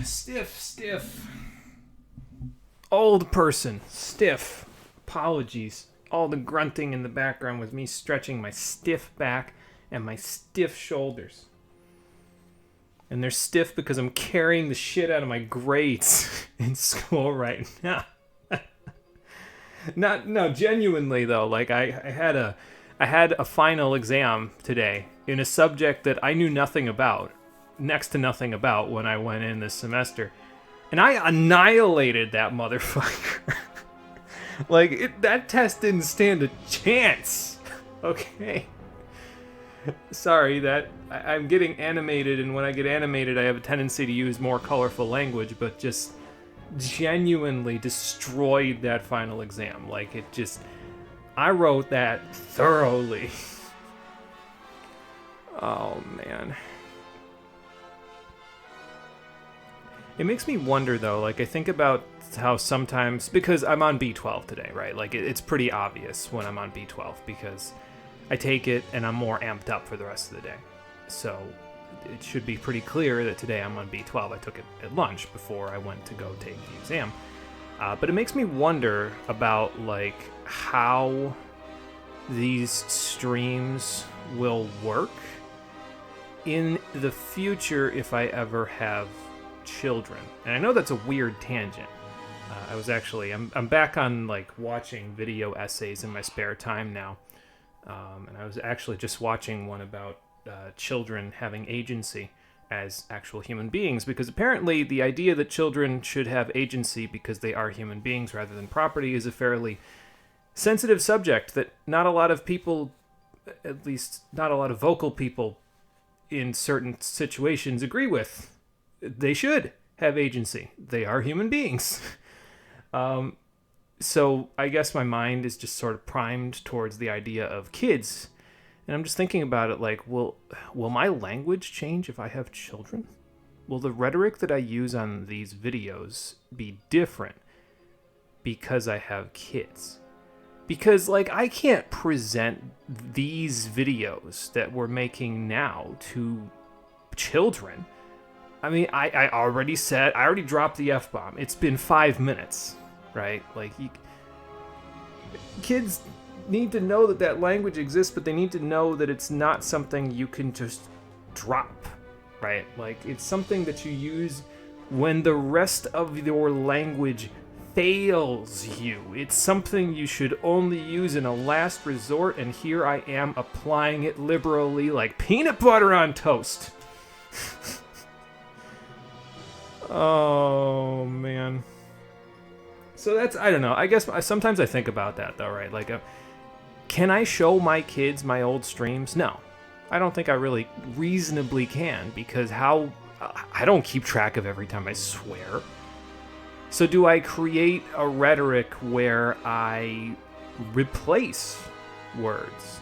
Stiff. Old person, stiff. Apologies. All the grunting in the background was me stretching my stiff back and my stiff shoulders. And they're stiff because I'm carrying the shit out of my grades in school right now. No, genuinely though, like I had a final exam today in a subject that I knew nothing about, next to nothing about when I went in this semester. And I annihilated that motherfucker. That test didn't stand a chance. Okay. Sorry, that I'm getting animated, and when I get animated, I have a tendency to use more colorful language, but just genuinely destroyed that final exam. I wrote that thoroughly. Oh, man. It makes me wonder, though, I think about how sometimes, because I'm on B12 today, right? It's pretty obvious when I'm on B12, because I take it and I'm more amped up for the rest of the day. So it should be pretty clear that today I'm on B12. I took it at lunch before I went to go take the exam. But it makes me wonder about, how these streams will work in the future if I ever have children. And I know that's a weird tangent. I'm back on, watching video essays in my spare time now. And I was actually just watching one about children having agency as actual human beings, because apparently the idea that children should have agency because they are human beings rather than property is a fairly sensitive subject that not a lot of people, at least not a lot of vocal people in certain situations, agree with. They should have agency. They are human beings. So I guess my mind is just sort of primed towards the idea of kids. And I'm just thinking about it will my language change if I have children? Will the rhetoric that I use on these videos be different because I have kids? Because, I can't present these videos that we're making now to children. I mean, I already dropped the F-bomb. It's been 5 minutes, right? Kids need to know that language exists, but they need to know that it's not something you can just drop, right? It's something that you use when the rest of your language fails you. It's something you should only use in a last resort, and here I am applying it liberally like peanut butter on toast. Oh, man. So I don't know. I guess sometimes I think about that, though, right? Can I show my kids my old streams? No. I don't think I really reasonably can, because I don't keep track of every time I swear. So do I create a rhetoric where I replace words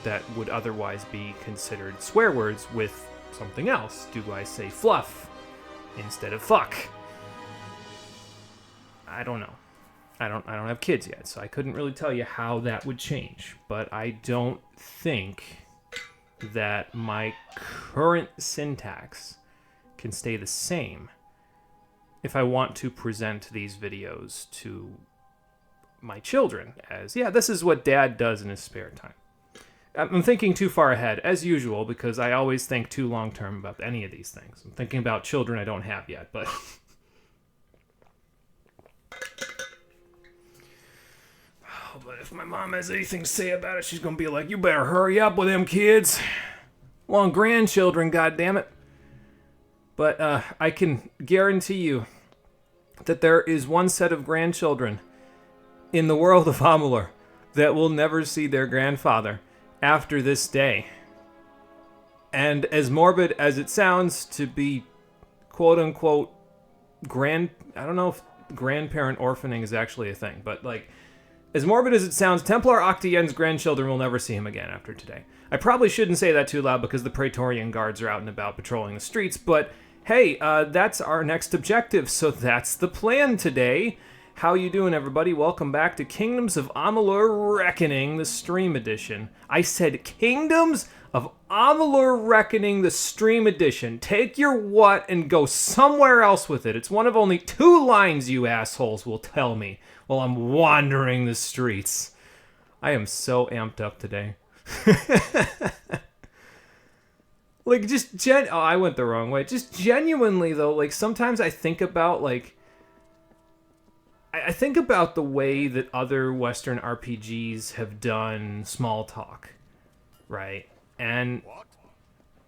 that would otherwise be considered swear words with something else? Do I say fluff instead of fuck? I don't know. I don't have kids yet, so I couldn't really tell you how that would change. But I don't think that my current syntax can stay the same if I want to present these videos to my children as, this is what Dad does in his spare time. I'm thinking too far ahead, as usual, because I always think too long-term about any of these things. I'm thinking about children I don't have yet, but... But if my mom has anything to say about it, she's gonna be like, you better hurry up with them kids. Want grandchildren, goddammit. But I can guarantee you that there is one set of grandchildren in the world of Amalur that will never see their grandfather after this day. And as morbid as it sounds to be quote-unquote I don't know if grandparent orphaning is actually a thing, but as morbid as it sounds, Templar Octien's grandchildren will never see him again after today. I probably shouldn't say that too loud because the Praetorian guards are out and about patrolling the streets, but hey, that's our next objective, so that's the plan today. How you doing, everybody? Welcome back to Kingdoms of Amalur Reckoning, the Stream Edition. I said Kingdoms of Amalur Reckoning, the Stream Edition. Take your what and go somewhere else with it. It's one of only 2 lines you assholes will tell me while I'm wandering the streets. I am so amped up today. Like, oh, I went the wrong way. Just genuinely, though, like, sometimes I think about, like, I think about the way that other Western RPGs have done small talk, right? And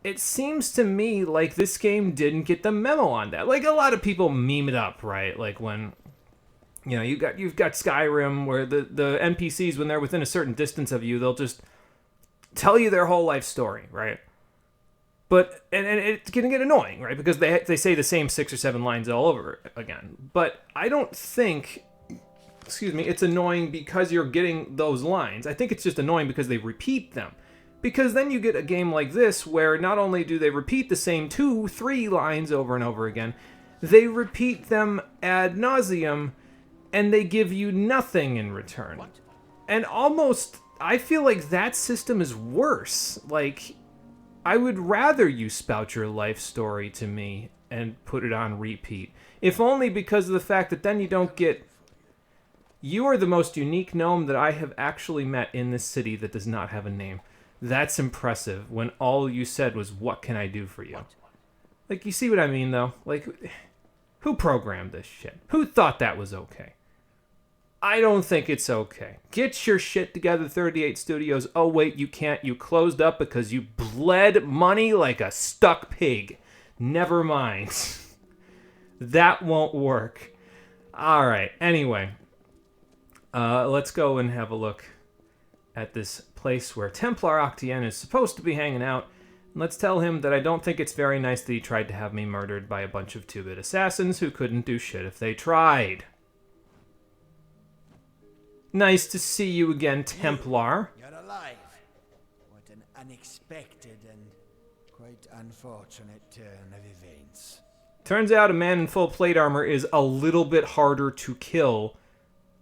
it seems to me like this game didn't get the memo on that. Like, a lot of people meme it up, right? Like, when, you know, you've got Skyrim, where the NPCs, when they're within a certain distance of you, they'll just tell you their whole life story, right? But and it can get annoying, right? Because they say the same 6 or 7 lines all over again. But I don't think, it's annoying because you're getting those lines. I think it's just annoying because they repeat them. Because then you get a game like this where not only do they repeat the same 2, 3 lines over and over again, they repeat them ad nauseum, and they give you nothing in return. And almost, I feel like that system is worse. Like, I would rather you spout your life story to me and put it on repeat. If only because of the fact that then you don't get... You are the most unique gnome that I have actually met in this city that does not have a name. That's impressive when all you said was, "What can I do for you?" Like, you see what I mean, though? Like, who programmed this shit? Who thought that was okay? I don't think it's okay. Get your shit together, 38 Studios. Oh, wait, you can't. You closed up because you bled money like a stuck pig. Never mind. That won't work. All right, anyway. Let's go and have a look at this place where Templar Octien is supposed to be hanging out. And let's tell him that I don't think it's very nice that he tried to have me murdered by a bunch of 2-bit assassins who couldn't do shit if they tried. Nice to see you again, Templar. You're alive. What an unexpected and quite unfortunate turn of events. Turns out a man in full plate armor is a little bit harder to kill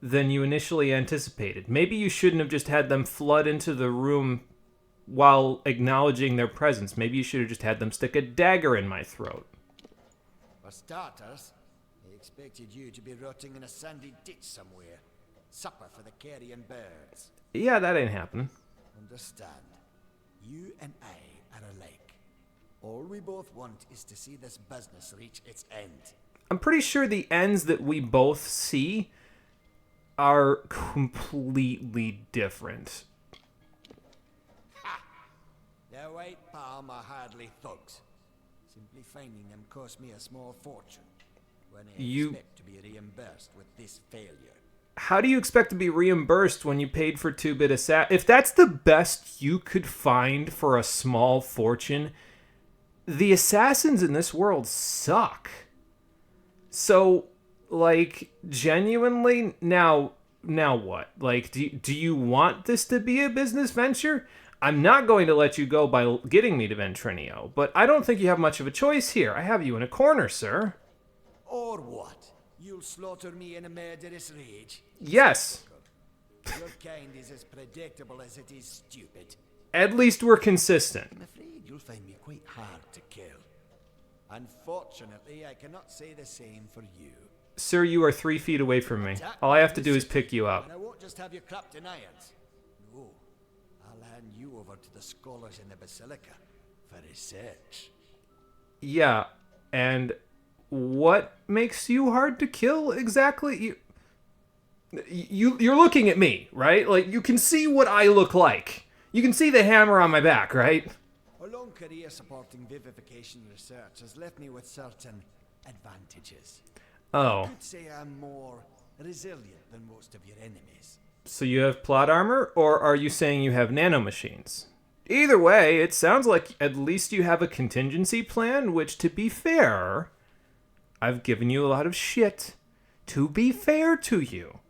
than you initially anticipated. Maybe you shouldn't have just had them flood into the room while acknowledging their presence. Maybe you should have just had them stick a dagger in my throat. For starters, they expected you to be rotting in a sandy ditch somewhere. Supper for the carrion birds. Yeah, that ain't happening. Understand. You and I are alike. All we both want is to see this business reach its end. I'm pretty sure the ends that we both see are completely different. Ha! The White Palm are hardly thugs. Simply finding them cost me a small fortune. When I expect to be reimbursed with this failure. How do you expect to be reimbursed when you paid for 2-bit assassin? If that's the best you could find for a small fortune, the assassins in this world suck. So, like, genuinely, now what? Like, do you want this to be a business venture? I'm not going to let you go by getting me to Ventrinio, but I don't think you have much of a choice here. I have you in a corner, sir. Or what? You'll slaughter me in a murderous rage? Yes. Your kind is as predictable as it is stupid. At least we're consistent. I'm afraid you'll find me quite hard to kill. Unfortunately, I cannot say the same for you. Sir, you are 3 feet away from me. All I have to do is pick you up. And I won't just have you clapped in irons. No, I'll hand you over to the scholars in the Basilica for research. Yeah, and what makes you hard to kill exactly? You're looking at me, right? Like, you can see what I look like. You can see the hammer on my back, right? A long career supporting vivification research has left me with certain advantages. Oh. I could say I'm more resilient than most of your enemies. So you have plot armor, or are you saying you have nanomachines? Either way, it sounds like at least you have a contingency plan, which, to be fair, I've given you a lot of shit. To be fair to you,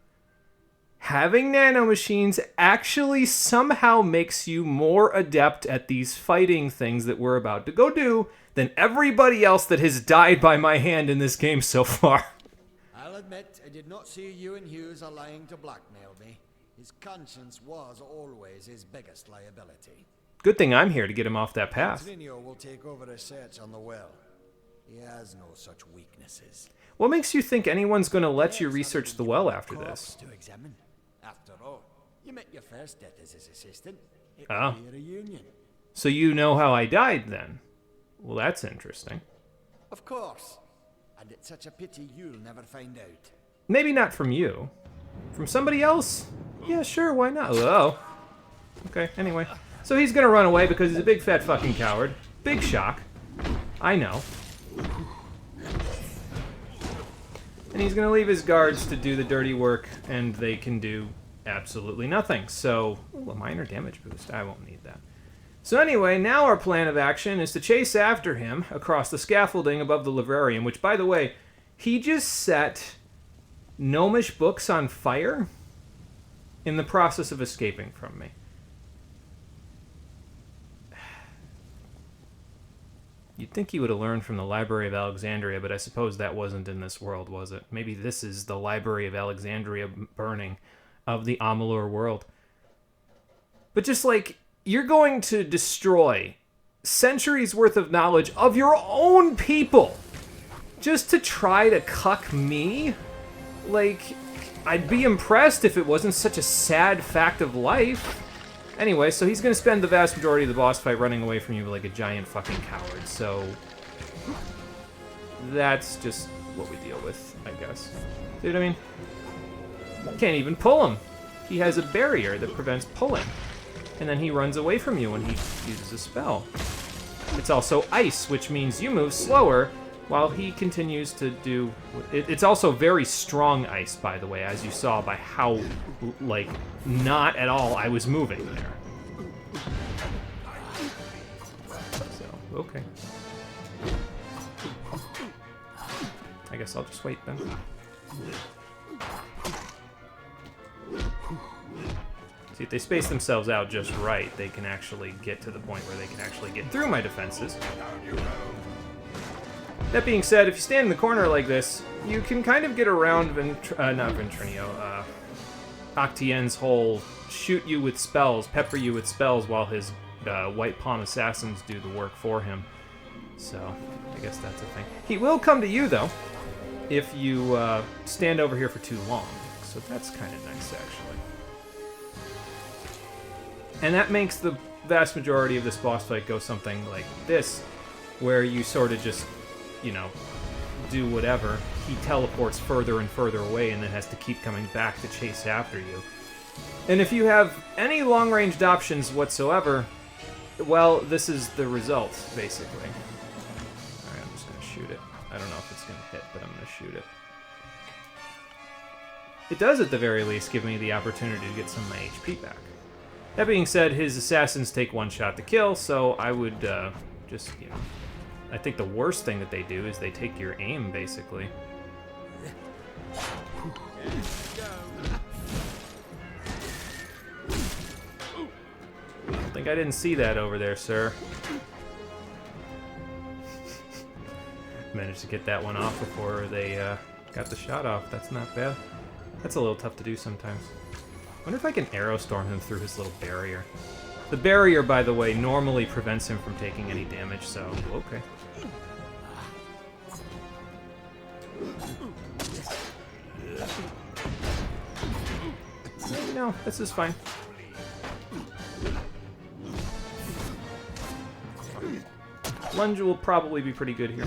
having nanomachines actually somehow makes you more adept at these fighting things that we're about to go do than everybody else that has died by my hand in this game so far. I'll admit I did not see you and Hughes lying to blackmail me. His conscience was always his biggest liability. Good thing I'm here to get him off that path. Trinio will take over research on the well. He has no such weaknesses. What makes you think anyone's going to let you research the well after this? To examine. After all, you met your first death as his assistant. It Oh. could be a reunion. So you know how I died then? Well, that's interesting. Of course. And it's such a pity you'll never find out. Maybe not from you. From somebody else? Yeah, sure, why not? Oh. Okay, anyway. So he's gonna run away because he's a big fat fucking coward. Big shock. I know. And he's gonna leave his guards to do the dirty work, and they can do absolutely nothing. So, ooh, a minor damage boost. I won't need that. So anyway, now our plan of action is to chase after him across the scaffolding above the librarium, which, by the way, he just set gnomish books on fire in the process of escaping from me. You'd think he would have learned from the Library of Alexandria, but I suppose that wasn't in this world, was it? Maybe this is the Library of Alexandria burning of the Amalur world. But just like, you're going to destroy centuries worth of knowledge of your own people just to try to cuck me? Like, I'd be impressed if it wasn't such a sad fact of life. Anyway, so he's going to spend the vast majority of the boss fight running away from you like a giant fucking coward, so that's just what we deal with, I guess. See what I mean? Can't even pull him. He has a barrier that prevents pulling. And then he runs away from you when he uses a spell. It's also ice, which means you move slower while he continues to do... It's also very strong ice, by the way, as you saw by how, like, not at all I was moving there. So, okay. I guess I'll just wait then. See, if they space themselves out just right, they can actually get to the point where they can actually get through my defenses. That being said, if you stand in the corner like this, you can kind of get around not Ventrinio, Octien's whole shoot you with spells, pepper you with spells while his white palm assassins do the work for him. So, I guess that's a thing. He will come to you, though, if you stand over here for too long. So that's kind of nice, actually. And that makes the vast majority of this boss fight go something like this, where you sort of just, you know, do whatever. He teleports further and further away and then has to keep coming back to chase after you. And if you have any long-ranged options whatsoever, well, this is the result, basically. Alright, I'm just going to shoot it. I don't know if it's going to hit, but I'm going to shoot it. It does, at the very least, give me the opportunity to get some of my HP back. That being said, his assassins take one shot to kill, so I would just, you know... I think the worst thing that they do is they take your aim, basically. I think I didn't see that over there, sir. Managed to get that one off before they got the shot off. That's not bad. That's a little tough to do sometimes. I wonder if I can arrow storm him through his little barrier. The barrier, by the way, normally prevents him from taking any damage, so okay. No, this is fine. Lunge will probably be pretty good here.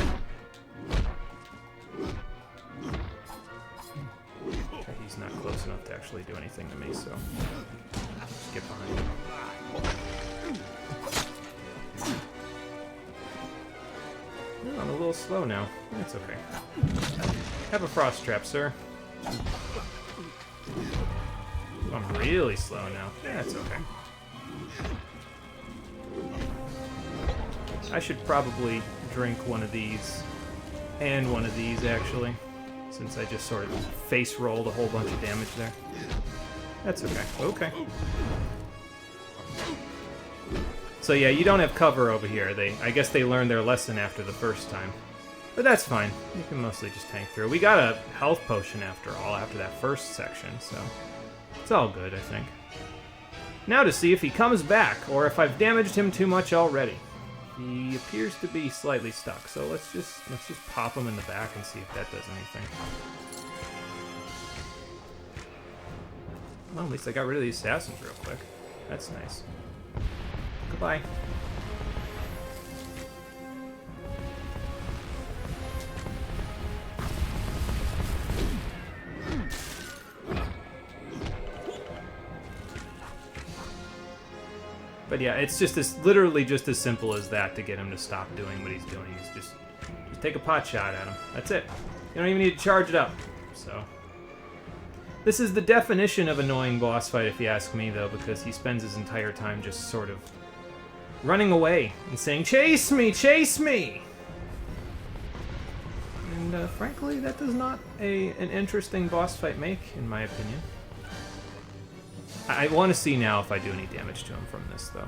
Okay, he's not close enough to actually do anything to me, so just get behind him. Oh, I'm a little slow now. That's okay. Have a frost trap, sir. I'm really slow now. That's okay. I should probably drink one of these and one of these, actually, since I just sort of face rolled a whole bunch of damage there. That's okay. Okay. So yeah, you don't have cover over here. I guess they learned their lesson after the first time. But that's fine. You can mostly just tank through. We got a health potion after all, after that first section, so it's all good, I think. Now to see if he comes back, or if I've damaged him too much already. He appears to be slightly stuck, so let's just pop him in the back and see if that does anything. Well, at least I got rid of the assassins real quick. That's nice. Goodbye. But yeah, it's just literally just as simple as that to get him to stop doing what he's doing. Is just take a pot shot at him. That's it. You don't even need to charge it up. So this is the definition of annoying boss fight, if you ask me, though, because he spends his entire time just sort of running away and saying, "Chase me, chase me!" And frankly, that does not an interesting boss fight make, in my opinion. I want to see now if I do any damage to him from this, though.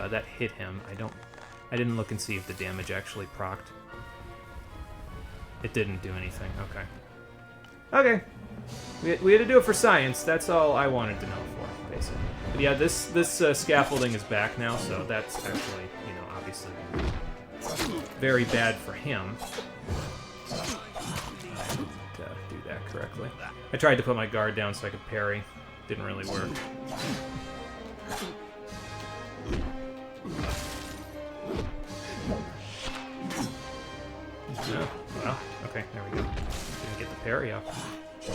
That hit him. I didn't look and see if the damage actually procced. It didn't do anything. Okay. Okay. We had to do it for science. That's all I wanted to know for, basically. But yeah, this scaffolding is back now, so that's actually, you know, obviously very bad for him. I didn't do that correctly. I tried to put my guard down so I could parry. Didn't really work. No. Well, okay, there we go. Didn't get the parry up. I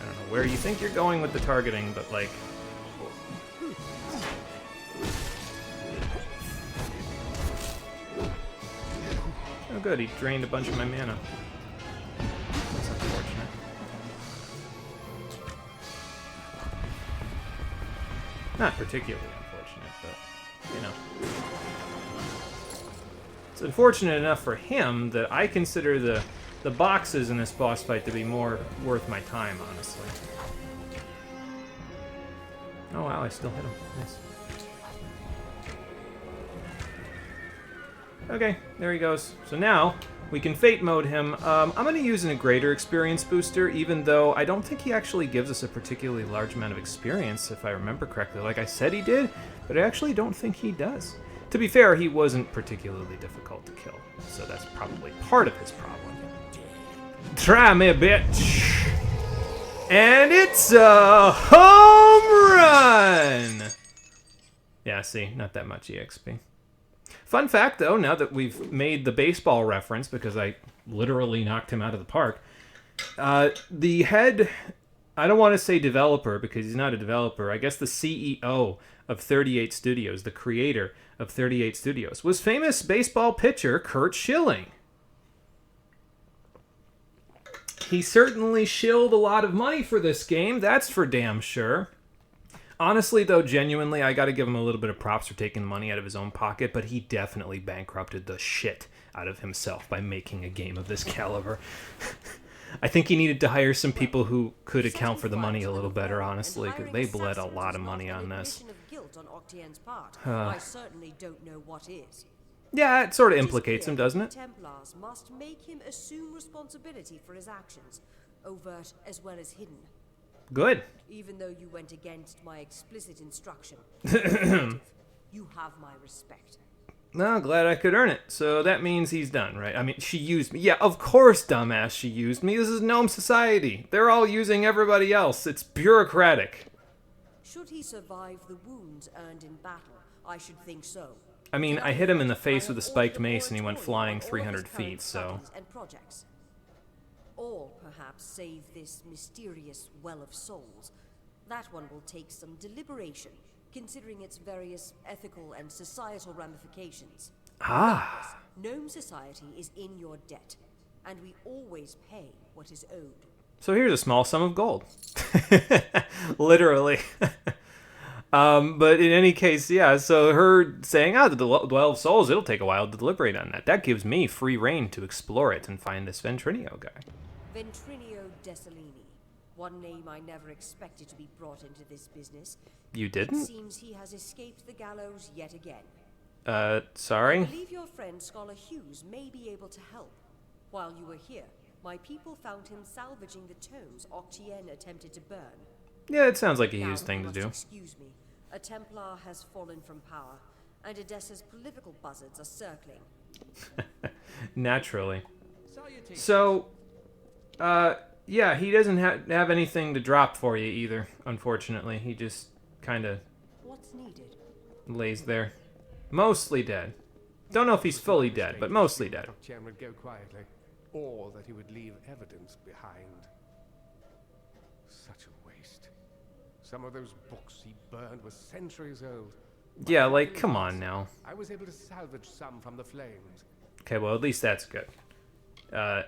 don't know where you think you're going with the targeting, but like... Oh good, he drained a bunch of my mana. That's unfortunate. Not particularly unfortunate, but, you know. It's unfortunate enough for him that I consider the boxes in this boss fight to be more worth my time, honestly. Oh wow, I still hit him. Nice. Okay, there he goes. So now, we can Fate Mode him. I'm going to use a greater experience booster, even though I don't think he actually gives us a particularly large amount of experience, if I remember correctly. Like I said he did, but I actually don't think he does. To be fair, he wasn't particularly difficult to kill, so that's probably part of his problem. Try me, bitch! And it's a home run! Yeah, see, not that much EXP. Fun fact, though, now that we've made the baseball reference, because I literally knocked him out of the park, the head, I don't want to say developer, because he's not a developer, I guess the CEO of 38 Studios, the creator of 38 Studios, was famous baseball pitcher Curt Schilling. He certainly shilled a lot of money for this game, that's for damn sure. Honestly, though, genuinely, I gotta give him a little bit of props for taking money out of his own pocket, but he definitely bankrupted the shit out of himself by making a game of this caliber. I think he needed to hire some people who could account for the money a little better, honestly, because they bled a lot of money on this. I certainly don't know what is. Yeah, it sort of implicates him, doesn't it? Templars must make him assume responsibility for his actions, overt as well as hidden. Good. Even though you went against my explicit instruction, you have my respect. Well, glad I could earn it. So that means he's done, right? I mean, she used me. Yeah, of course, dumbass, she used me. This is Gnome Society. They're all using everybody else. It's bureaucratic. Should he survive the wounds earned in battle, I should think so. I mean, I hit him in the face with a spiked mace and he went flying 300 feet, so... Or perhaps save this mysterious well of souls. That one will take some deliberation, considering its various ethical and societal ramifications. Ah. Gnome Society is in your debt, and we always pay what is owed. So here's a small sum of gold. Literally. But in any case, yeah, so her saying, the 12 souls, it'll take a while to deliberate on that. That gives me free reign to explore it and find this Ventrinio guy. Ventrinio Desalini. One name I never expected to be brought into this business. You didn't? It seems he has escaped the gallows yet again. I Sorry? believe your friend Scholar Hughes may be able to help. While you were here, my people found him salvaging the tomes Octien attempted to burn. Yeah, it sounds like a Now, Hughes thing you to must do. excuse me. A Templar has fallen from power, and Edessa's political buzzards are circling. Naturally. So, yeah, he doesn't have anything to drop for you either, unfortunately. He just kind of What's needed? lays there. Mostly dead. Don't know if he's fully dead, but mostly dead. Octien would go quietly, or that he would leave evidence behind. Such a waste. Some of those books he burned were centuries old. Yeah, like, come on now. I was able to salvage some from the flames. Okay, well, at least that's good.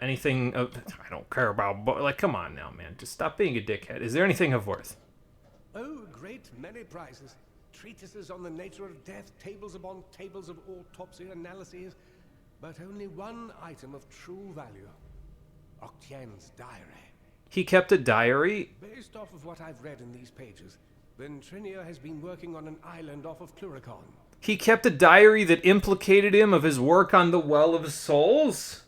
Anything of... I don't care about... Like, come on now, man. Just stop being a dickhead. Is there anything of worth? Oh, great many prizes. Treatises on the nature of death, tables upon tables of autopsy analyses, but only one item of true value. Octien's diary. He kept a diary? Based off of what I've read in these pages, Ventrinio has been working on an island off of Cluricon. He kept a diary that implicated him of his work on the Well of Souls?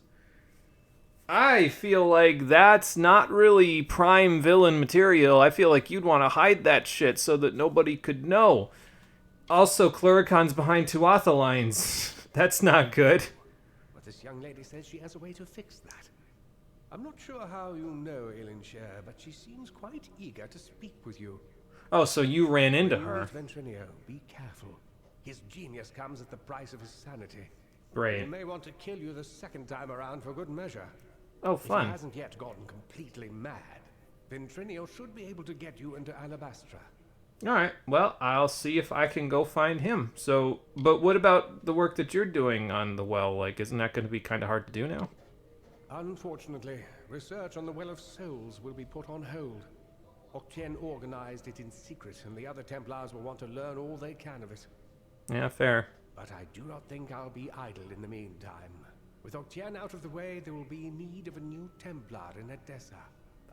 I feel like that's not really prime villain material. I feel like you'd want to hide that shit so that nobody could know. Also, Cluricon's behind Tuatha lines. That's not good. But this young lady says she has a way to fix that. I'm not sure how you know Elinshire, but she seems quite eager to speak with you. Oh, so you ran into When you her. meet Ventrinio, be careful. His genius comes at the price of his sanity. He Right. may want to kill you the second time around for good measure. Oh, If he fun. hasn't yet gotten completely mad, Ventrinio should be able to get you into Alabastra. Alright, well, I'll see if I can go find him. So, but what about the work that you're doing on the well? Like, isn't that going to be kind of hard to do now? Unfortunately, research on the Well of Souls will be put on hold. Octien organized it in secret, and the other Templars will want to learn all they can of it. Yeah, fair. But I do not think I'll be idle in the meantime. With Octien out of the way, there will be need of a new Templar in Edessa.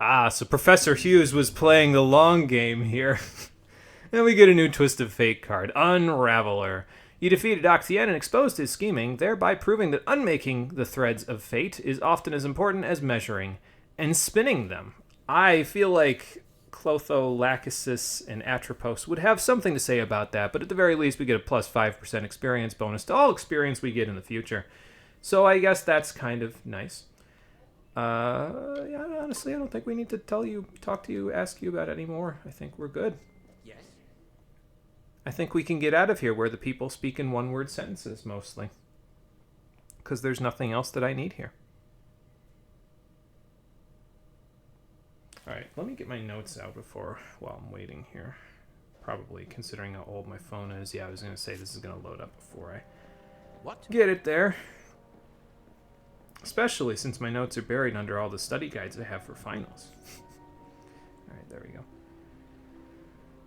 Ah, so Professor Hughes was playing the long game here. And we get a new Twist of Fate card, Unraveler. You defeated Octien and exposed his scheming, thereby proving that unmaking the threads of fate is often as important as measuring and spinning them. I feel like Clotho, Lachesis, and Atropos would have something to say about that, but at the very least we get a plus 5% experience bonus to all experience we get in the future. So I guess that's kind of nice. Yeah, honestly, I don't think we need to talk to you, ask you about it anymore. I think we're good. Yes? I think we can get out of here where the people speak in one-word sentences, mostly. Because there's nothing else that I need here. Alright, let me get my notes out while I'm waiting here. Probably, considering how old my phone is. Yeah, I was going to say this is going to load up before I What? get it there. Especially since my notes are buried under all the study guides I have for finals. Alright, there we go.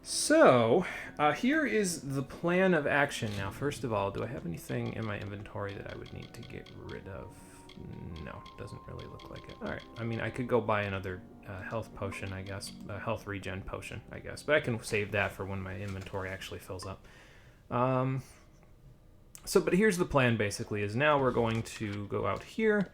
So, here is the plan of action. Now, first of all, do I have anything in my inventory that I would need to get rid of? No, doesn't really look like it. Alright, I mean, I could go buy another health potion, I guess. A health regen potion, I guess. But I can save that for when my inventory actually fills up. But here's the plan, basically, is now we're going to go out here.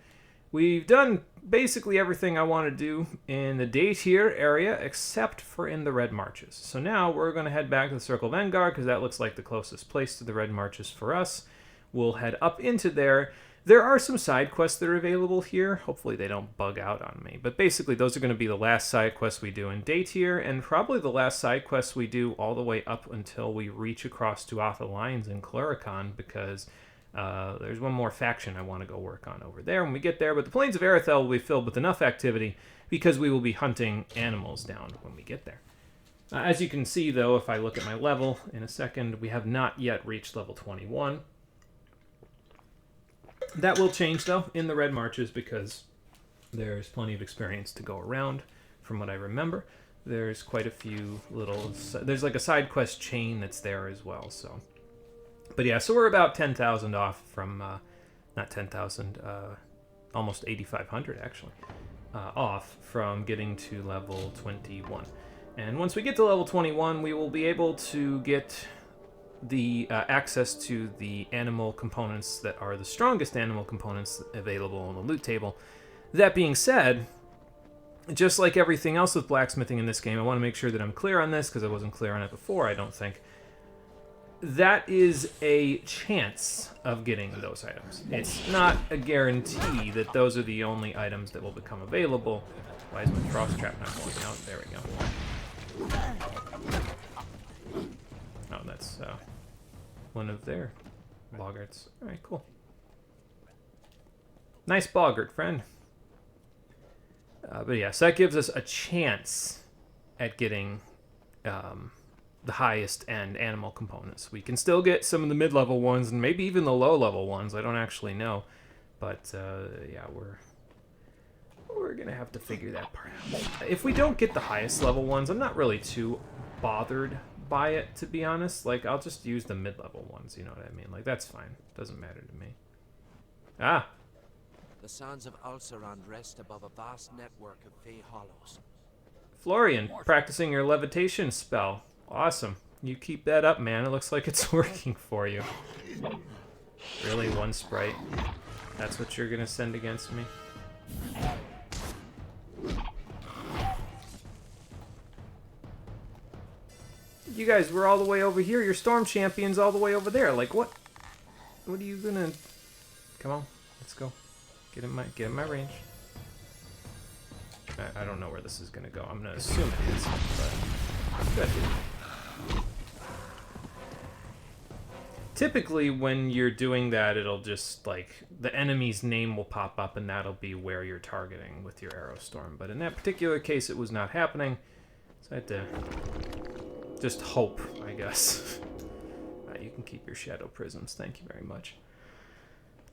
We've done basically everything I want to do in the day tier area, except for in the Red Marches. So now we're going to head back to the Circle of Vanguard, because that looks like the closest place to the Red Marches for us. We'll head up into there. There are some side quests that are available here. Hopefully they don't bug out on me. But basically, those are going to be the last side quests we do in day tier, and probably the last side quests we do all the way up until we reach across Tuatha Lines in Cluricon, because there's one more faction I want to go work on over there when we get there. But the Plains of Arethel will be filled with enough activity, because we will be hunting animals down when we get there. As you can see, though, if I look at my level in a second, we have not yet reached level 21. That will change, though, in the Red Marches, because there's plenty of experience to go around, from what I remember. There's quite a few little... There's like a side quest chain that's there as well, so... But yeah, so we're about 10,000 off from... not 10,000, almost 8,500, actually. Off from getting to level 21. And once we get to level 21, we will be able to get the access to the animal components that are the strongest animal components available on the loot table. That being said, just like everything else with blacksmithing in this game, I want to make sure that I'm clear on this because I wasn't clear on it before, I don't think. That is a chance of getting those items. It's not a guarantee that those are the only items that will become available. Why is my frost trap not going out? There we go. Oh, that's one of their boggarts. Alright, cool. Nice boggart, friend. But yeah, so that gives us a chance at getting the highest end animal components. We can still get some of the mid-level ones and maybe even the low-level ones. I don't actually know. But yeah, we're going to have to figure that part out. If we don't get the highest level ones, I'm not really too bothered by it, to be honest. Like, I'll just use the mid-level ones, you know what I mean? Like, that's fine. Doesn't matter to me. Ah! The sands of Ulcerand rest above a vast network of Fey hollows. Florian, practicing your levitation spell. Awesome. You keep that up, man. It looks like it's working for you. Really, one sprite? That's what you're gonna send against me? You guys were all the way over here. Your storm champion's all the way over there. Like, what? What are you gonna... Come on, let's go. Get in my range. I don't know where this is gonna go. I'm gonna assume it is, but good. Typically, when you're doing that, it'll just, like, the enemy's name will pop up, and that'll be where you're targeting with your arrow storm. But in that particular case, it was not happening, so I had to just hope, I guess. You can keep your shadow prisms. Thank you very much.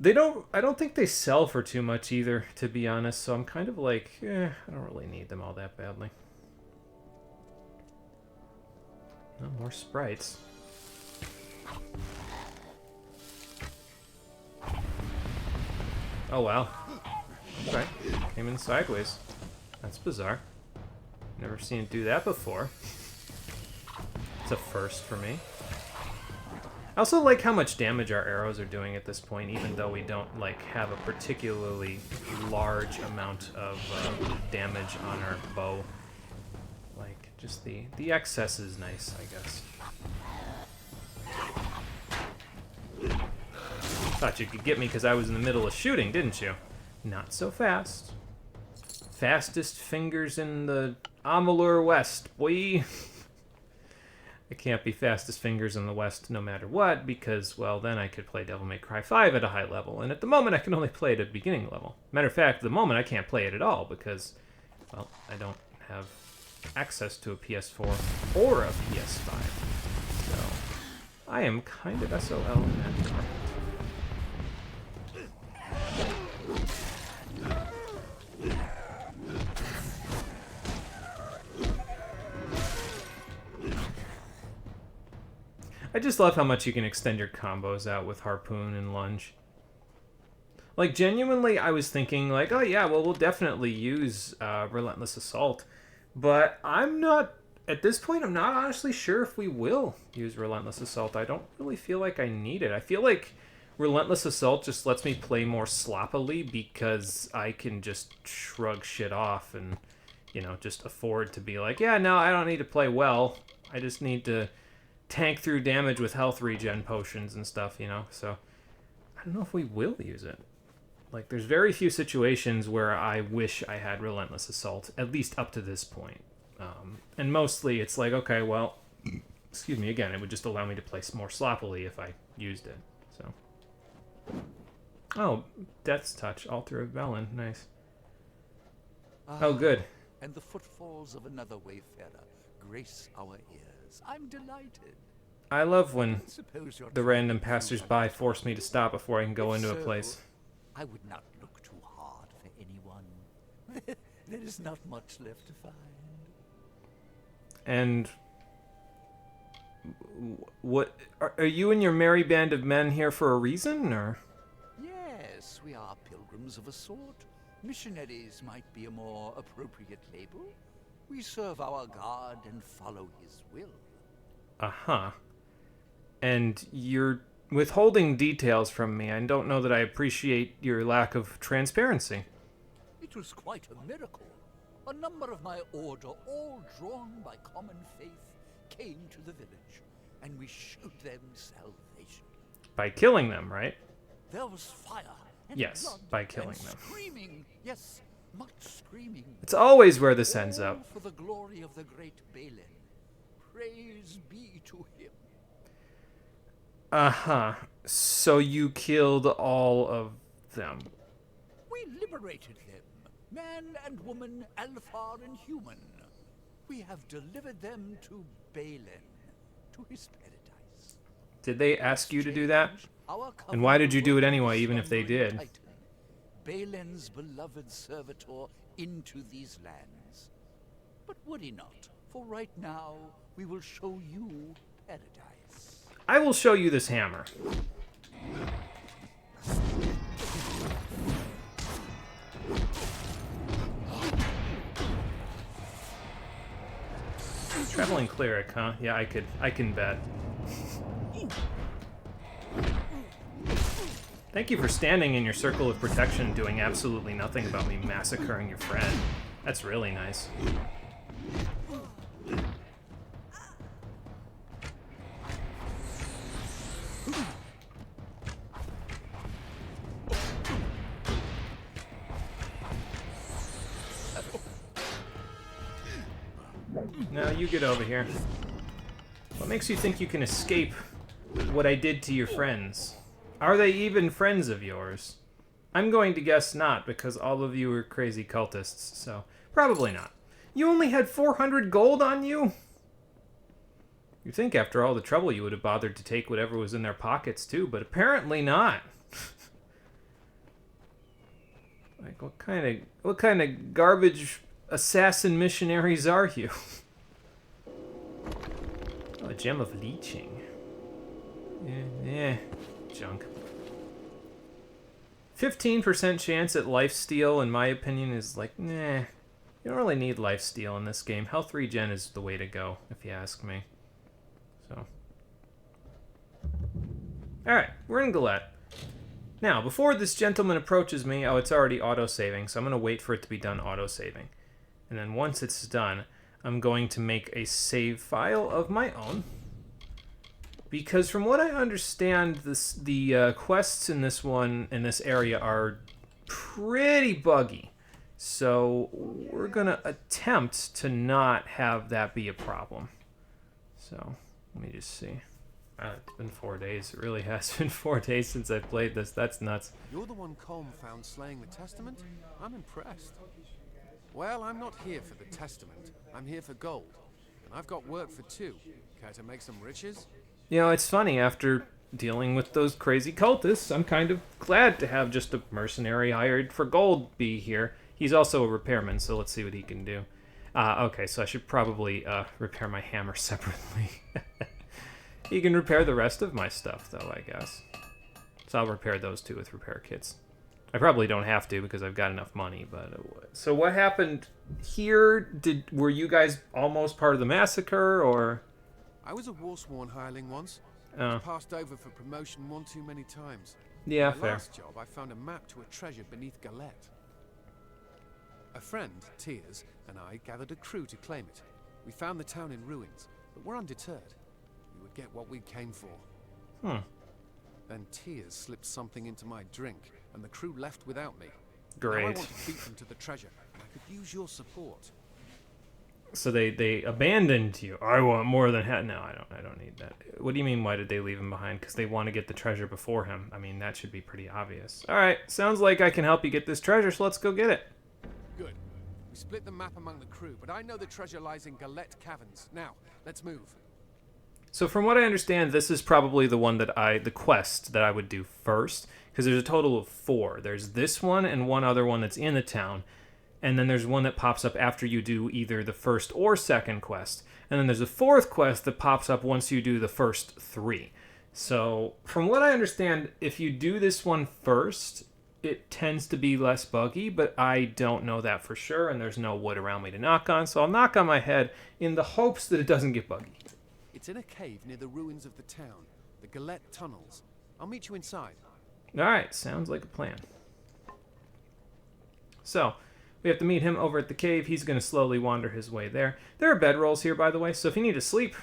I don't think they sell for too much either, to be honest, so I'm kind of like, I don't really need them all that badly. No more sprites. Oh, wow. Okay. Came in sideways. That's bizarre. Never seen it do that before. It's a first for me. I also like how much damage our arrows are doing at this point, even though we don't, like, have a particularly large amount of damage on our bow. Like, just the excess is nice, I guess. Thought you could get me because I was in the middle of shooting, didn't you? Not so fast. Fastest fingers in the Amalur West, boy. I can't be fastest fingers in the West no matter what, because, well, then I could play Devil May Cry 5 at a high level, and at the moment I can only play it at beginning level. Matter of fact, at the moment I can't play it at all, because, well, I don't have access to a PS4 or a PS5. So, I am kind of SOL in that department. I just love how much you can extend your combos out with Harpoon and Lunge. Like, genuinely, I was thinking, like, oh yeah, well, we'll definitely use Relentless Assault. But I'm not, at this point, I'm not honestly sure if we will use Relentless Assault. I don't really feel like I need it. I feel like Relentless Assault just lets me play more sloppily because I can just shrug shit off and, you know, just afford to be like, yeah, no, I don't need to play well. I just need to tank through damage with health regen potions and stuff, you know? So, I don't know if we will use it. Like, there's very few situations where I wish I had Relentless Assault, at least up to this point. And mostly it's like, okay, well, excuse me, again, it would just allow me to play more sloppily if I used it, so. Oh, Death's Touch, Altar of Velen, nice. Oh, good. And the footfalls of another wayfarer grace our ears. I'm delighted. I love when Suppose you're the random passersby force me to stop before I can go If into a so, place. I would not look too hard for anyone. There is not much left to find. And what are you and your merry band of men here for a reason, or? Yes, we are pilgrims of a sort. Missionaries might be a more appropriate label. We serve our God and follow his will. Uh-huh. and you're withholding details from me. I don't know that I appreciate your lack of transparency. It was quite a miracle. A number of my order, all drawn by common faith, came to the village, and we showed them salvation. By killing them, right? There was fire and Yes, blood by killing and them. Screaming, yes, much screaming. It's always where this ends All up. for the glory of the great Balin. Praise be to him. Uh-huh. So you killed all of them. We liberated them, man and woman, Alfar and human. We have delivered them to Balin, to his paradise. Did they ask you to do that? Our And why did you do it covenant anyway, with even if they slumbering did? Titan, Balin's beloved servitor, into these lands. But worry not, for right now we will show you paradise. I will show you this hammer. Traveling cleric, huh? Yeah, I can bet. Thank you for standing in your circle of protection doing absolutely nothing about me massacring your friend. That's really nice. Now you get over here. What makes you think you can escape what I did to your friends? Are they even friends of yours? I'm going to guess not, because all of you are crazy cultists, so probably not. You only had 400 gold on you? You'd think after all the trouble you would have bothered to take whatever was in their pockets too, but apparently not. Like, what kind of garbage assassin missionaries are you? Oh, a gem of leeching. Yeah, junk. 15% chance at lifesteal, in my opinion, is like, nah. You don't really need lifesteal in this game. Health regen is the way to go, if you ask me. So. Alright, we're in Galette. Now, before this gentleman approaches me, oh, it's already auto-saving, so I'm going to wait for it to be done auto-saving. And then once it's done, I'm going to make a save file of my own. Because from what I understand, the quests in this area are pretty buggy. So we're going to attempt to not have that be a problem. So let me just see. It's been 4 days. It really has been 4 days since I played this. That's nuts. You're the one Colm found slaying the Testament? I'm impressed. Well, I'm not here for the Testament. I'm here for gold. And I've got work for two. Care to make some riches? You know, it's funny, after dealing with those crazy cultists, I'm kind of glad to have just a mercenary hired for gold be here. He's also a repairman, so let's see what he can do. Okay, so I should probably repair my hammer separately. He can repair the rest of my stuff, though, I guess. So I'll repair those two with repair kits. I probably don't have to because I've got enough money, but... So what happened here? Were you guys almost part of the massacre, or...? I was a war-sworn hireling once. Oh. Passed over for promotion one too many times. Yeah, My fair. last job, I found a map to a treasure beneath Galette. A friend, Tears, and I gathered a crew to claim it. We found the town in ruins, but we're undeterred. We would get what we came for. Then Tears slipped something into my drink, and the crew left without me. Now I Great. want to beat them to the treasure, and I could use your support. So they abandoned you. I want more than no, I don't need that. What do you mean, why did they leave him behind? Because they want to get the treasure before him. I mean, that should be pretty obvious. Alright, sounds like I can help you get this treasure, so let's go get it. Good. We split the map among the crew, but I know the treasure lies in Galette Caverns. Now, let's move. So from what I understand, this is probably the one the quest that I would do first, because there's a total of 4. There's this one and one other one that's in the town, and then there's one that pops up after you do either the first or second quest, and then there's a 4th quest that pops up once you do the first 3. So from what I understand, if you do this one first, it tends to be less buggy, but I don't know that for sure, and there's no wood around me to knock on, so I'll knock on my head in the hopes that it doesn't get buggy. It's in a cave near the ruins of the town. the Galette tunnels. I'll meet you inside. Alright, sounds like a plan. So, we have to meet him over at the cave. He's going to slowly wander his way there. There are bedrolls here, by the way, so if you need to sleep,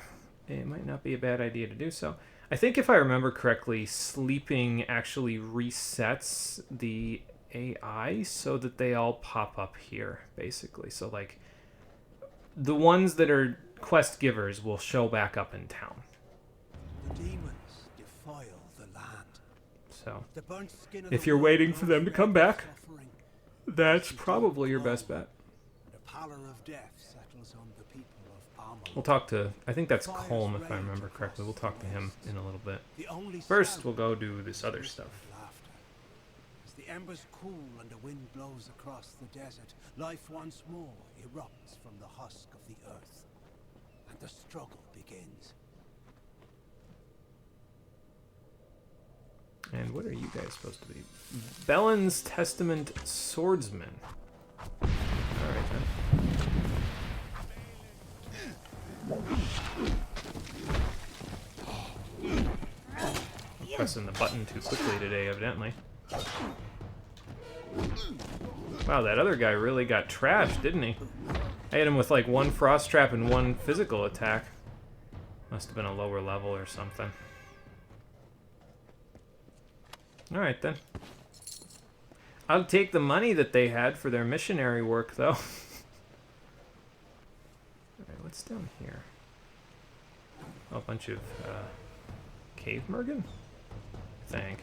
it might not be a bad idea to do so. I think if I remember correctly, sleeping actually resets the AI so that they all pop up here, basically. So, like, the ones that are quest givers will show back up in town. The demons defile the land. So, The burnt skin of if the you're world waiting for them to knows come red back, suffering. that's probably your best bet. The pallor of death settles on the people of Amalur. We'll talk to, I think that's Colm, if I remember correctly. We'll talk to him in a little bit. The only First, sound we'll go do this other is stuff. laughter. As the embers cool and the wind blows across the desert, life once more erupts from the husk of the earth. And the struggle begins. And what are you guys supposed to be? Belen's Testament Swordsman. Alright then. Pressing the button too quickly today, evidently. Wow, that other guy really got trashed, didn't he? I hit him with like one frost trap and one physical attack. Must have been a lower level or something. Alright then. I'll take the money that they had for their missionary work, though. Alright, what's down here? Oh, a bunch of cave mergen? I think.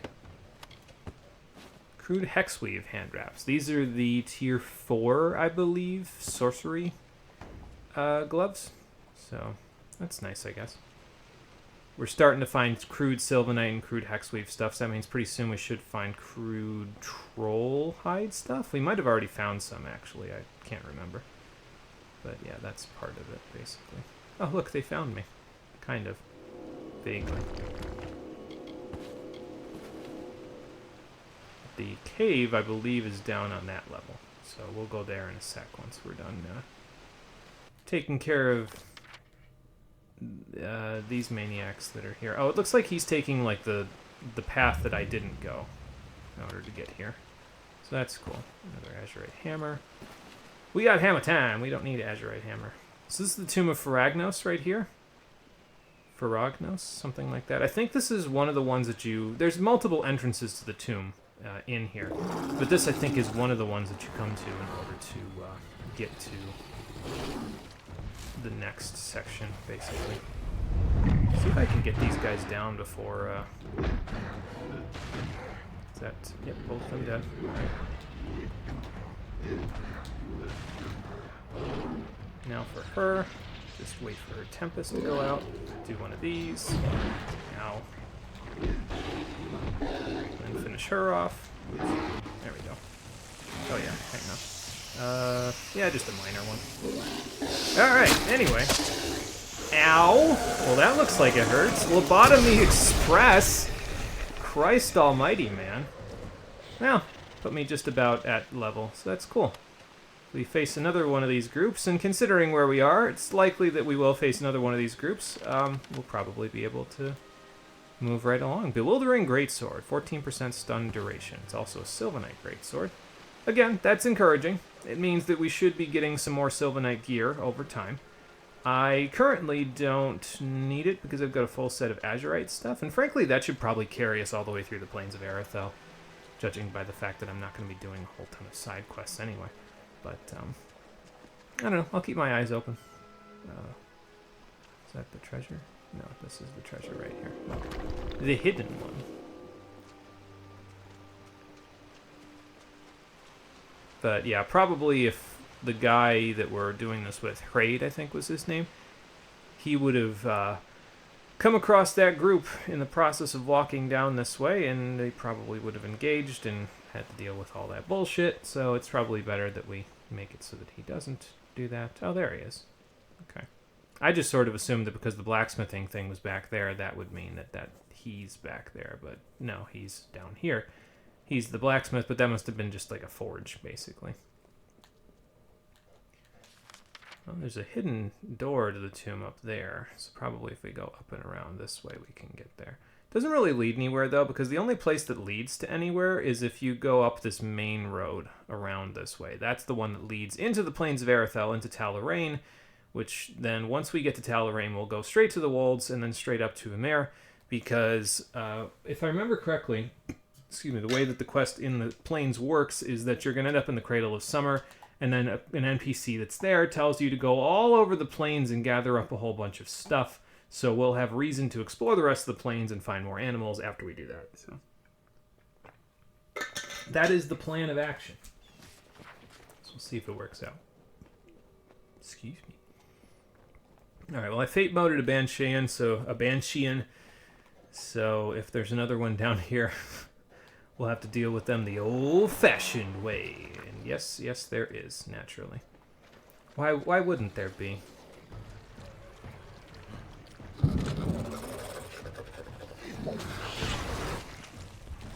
Crude hexweave hand wraps. These are the tier 4, I believe, sorcery gloves. So, that's nice, I guess. We're starting to find crude sylvanite and crude hexweave stuff, so that means pretty soon we should find crude troll hide stuff. We might have already found some, actually. I can't remember. But yeah, that's part of it, basically. Oh, look, they found me. Kind of. Vaguely. The cave, I believe, is down on that level. So we'll go there in a sec once we're done taking care of these maniacs that are here. Oh, it looks like he's taking like the path that I didn't go in order to get here. So that's cool. Another azurite hammer. We got hammer time. We don't need azurite hammer. So this is the Tomb of Faragnos right here. Faragnos, something like that. I think this is one of the ones that you... There's multiple entrances to the tomb in here. But this, I think, is one of the ones that you come to in order to get to the next section, basically. See if I can get these guys down before... Is that... Yep, both of them dead. Alright. Now for her, just wait for her Tempest to go out. Do one of these. Now. And finish her off. There we go. Oh yeah, hang on. Yeah, just a minor one. Alright, anyway. Ow! Well, that looks like it hurts. Lobotomy Express! Christ almighty, man. Well, put me just about at level, so that's cool. We face another one of these groups, and considering where we are, it's likely that we will face another one of these groups. We'll probably be able to move right along. Bewildering Greatsword, 14% stun duration. It's also a Sylvanite Greatsword. Again, that's encouraging. It means that we should be getting some more Sylvanite gear over time. I currently don't need it because I've got a full set of Azurite stuff, and frankly, that should probably carry us all the way through the Plains of Aerithel, judging by the fact that I'm not going to be doing a whole ton of side quests anyway. But, I don't know. I'll keep my eyes open. Is that the treasure? No, this is the treasure right here. The hidden one. But, yeah, probably if the guy that we're doing this with, Hrade, I think was his name, he would have come across that group in the process of walking down this way, and they probably would have engaged and had to deal with all that bullshit, so it's probably better that we make it so that he doesn't do that. Oh, there he is. Okay. I just sort of assumed that because the blacksmithing thing was back there, that would mean that he's back there, but no, he's down here. He's the blacksmith, but that must have been just like a forge, basically. Well, there's a hidden door to the tomb up there, so probably if we go up and around this way, we can get there. Doesn't really lead anywhere, though, because the only place that leads to anywhere is if you go up this main road around this way. That's the one that leads into the Plains of Arethel, into Talarain, which then, once we get to Talarain, we'll go straight to the Wolds and then straight up to Emer, because if I remember correctly, excuse me, the way that the quest in the Plains works is that you're going to end up in the Cradle of Summer, and then an NPC that's there tells you to go all over the plains and gather up a whole bunch of stuff. So we'll have reason to explore the rest of the plains and find more animals after we do that. So that is the plan of action. So we'll see if it works out. Excuse me. All right, well, I fate moded a Banshean, so if there's another one down here, we'll have to deal with them the old-fashioned way. And yes, there is, naturally. Why wouldn't there be?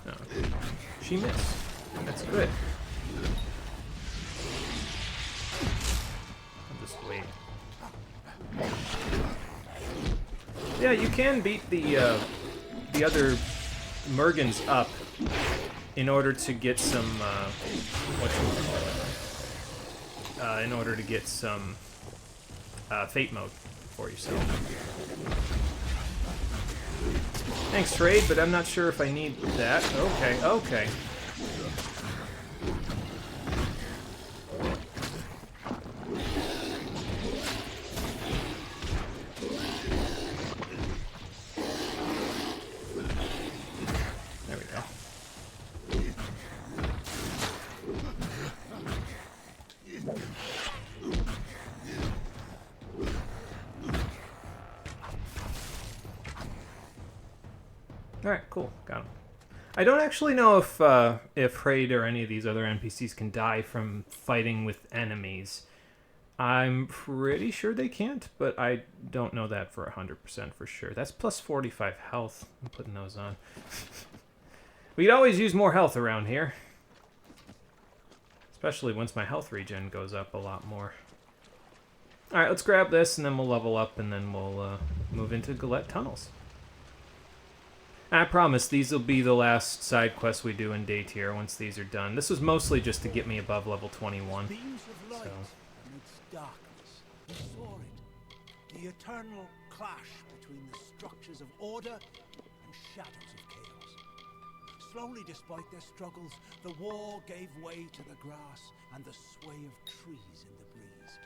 Oh, she missed. That's good. I'll just wait. Yeah, you can beat the other Mergens up in order to get some in order to get some fate mode for yourself. Thanks, trade, but I'm not sure if I need that. Okay. There we go. Alright, cool. Got him. I don't actually know if Raid or any of these other NPCs can die from fighting with enemies. I'm pretty sure they can't, but I don't know that for 100% for sure. That's plus 45 health. I'm putting those on. We'd always use more health around here. Especially once my health regen goes up a lot more. Alright, let's grab this, and then we'll level up, and then we'll move into Galette Tunnels. I promise these will be the last side quests we do in Day Tier once these are done. This was mostly just to get me above level 21. Beams of light amidst darkness. You saw it. The eternal clash between the structures of order and shadows of chaos. Slowly, despite their struggles, the war gave way to the grass and the sway of trees in the breeze.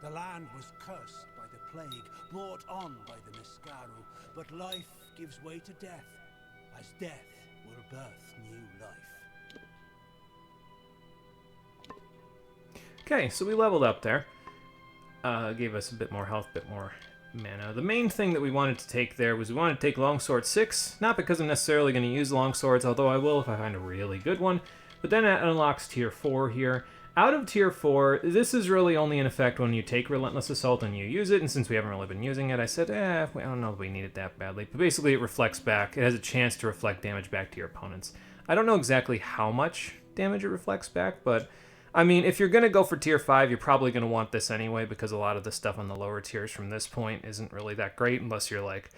The land was cursed by the plague brought on by the Niscaru, but life gives way to death, as death will birth new life. Okay, so we leveled up there. Gave us a bit more health, a bit more mana. The main thing that we wanted to take there was we wanted to take Longsword 6, not because I'm necessarily going to use Longswords, although I will if I find a really good one, but then it unlocks Tier 4 here. Out of Tier 4, this is really only in effect when you take Relentless Assault and you use it, and since we haven't really been using it, I said, I don't know if we need it that badly. But basically it reflects back. It has a chance to reflect damage back to your opponents. I don't know exactly how much damage it reflects back, but I mean, if you're going to go for Tier 5, you're probably going to want this anyway, because a lot of the stuff on the lower tiers from this point isn't really that great, unless you're like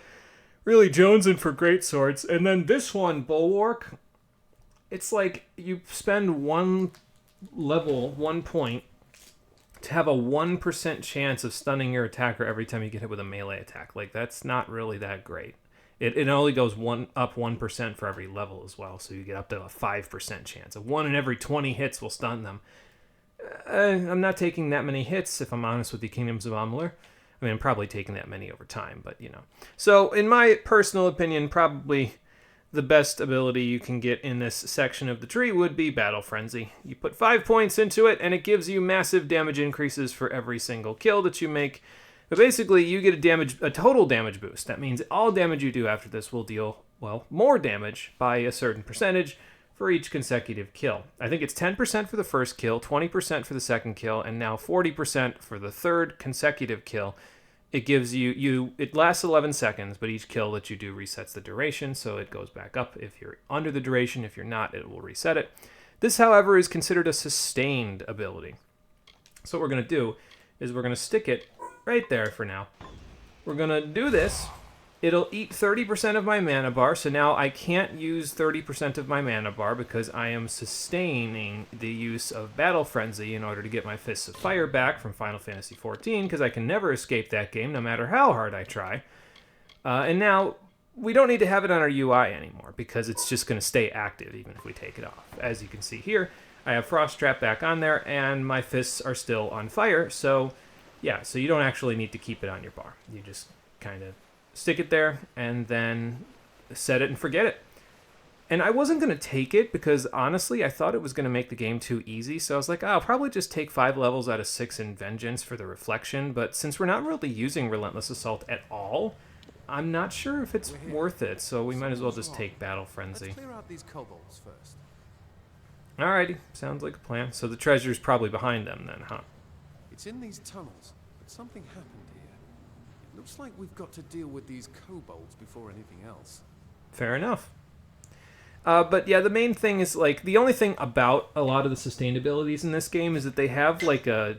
really jonesing for great swords. And then this one, Bulwark, it's like you spend one point to have a 1% chance of stunning your attacker every time you get hit with a melee attack. Like, that's not really that great. It only goes up 1% for every level as well, so you get up to a 5% chance. 1 in every 20 hits will stun them. I'm not taking that many hits, if I'm honest with the Kingdoms of Amalur. I mean, I'm probably taking that many over time, but, you know. So, in my personal opinion, probably the best ability you can get in this section of the tree would be Battle Frenzy. You put 5 points into it, and it gives you massive damage increases for every single kill that you make. But basically, you get a total damage boost. That means all damage you do after this will deal, well, more damage by a certain percentage for each consecutive kill. I think it's 10% for the first kill, 20% for the second kill, and now 40% for the third consecutive kill. It gives it lasts 11 seconds, but each kill that you do resets the duration, so it goes back up if you're under the duration. If you're not, it will reset it. This, however, is considered a sustained ability. So what we're going to do is we're going to stick it right there for now. We're going to do this, it'll eat 30% of my mana bar, so now I can't use 30% of my mana bar because I am sustaining the use of Battle Frenzy in order to get my Fists of Fire back from Final Fantasy XIV, because I can never escape that game no matter how hard I try. And now, we don't need to have it on our UI anymore, because it's just going to stay active even if we take it off. As you can see here, I have Frost Trap back on there, and my fists are still on fire, so yeah, so you don't actually need to keep it on your bar. You just kind of stick it there, and then set it and forget it. And I wasn't going to take it because, honestly, I thought it was going to make the game too easy. So I was like, I'll probably just take 5 levels out of 6 in Vengeance for the Reflection. But since we're not really using Relentless Assault at all, I'm not sure if it's worth it. So we might as well just take Battle Frenzy. Let's clear out these kobolds first. Alrighty, sounds like a plan. So the treasure's probably behind them then, huh? It's in these tunnels, but something happened here. It looks like we've got to deal with these kobolds before anything else. Fair enough. But yeah, the main thing is, like, the only thing about a lot of the sustained abilities in this game is that they have, like, a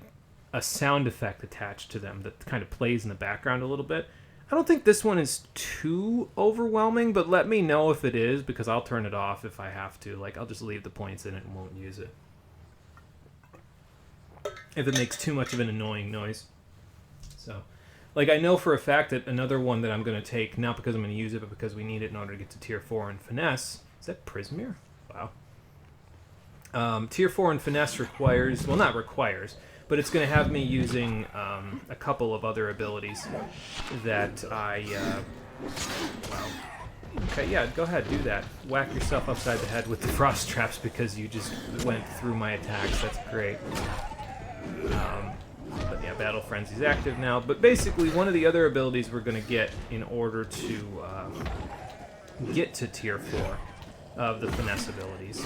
sound effect attached to them that kind of plays in the background a little bit. I don't think this one is too overwhelming, but let me know if it is, because I'll turn it off if I have to. Like, I'll just leave the points in it and won't use it if it makes too much of an annoying noise. So, like, I know for a fact that another one that I'm going to take, not because I'm going to use it, but because we need it in order to get to Tier 4 in Finesse. Is that Prismir? Wow. Tier 4 in Finesse requires... Well, not requires, but it's going to have me using a couple of other abilities that I... wow. Okay, yeah, go ahead, do that. Whack yourself upside the head with the frost traps because you just went through my attacks. That's great. But yeah, Battle Frenzy's active now. But basically, one of the other abilities we're going to get in order to get to Tier 4 of the Finesse abilities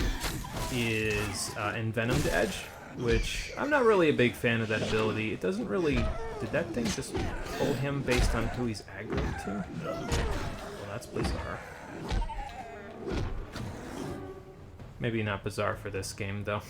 is Envenomed Edge, which I'm not really a big fan of that ability. It doesn't really... Did that thing just pull him based on who he's aggroed to? Well, that's bizarre. Maybe not bizarre for this game, though.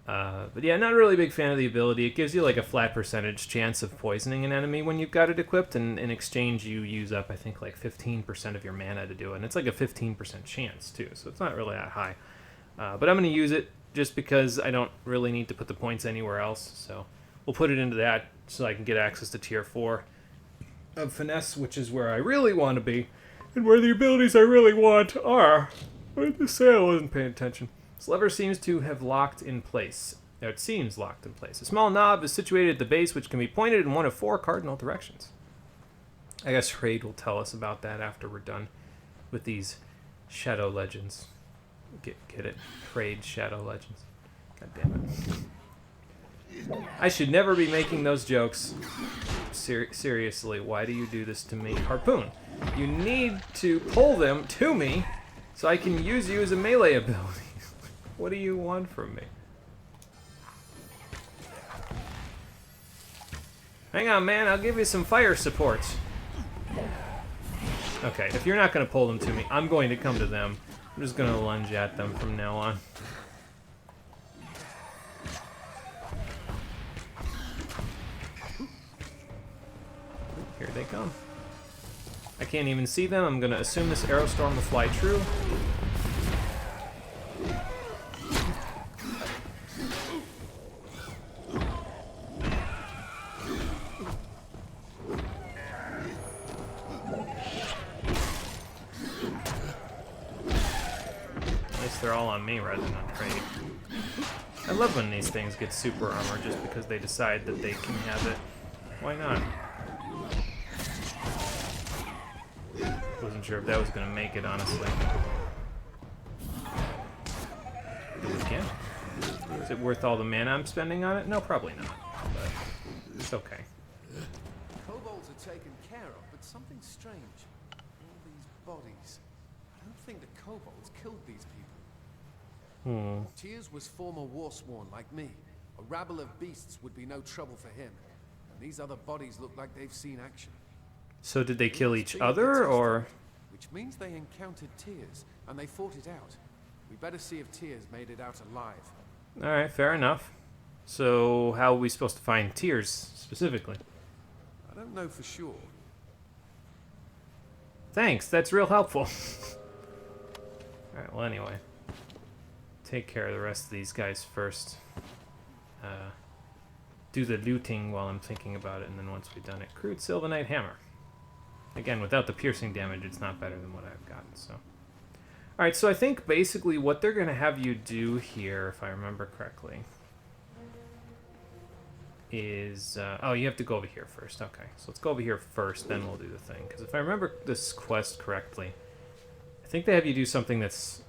But yeah, not really a big fan of the ability. It gives you like a flat percentage chance of poisoning an enemy when you've got it equipped, and in exchange you use up, I think, like 15% of your mana to do it. And it's like a 15% chance, too, so it's not really that high. But I'm going to use it just because I don't really need to put the points anywhere else. So we'll put it into that so I can get access to Tier 4 of Finesse, which is where I really want to be, and where the abilities I really want are. What did this say? I wasn't paying attention. This lever seems to have locked in place. It seems locked in place. A small knob is situated at the base, which can be pointed in one of 4 cardinal directions. I guess Raid will tell us about that after we're done with these Shadow Legends. Get it? Raid Shadow Legends. God damn it. I should never be making those jokes. Seriously, why do you do this to me? Harpoon. You need to pull them to me so I can use you as a melee ability. What do you want from me? Hang on, man. I'll give you some fire support. Okay, if you're not going to pull them to me, I'm going to come to them. I'm just going to lunge at them from now on. Here they come. I can't even see them. I'm going to assume this arrow storm will fly true. They're all on me rather than on Trade. I love when these things get super armor just because they decide that they can have it. Why not? Wasn't sure if that was going to make it, honestly. Do it again. Is it worth all the mana I'm spending on it? No, probably not. But it's okay. Kobolds are taken care of, but something strange. All these bodies. I don't think the kobolds killed these people. Tears was former warsworn like me. A rabble of beasts would be no trouble for him. And these other bodies look like they've seen action. So did they kill each other, or...? Which means they encountered Tears, and they fought it out. We better see if Tears made it out alive. Alright, fair enough. So how are we supposed to find Tears, specifically? I don't know for sure. Thanks, that's real helpful. Alright, well anyway. Take care of the rest of these guys first. Do the looting while I'm thinking about it, and then once we've done it, crude Sylvanite hammer. Again, without the piercing damage, it's not better than what I've gotten, so. Alright, so I think basically what they're going to have you do here, if I remember correctly, is... oh, you have to go over here first. Okay, so let's go over here first, then we'll do the thing. Because if I remember this quest correctly, I think they have you do something that's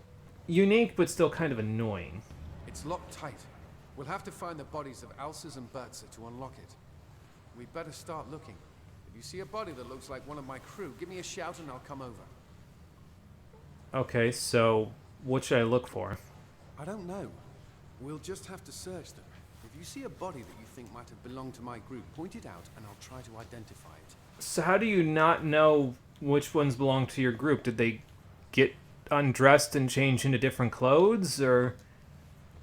unique, but still kind of annoying. It's locked tight. We'll have to find the bodies of Alcers and Bertza to unlock it. We'd better start looking. If you see a body that looks like one of my crew, give me a shout and I'll come over. Okay, so what should I look for? I don't know. We'll just have to search them. If you see a body that you think might have belonged to my group, point it out and I'll try to identify it. So how do you not know which ones belong to your group? Did they get undressed and change into different clothes, or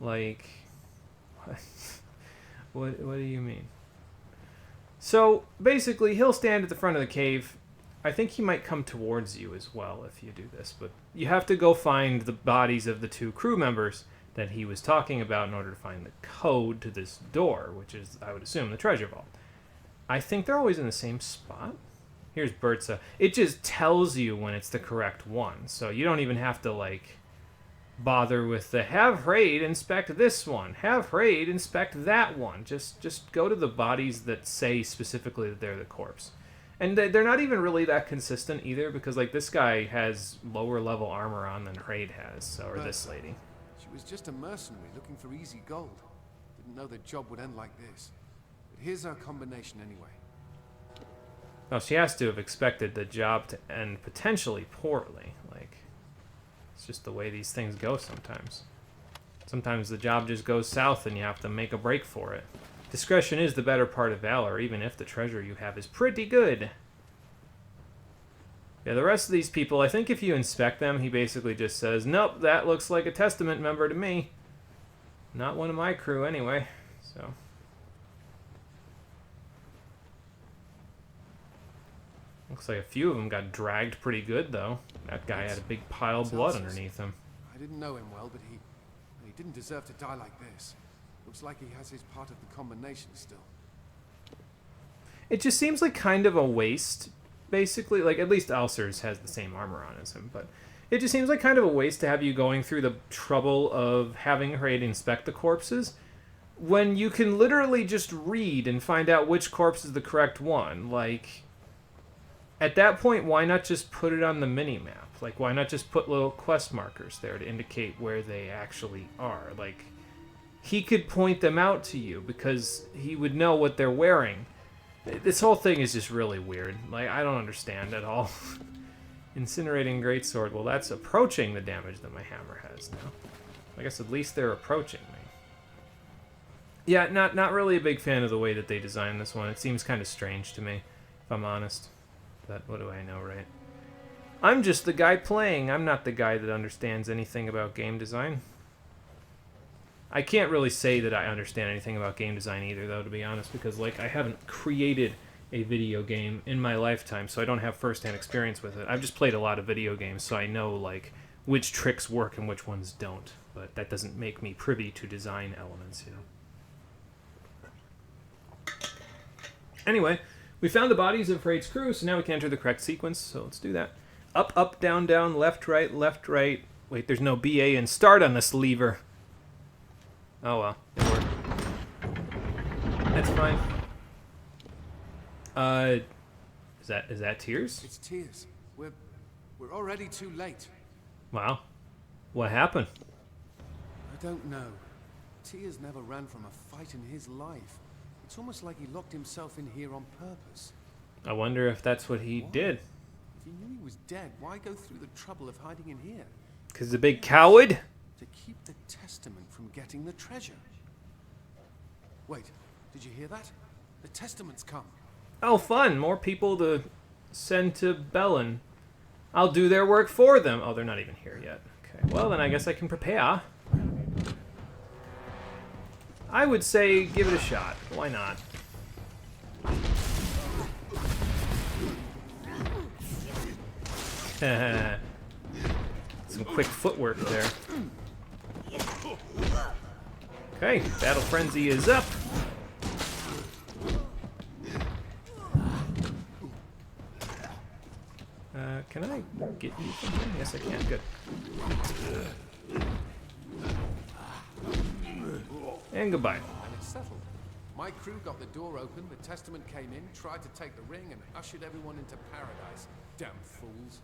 like what do you mean? So basically he'll stand at the front of the cave. I think he might come towards you as well if you do this, but you have to go find the bodies of the 2 crew members that he was talking about in order to find the code to this door, which is, I would assume, the treasure vault. I think they're always in the same spot. Here's Bertza. It just tells you when it's the correct one, so you don't even have to, like, bother with the have Raid inspect this one, have Raid inspect that one. Just go to the bodies that say specifically that they're the corpse. And they're not even really that consistent either, because like this guy has lower level armor on than Raid has, so, or this lady. She was just a mercenary looking for easy gold. Didn't know the job would end like this. But here's our combination anyway. Oh, she has to have expected the job to end potentially poorly. Like, it's just the way these things go sometimes. Sometimes the job just goes south and you have to make a break for it. Discretion is the better part of valor, even if the treasure you have is pretty good. Yeah, the rest of these people, I think if you inspect them, he basically just says, nope, that looks like a Testament member to me. Not one of my crew, anyway. So. Looks like a few of them got dragged pretty good, though. That guy had a big pile of blood underneath him. I didn't know him well, but he didn't deserve to die like this. Looks like he has his part of the combination still. It just seems like kind of a waste, basically. Like, at least Alcers has the same armor on as him, but it just seems like kind of a waste to have you going through the trouble of having Raid inspect the corpses when you can literally just read and find out which corpse is the correct one. Like, at that point, why not just put it on the mini-map? Like, why not just put little quest markers there to indicate where they actually are? Like, he could point them out to you because he would know what they're wearing. This whole thing is just really weird. Like, I don't understand at all. Incinerating Greatsword. Well, that's approaching the damage that my hammer has now. I guess at least they're approaching me. Yeah, not really a big fan of the way that they designed this one. It seems kind of strange to me, if I'm honest. But what do I know, right? I'm just the guy playing. I'm not the guy that understands anything about game design. I can't really say that I understand anything about game design either, though, to be honest, because, like, I haven't created a video game in my lifetime, so I don't have first-hand experience with it. I've just played a lot of video games, so I know, like, which tricks work and which ones don't, but that doesn't make me privy to design elements, you know. Anyway, we found the bodies of Raid's crew, so now we can enter the correct sequence, so let's do that. Up, up, down, down, left, right, left, right. Wait, there's no BA and start on this lever. Oh well, it worked. That's fine. Is that Tears? It's Tears. We're already too late. Wow. What happened? I don't know. Tears never ran from a fight in his life. It's almost like he locked himself in here on purpose. I wonder if that's what he did. If he knew he was dead, why go through the trouble of hiding in here? 'Cause the big coward? To keep the Testament from getting the treasure. Wait, did you hear that? The Testament's come. Oh, fun. More people to send to Bellin. I'll do their work for them. Oh, they're not even here yet. Okay, well, then I guess I can prepare. I would say give it a shot. Why not? Some quick footwork there. Okay, Battle Frenzy is up. Can I get you from here? Yes, I can. Good. And goodbye. And it's settled. My crew got the door open, the Testament came in, tried to take the ring, and ushered everyone into paradise. Damn fools.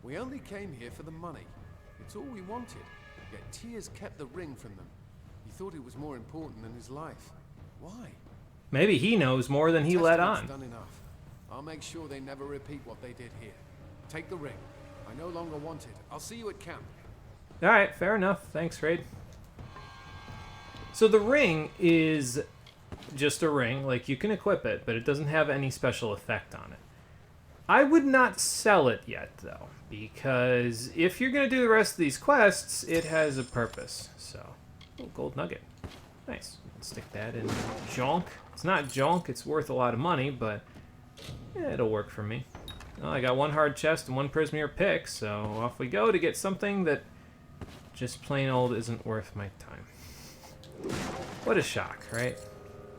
We only came here for the money. It's all we wanted. Yet Tears kept the ring from them. He thought it was more important than his life. Why? Maybe he knows more than he let on. Testament's done enough. I'll make sure they never repeat what they did here. Take the ring. I no longer want it. I'll see you at camp. Alright, fair enough. Thanks, Raid. So the ring is just a ring. Like, you can equip it, but it doesn't have any special effect on it. I would not sell it yet, though, because if you're going to do the rest of these quests, it has a purpose. So, oh, gold nugget. Nice. Let's stick that in junk. It's not junk. It's worth a lot of money, but it'll work for me. Well, I got one hard chest and one Prismeer pick, so off we go to get something that just plain old isn't worth my time. What a shock, right?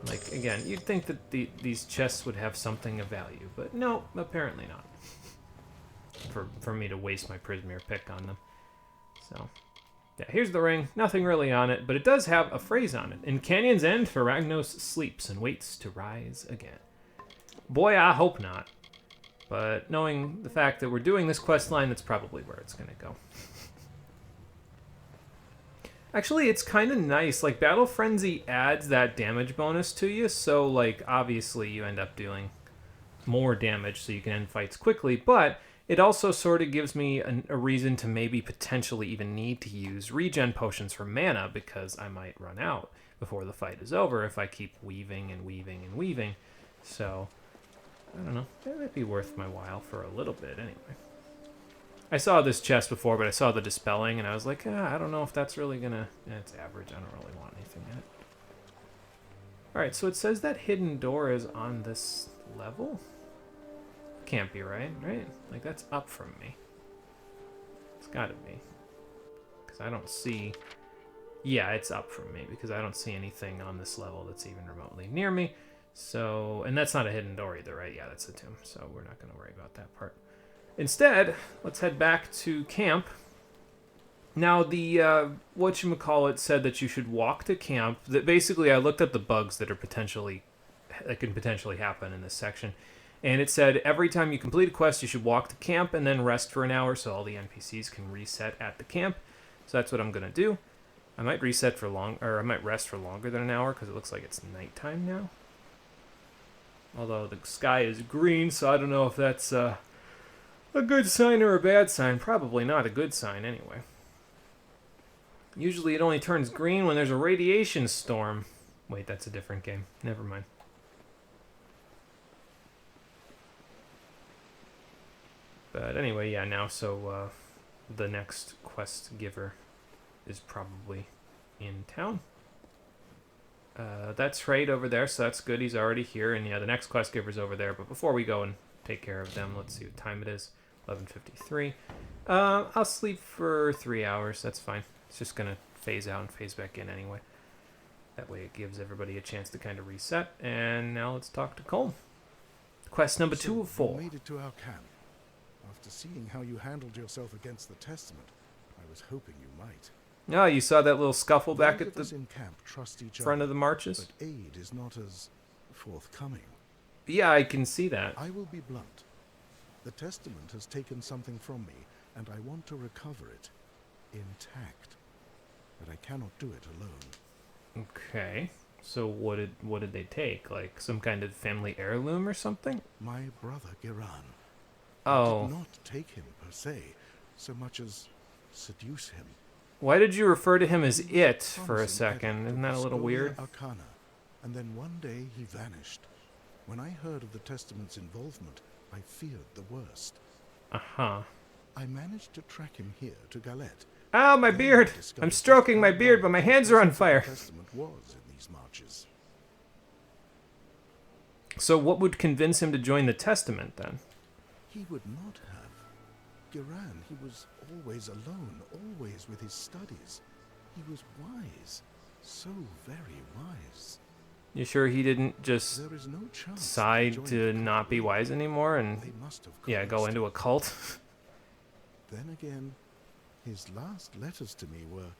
Like, again, you'd think that these chests would have something of value, but no, apparently not. For me to waste my Prismeer pick on them. So, yeah, here's the ring. Nothing really on it, but it does have a phrase on it. In Canyon's End, Ferragnos sleeps and waits to rise again. Boy, I hope not. But knowing the fact that we're doing this quest line, that's probably where it's going to go. Actually, it's kind of nice. Like, Battle Frenzy adds that damage bonus to you, so, like, obviously you end up doing more damage so you can end fights quickly, but it also sort of gives me a reason to maybe potentially even need to use regen potions for mana, because I might run out before the fight is over if I keep weaving and weaving and weaving. So, I don't know. It might be worth my while for a little bit anyway. I saw this chest before, but I saw the dispelling, and I was like, I don't know if that's really gonna... it's average. I don't really want anything yet. Alright, so it says that hidden door is on this level? Can't be right? Like, that's up from me. It's gotta be. Because I don't see... Yeah, it's up from me, because I don't see anything on this level that's even remotely near me. So, and that's not a hidden door either, right? Yeah, that's a tomb, so we're not going to worry about that part. Instead, let's head back to camp. Now, the, whatchamacallit said that you should walk to camp. That basically, I looked at the bugs that can potentially happen in this section. And it said every time you complete a quest, you should walk to camp and then rest for an hour so all the NPCs can reset at the camp. So that's what I'm going to do. I might reset for I might rest for longer than an hour because it looks like it's nighttime now. Although the sky is green, so I don't know if that's a good sign or a bad sign. Probably not a good sign anyway. Usually it only turns green when there's a radiation storm. Wait, that's a different game. Never mind. But anyway, yeah, now so the next quest giver is probably in town. That's right over there, so that's good. He's already here, and yeah, the next quest giver's over there. But before we go and take care of them, let's see what time it is. 11:53. I'll sleep for 3 hours. That's fine. It's just gonna phase out and phase back in anyway. That way it gives everybody a chance to kind of reset. And now let's talk to Colm. Quest number 2 of 4. You made it to our camp. After seeing how you handled yourself against the Testament, I was hoping you might. Oh, you saw that little scuffle back at the in camp trust each front other, of the marches? But aid is not as forthcoming. Yeah, I can see that. I will be blunt. The Testament has taken something from me, and I want to recover it intact. But I cannot do it alone. Okay. So what did they take? Like some kind of family heirloom or something? My brother Giran. Oh. I did not take him per se, so much as seduce him. Why did you refer to him as it for a second? Isn't that a little weird? Arcana, and then one day he vanished. When I heard of the Testament's involvement, I feared the worst. Uh-huh. I managed to track him here to Galette. Ow, my beard! I'm stroking my beard, but my hands are on fire. The Testament was in these marches. So what would convince him to join the Testament, then? He would not have. Giran, he was always alone, always with his studies. He was wise, so very wise. You sure he didn't just There is no chance decide to not be wise anymore and they must have go caused. into a cult? Then again, his last letters to me were...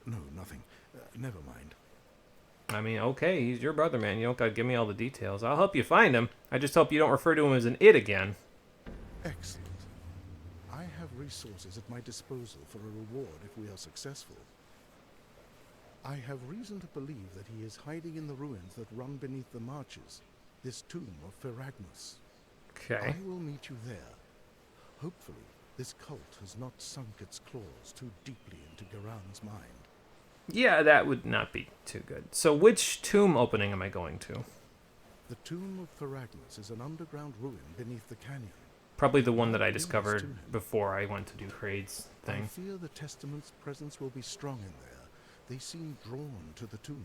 No, nothing. Never mind. I mean, okay, he's your brother, man. You don't gotta give me all the details. I'll help you find him. I just hope you don't refer to him as an it again. Excellent. I have resources at my disposal for a reward if we are successful. I have reason to believe that he is hiding in the ruins that run beneath the marches, this tomb of Ferragnus. Okay. I will meet you there. Hopefully, this cult has not sunk its claws too deeply into Giran's mind. Yeah, that would not be too good. So which tomb opening am I going to? The tomb of Ferragnus is an underground ruin beneath the canyon. Probably the one that I discovered before I went to do Kraid's I thing. fear the Testament's presence will be strong in there. They seem drawn to the tomb.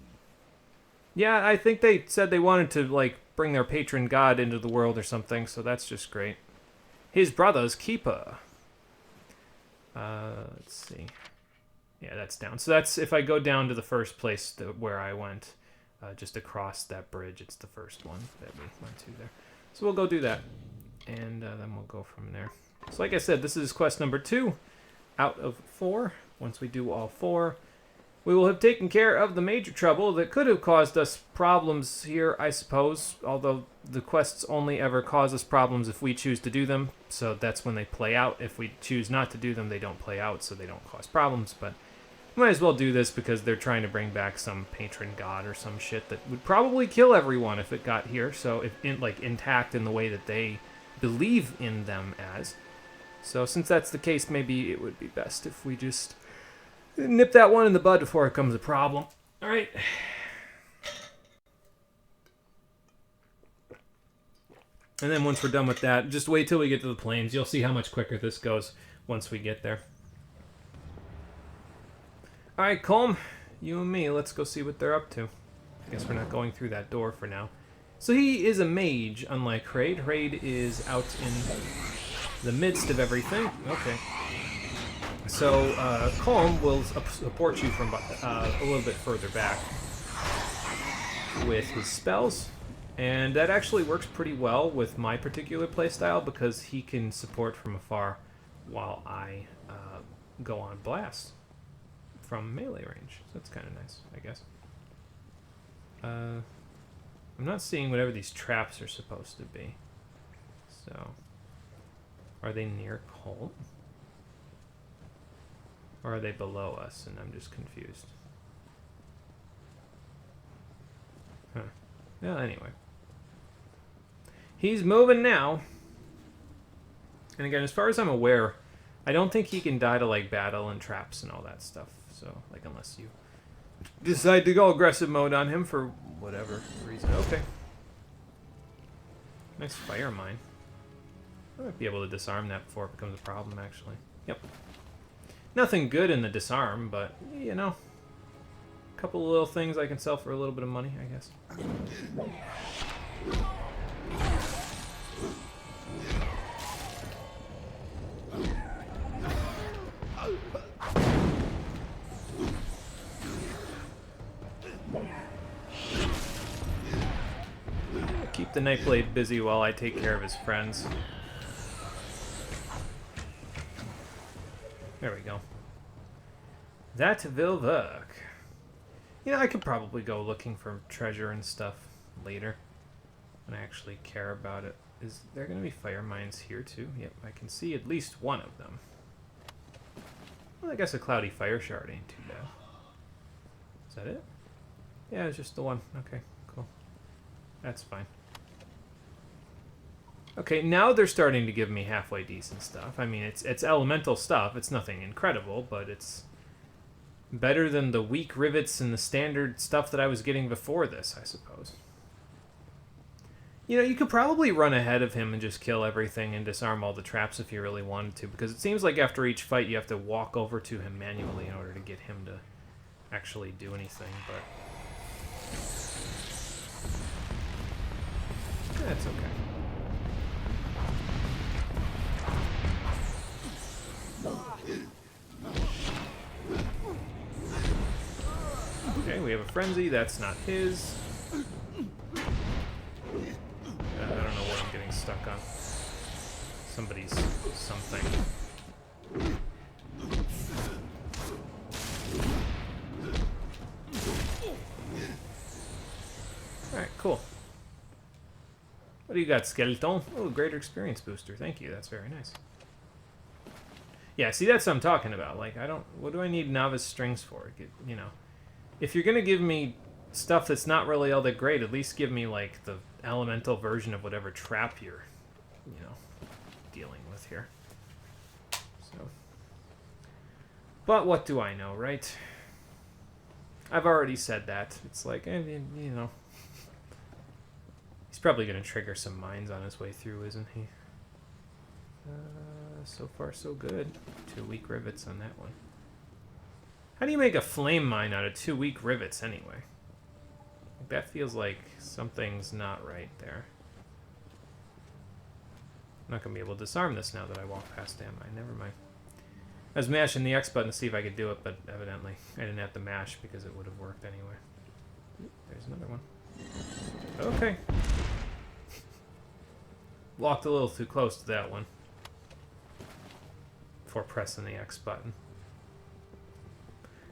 Yeah, I think they said they wanted to, like, bring their patron god into the world or something, so that's just great. His brother's keeper. Let's see. Yeah, that's down. So that's, if I go down to the first place where I went, just across that bridge, it's the first one that we went to there. So we'll go do that, and then we'll go from there. So like I said, this is quest number 2 out of 4. Once we do all 4, we will have taken care of the major trouble that could have caused us problems here, I suppose, although the quests only ever cause us problems if we choose to do them, so that's when they play out. If we choose not to do them, they don't play out, so they don't cause problems, but we might as well do this because they're trying to bring back some patron god or some shit that would probably kill everyone if it got here, so if intact in the way that they believe in them as. So since that's the case, maybe it would be best if we just nip that one in the bud before it becomes a problem. All right. And then once we're done with that, just wait till we get to the plains. You'll see how much quicker this goes once we get there. All right, Colm, you and me, let's go see what they're up to. I guess we're not going through that door for now. So he is a mage, unlike Kraid. Kraid is out in the midst of everything. Okay. So, Colm will support you from a little bit further back with his spells, and that actually works pretty well with my particular playstyle because he can support from afar while I go on blast from melee range. So that's kind of nice, I guess. I'm not seeing whatever these traps are supposed to be. So, are they near Colm? Or are they below us and I'm just confused? Huh. Well, anyway. He's moving now. And again, as far as I'm aware, I don't think he can die to, like, battle and traps and all that stuff. So, like, unless you decide to go aggressive mode on him for whatever reason. Okay. Nice fire mine. I might be able to disarm that before it becomes a problem, actually. Yep. Nothing good in the disarm, but, you know, a couple of little things I can sell for a little bit of money, I guess. Keep the Nightblade busy while I take care of his friends. There we go. That will work. You know, I could probably go looking for treasure and stuff later when I actually care about it. Is there going to be fire mines here too? Yep, I can see at least one of them. Well, I guess a cloudy fire shard ain't too bad. Is that it? Yeah, it's just the one. Okay, cool. That's fine. Okay, now they're starting to give me halfway decent stuff. I mean, it's elemental stuff. It's nothing incredible, but it's better than the weak rivets and the standard stuff that I was getting before this, I suppose. You know, you could probably run ahead of him and just kill everything and disarm all the traps if you really wanted to, because it seems like after each fight you have to walk over to him manually in order to get him to actually do anything, but that's okay. Frenzy. That's not his. I don't know what I'm getting stuck on. Somebody's something. Alright, cool. What do you got, Skeleton? Oh, greater experience booster. Thank you. That's very nice. Yeah, see, that's what I'm talking about. Like, what do I need novice strings for? You know, if you're gonna give me stuff that's not really all that great, at least give me, like, the elemental version of whatever trap you're, you know, dealing with here. So. But what do I know, right? I've already said that. It's like, you know. He's probably going to trigger some mines on his way through, isn't he? So far, so good. 2 weak rivets on that one. How do you make a flame mine out of 2 weak rivets, anyway? Like, that feels like something's not right there. I'm not going to be able to disarm this now that I walk past damn mine. Never mind. I was mashing the X button to see if I could do it, but evidently I didn't have to mash because it would have worked anyway. There's another one. Okay. Walked a little too close to that one before pressing the X button.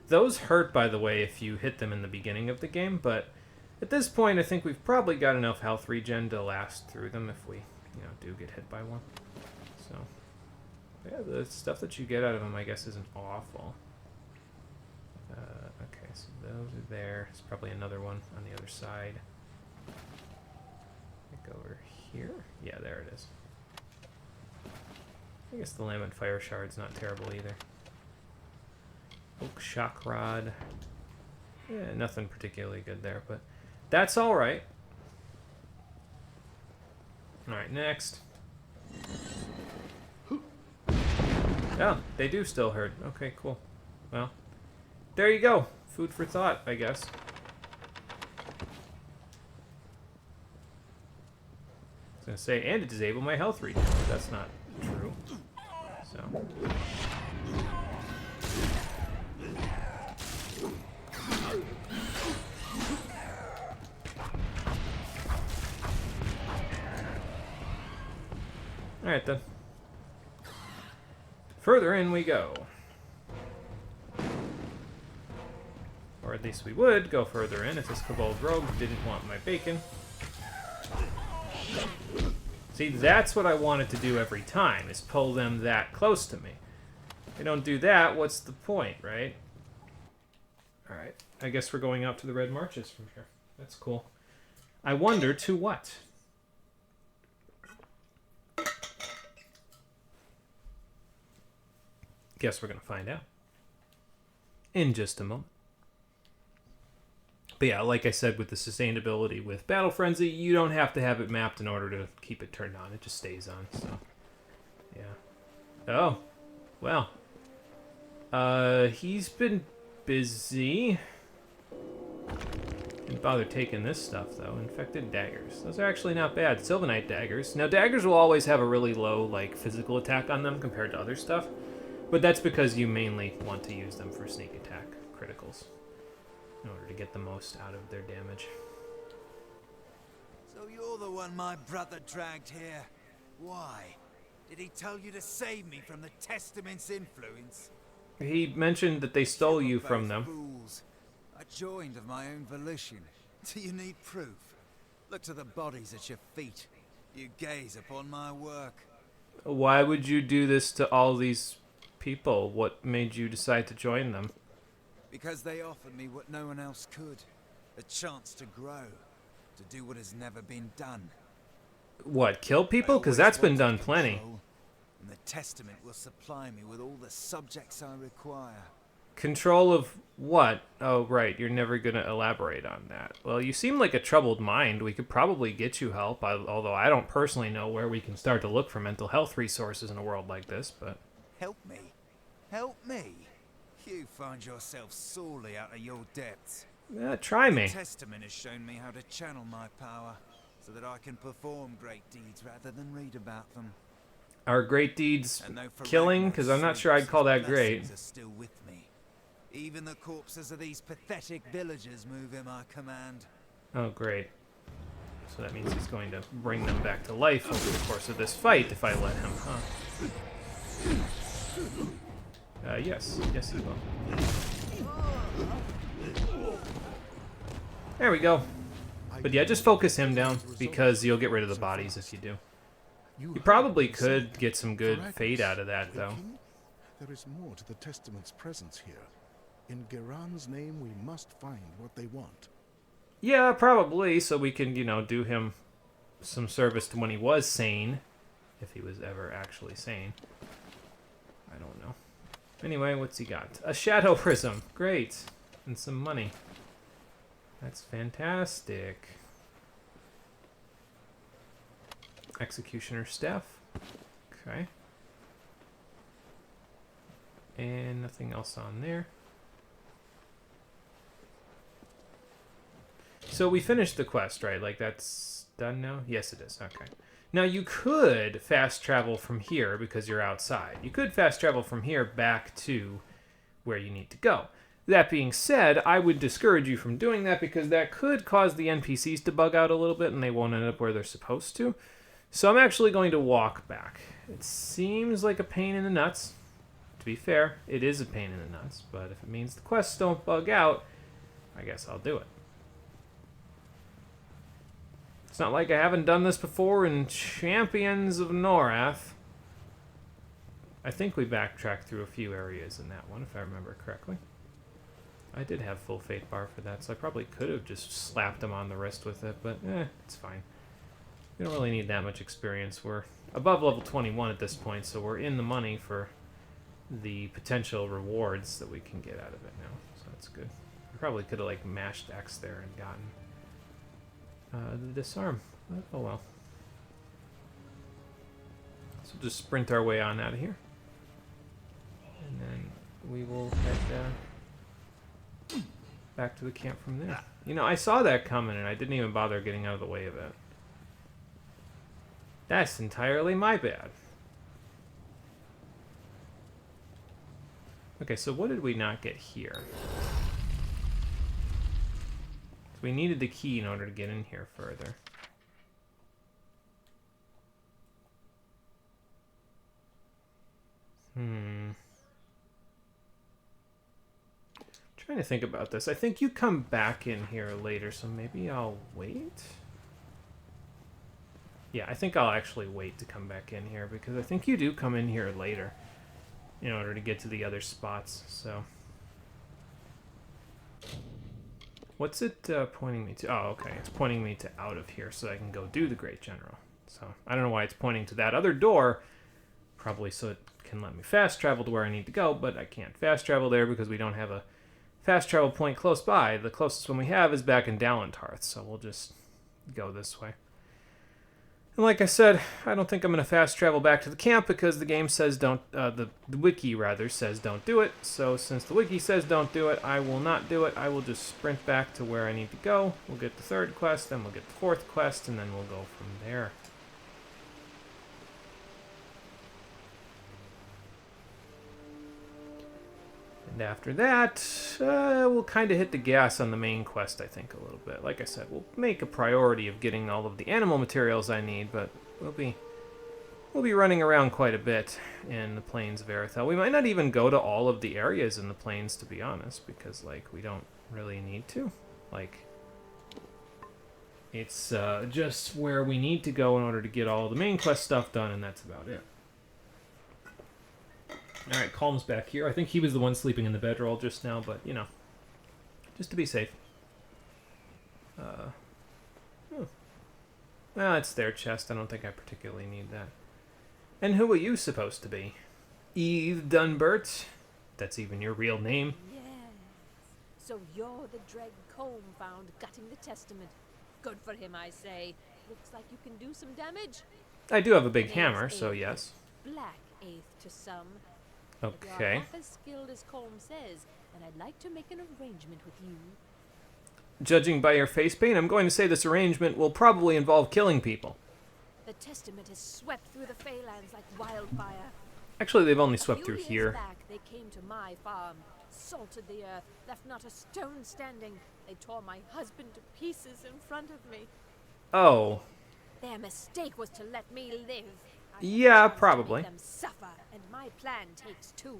Those hurt, by the way, if you hit them in the beginning of the game, but at this point I think we've probably got enough health regen to last through them if we, you know, do get hit by one. So, yeah, the stuff that you get out of them, I guess, isn't awful. Okay, so those are there. There's probably another one on the other side. Like over here? Yeah, there it is. I guess the Lament Fire Shard's not terrible either. Oak Shock Rod. Yeah, nothing particularly good there, but that's alright. Alright, next. Oh, they do still hurt. Okay, cool. Well, there you go. Food for thought, I guess. I was gonna say, and to disable my health regen, but that's not true. So. Alright then. Further in we go. Or at least we would go further in if this Kobold Rogue didn't want my bacon. See, that's what I wanted to do every time, is pull them that close to me. If they don't do that, what's the point, right? Alright, I guess we're going out to the Red Marches from here. That's cool. I wonder to what? Guess we're going to find out in just a moment. But yeah, like I said, with the sustainability with Battle Frenzy, you don't have to have it mapped in order to keep it turned on. It just stays on, so yeah. Oh, well. He's been busy. Didn't bother taking this stuff, though. Infected daggers. Those are actually not bad. Sylvanite daggers. Now, daggers will always have a really low, like, physical attack on them compared to other stuff. But that's because you mainly want to use them for sneak attack criticals in order to get the most out of their damage. So you're the one my brother dragged here. Why? Did he tell you to save me from the Testament's influence? He mentioned that they stole you from them. Fools. I joined of my own volition. Do you need proof? Look to the bodies at your feet. You gaze upon my work. Why would you do this to all these people? What made you decide to join them? Because they offered me what no one else could. A chance to grow. To do what has never been done. What, kill people? Because that's been done plenty. And the Testament will supply me with all the subjects I require. Control of what? Oh, right. You're never going to elaborate on that. Well, you seem like a troubled mind. We could probably get you help, although I don't personally know where we can start to look for mental health resources in a world like this, but... Help me? Help me? You find yourself sorely out of your depths. Try me. The Testament has shown me how to channel my power, so that I can perform great deeds rather than read about them. Are great deeds killing? Because I'm not sure I'd call that great. Are still with me. Even the corpses of these pathetic villagers move in my command. Oh, great. So that means he's going to bring them back to life over the course of this fight if I let him, huh? Yes. Yes, he will. There we go. But yeah, just focus him down, because you'll get rid of the bodies if you do. You probably could get some good fate out of that, though. There is more to the Testament's presence here. In Geran's name, we must find what they want. Yeah, probably, so we can, you know, do him some service to when he was sane. If he was ever actually sane. I don't know. Anyway, what's he got? A shadow prism. Great. And some money. That's fantastic. Executioner staff. Okay. And nothing else on there. So we finished the quest, right? Like, that's done now? Yes, it is. Okay. Now, you could fast travel from here because you're outside. You could fast travel from here back to where you need to go. That being said, I would discourage you from doing that because that could cause the NPCs to bug out a little bit and they won't end up where they're supposed to. So I'm actually going to walk back. It seems like a pain in the nuts. To be fair, it is a pain in the nuts, but if it means the quests don't bug out, I guess I'll do it. It's not like I haven't done this before in Champions of Norath. I think we backtracked through a few areas in that one, if I remember correctly. I did have full fate bar for that, so I probably could have just slapped him on the wrist with it, but it's fine. We don't really need that much experience. We're above level 21 at this point, so we're in the money for the potential rewards that we can get out of it now, so that's good. I probably could have, like, mashed X there and gotten the disarm. But, oh well. So just sprint our way on out of here. And then we will head back to the camp from there. You know, I saw that coming and I didn't even bother getting out of the way of it. That's entirely my bad. Okay, so what did we not get here? So we needed the key in order to get in here further. Trying to think about this. I think you come back in here later, so maybe I'll wait. Yeah, I think I'll actually wait to come back in here because I think you do come in here later in order to get to the other spots. So, what's it pointing me to? Oh, okay, it's pointing me to out of here so I can go do the Great General. So I don't know why it's pointing to that other door. Probably so it can let me fast travel to where I need to go, but I can't fast travel there because we don't have a fast travel point close by. The closest one we have is back in Dalentarth, so we'll just go this way. And like I said, I don't think I'm going to fast travel back to the camp because the game says don't, the wiki rather says don't do it. So since the wiki says don't do it, I will not do it. I will just sprint back to where I need to go. We'll get the third quest, then we'll get the fourth quest, and then we'll go from there. And after that, we'll kind of hit the gas on the main quest, I think, a little bit. Like I said, we'll make a priority of getting all of the animal materials I need, but we'll be running around quite a bit in the Plains of Erythel. We might not even go to all of the areas in the Plains, to be honest, because, like, we don't really need to. Like, it's just where we need to go in order to get all the main quest stuff done, and that's about it. Alright, Calm's back here. I think he was the one sleeping in the bedroll just now, but, you know, just to be safe. Well, it's their chest. I don't think I particularly need that. And who are you supposed to be? Eve Dunbert? That's even your real name? Yes. So you're the dread Colm found gutting the testament. Good for him, I say. Looks like you can do some damage. I do have a big hammer, so yes. Black eighth to some. Okay. You're half as skilled as Colm says, and I'd like to make an arrangement with you. Judging by your face paint, I'm going to say this arrangement will probably involve killing people. The testament has swept through the Feylands like wildfire. Actually, they've only swept through here. Back, they came to my farm, salted the earth, left not a stone standing. They tore my husband to pieces in front of me. Oh. Their mistake was to let me live. Yeah, probably. Them suffer, and my plan takes two.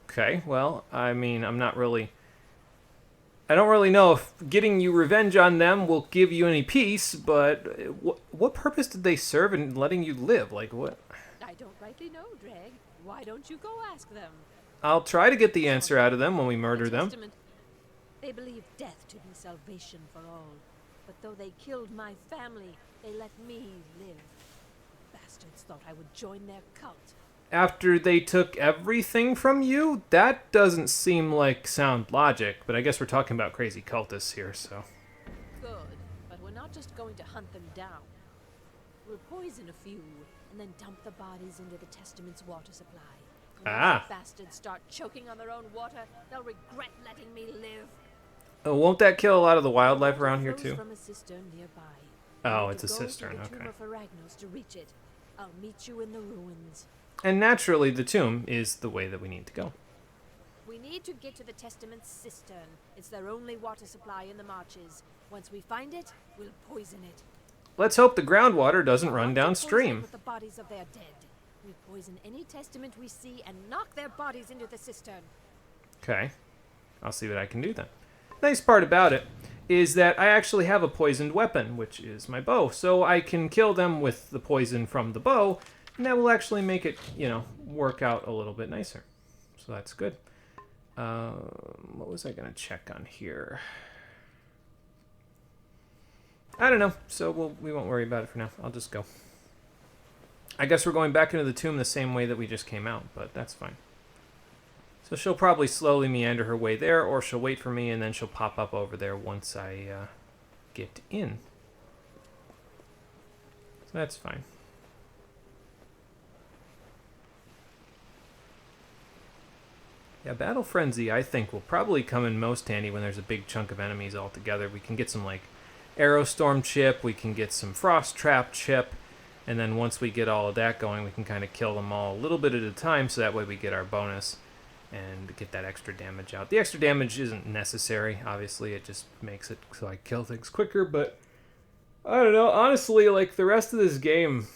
Okay, well, I mean, I don't really know if getting you revenge on them will give you any peace, but what purpose did they serve in letting you live? Like, what? I don't rightly know, Dreg. Why don't you go ask them? I'll try to get the answer out of them when we murder them. They believe death to be salvation for all. But though they killed my family, they let me live. Bastards thought I would join their cult. After they took everything from you? That doesn't seem like sound logic, but I guess we're talking about crazy cultists here, so. Good, but we're not just going to hunt them down. We'll poison a few, and then dump the bodies into the Testament's water supply. When those bastards start choking on their own water, they'll regret letting me live. Won't that kill a lot of the wildlife around here, too? From a cistern nearby. Oh, it's a cistern, okay. To reach it. I'll meet you in the ruins. And naturally, the tomb is the way that we need to go. We need to get to the Testament's cistern. It's their only water supply in the marches. Once we find it, we'll poison it. Let's hope the groundwater doesn't run downstream. With the bodies of their dead. We poison any Testament we see and knock their bodies into the cistern. Okay. I'll see what I can do then. Nice part about it is that I actually have a poisoned weapon, which is my bow. So I can kill them with the poison from the bow, and that will actually make it, work out a little bit nicer. So that's good. What was I going to check on here? I don't know. So we won't worry about it for now. I'll just go. I guess we're going back into the tomb the same way that we just came out, but that's fine. So she'll probably slowly meander her way there, or she'll wait for me, and then she'll pop up over there once I get in. So that's fine. Yeah, Battle Frenzy, I think, will probably come in most handy when there's a big chunk of enemies all together. We can get some, Arrow Storm chip, we can get some Frost Trap chip, and then once we get all of that going, we can kind of kill them all a little bit at a time, so that way we get our bonus and get that extra damage out. The extra damage isn't necessary, obviously. It just makes it so I kill things quicker, but I don't know. Honestly, the rest of this game,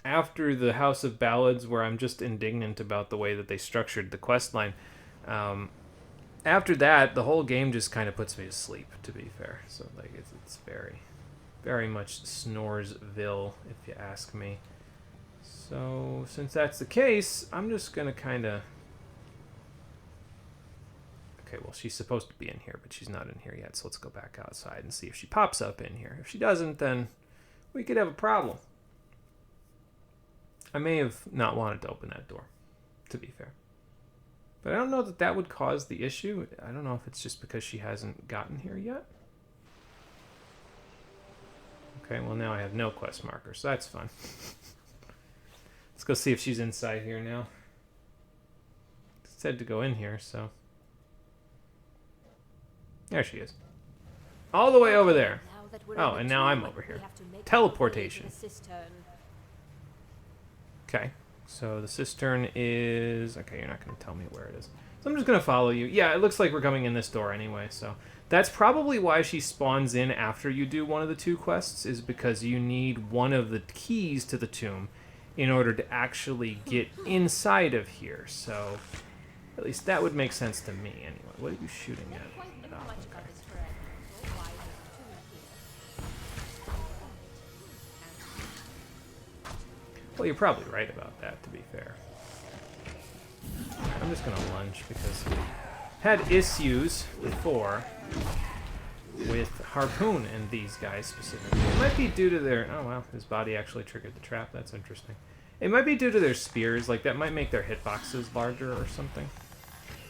after the House of Ballads, where I'm just indignant about the way that they structured the quest line, after that, the whole game just kind of puts me to sleep, to be fair. So, it's very, very much Snoresville, if you ask me. So, since that's the case, I'm just going to kind of... Okay, well, she's supposed to be in here, but she's not in here yet, so let's go back outside and see if she pops up in here. If she doesn't, then we could have a problem. I may have not wanted to open that door, to be fair. But I don't know that that would cause the issue. I don't know if it's just because she hasn't gotten here yet. Okay, well, now I have no quest marker, so that's fun. Let's go see if she's inside here now. It said to go in here, so... There she is. All the way over there. Oh, and now I'm over here. Teleportation. Okay, so the cistern is... Okay, you're not going to tell me where it is. So I'm just going to follow you. Yeah, it looks like we're coming in this door anyway, so... That's probably why she spawns in after you do one of the two quests, is because you need one of the keys to the tomb in order to actually get inside of here, so... At least that would make sense to me, anyway. What are you shooting at? Oh, okay. Well, you're probably right about that, to be fair. I'm just going to lunge because we had issues before with Harpoon and these guys specifically. It might be due to their... Oh, wow. His body actually triggered the trap. That's interesting. It might be due to their spears. That might make their hitboxes larger or something.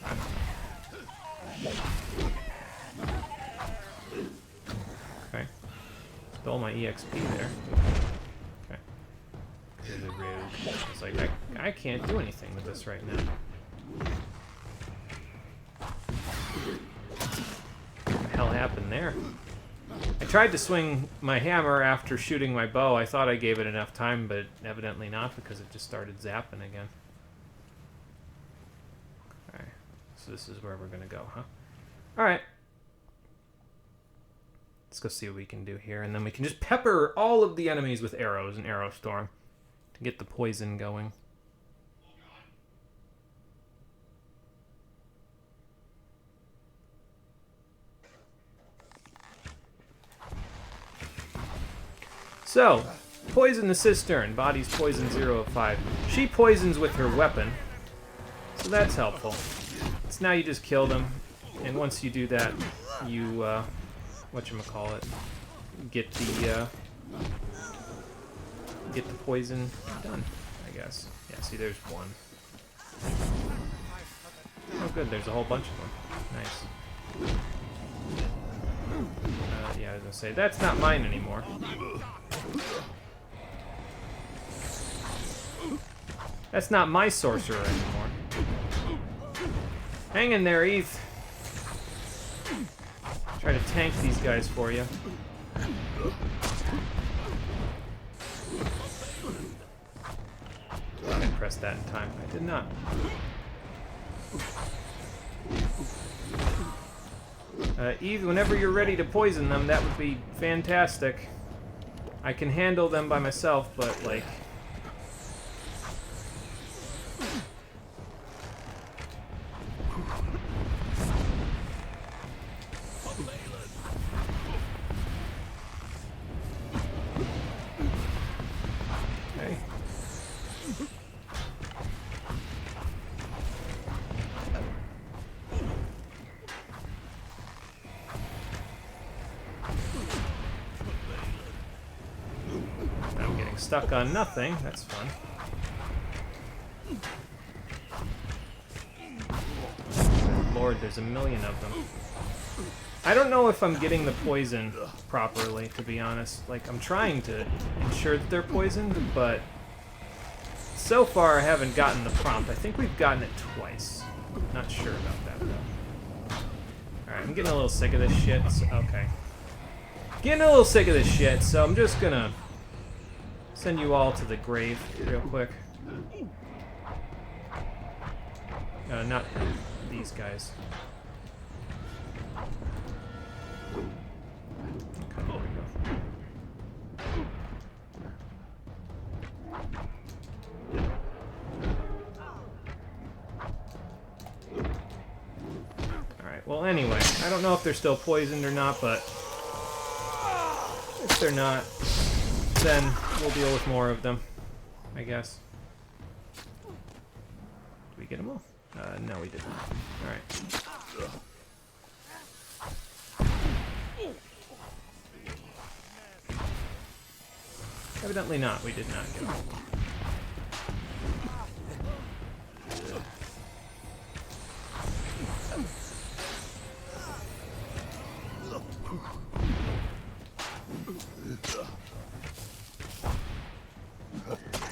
I don't know. Okay. Stole my EXP there. Okay. Really rude. It's like, I can't do anything with this right now. What the hell happened there? I tried to swing my hammer after shooting my bow. I thought I gave it enough time, but evidently not, because it just started zapping again. Okay. So this is where we're gonna go, huh? Alright. Let's go see what we can do here, and then we can just pepper all of the enemies with arrows and arrow storm to get the poison going. So, poison the cistern. Body's poison 0 of 5. She poisons with her weapon, so that's helpful. So now you just kill them, and once you do that, you, whatchamacallit, get the poison done, I guess. Yeah, see, there's one. Oh, good, there's a whole bunch of them. Nice. Yeah, I was gonna say, that's not mine anymore. That's not my sorcerer anymore. Hang in there, Eve. Try to tank these guys for you. I didn't press that in time. I did not. Eve, whenever you're ready to poison them, that would be fantastic. I can handle them by myself, but, like... Okay. I'm getting stuck on nothing. That's fun. Lord, there's a million of them. I don't know if I'm getting the poison properly, to be honest. Like, I'm trying to ensure that they're poisoned, but so far I haven't gotten the prompt. I think we've gotten it twice. Not sure about that, though. Alright, I'm getting a little sick of this shit. So, okay. Getting a little sick of this shit, so I'm just gonna send you all to the grave real quick. Not these guys. Okay, there we go. Alright, well anyway, I don't know if they're still poisoned or not, but if they're not, then we'll deal with more of them, I guess. Did we get them all? No, we didn't. Alright. Evidently not. We did not get them.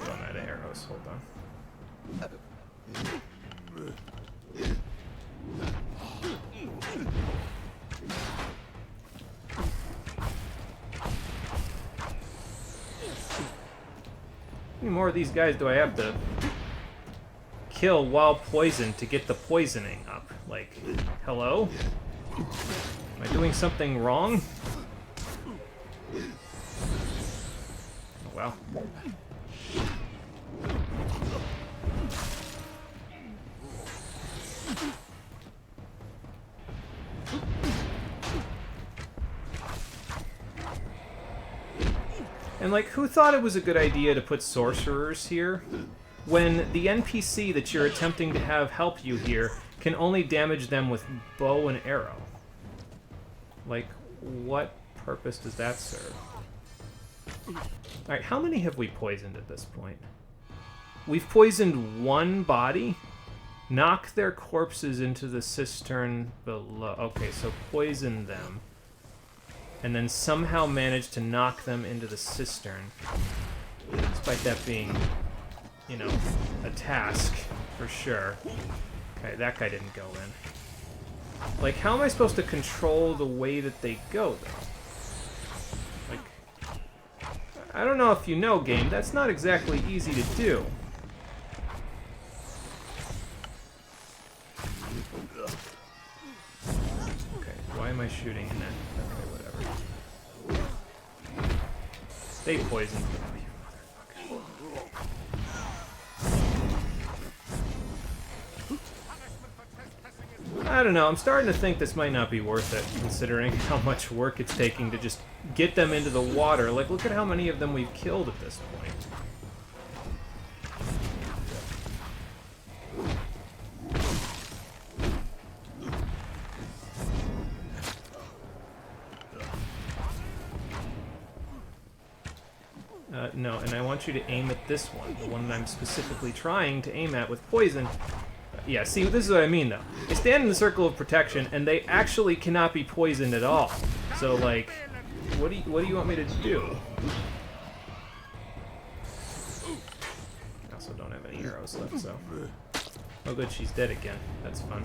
I'm out of arrows. Hold on. How many more of these guys do I have to kill while poisoned to get the poisoning up? Like, hello? Am I doing something wrong? Oh, well. And, like, who thought it was a good idea to put sorcerers here when the NPC that you're attempting to have help you here can only damage them with bow and arrow? Like, what purpose does that serve? Alright, how many have we poisoned at this point? We've poisoned one body. Knock their corpses into the cistern below. Okay, so poison them. And then somehow manage to knock them into the cistern. Despite that being, you know, a task, for sure. Okay, that guy didn't go in. Like, how am I supposed to control the way that they go, though? Like, I don't know if you know, game, that's not exactly easy to do. shooting in that. Okay, whatever. Stay poisoned. You motherfucker. I don't know, I'm starting to think this might not be worth it, considering how much work it's taking to just get them into the water. Like, look at how many of them we've killed at this point. No, and I want you to aim at this one, the one that I'm specifically trying to aim at with poison. Yeah, see, this is what I mean, though. They stand in the circle of protection, and they actually cannot be poisoned at all. So, like, what do you want me to do? I also don't have any arrows left, so... Oh, good, she's dead again. That's fun.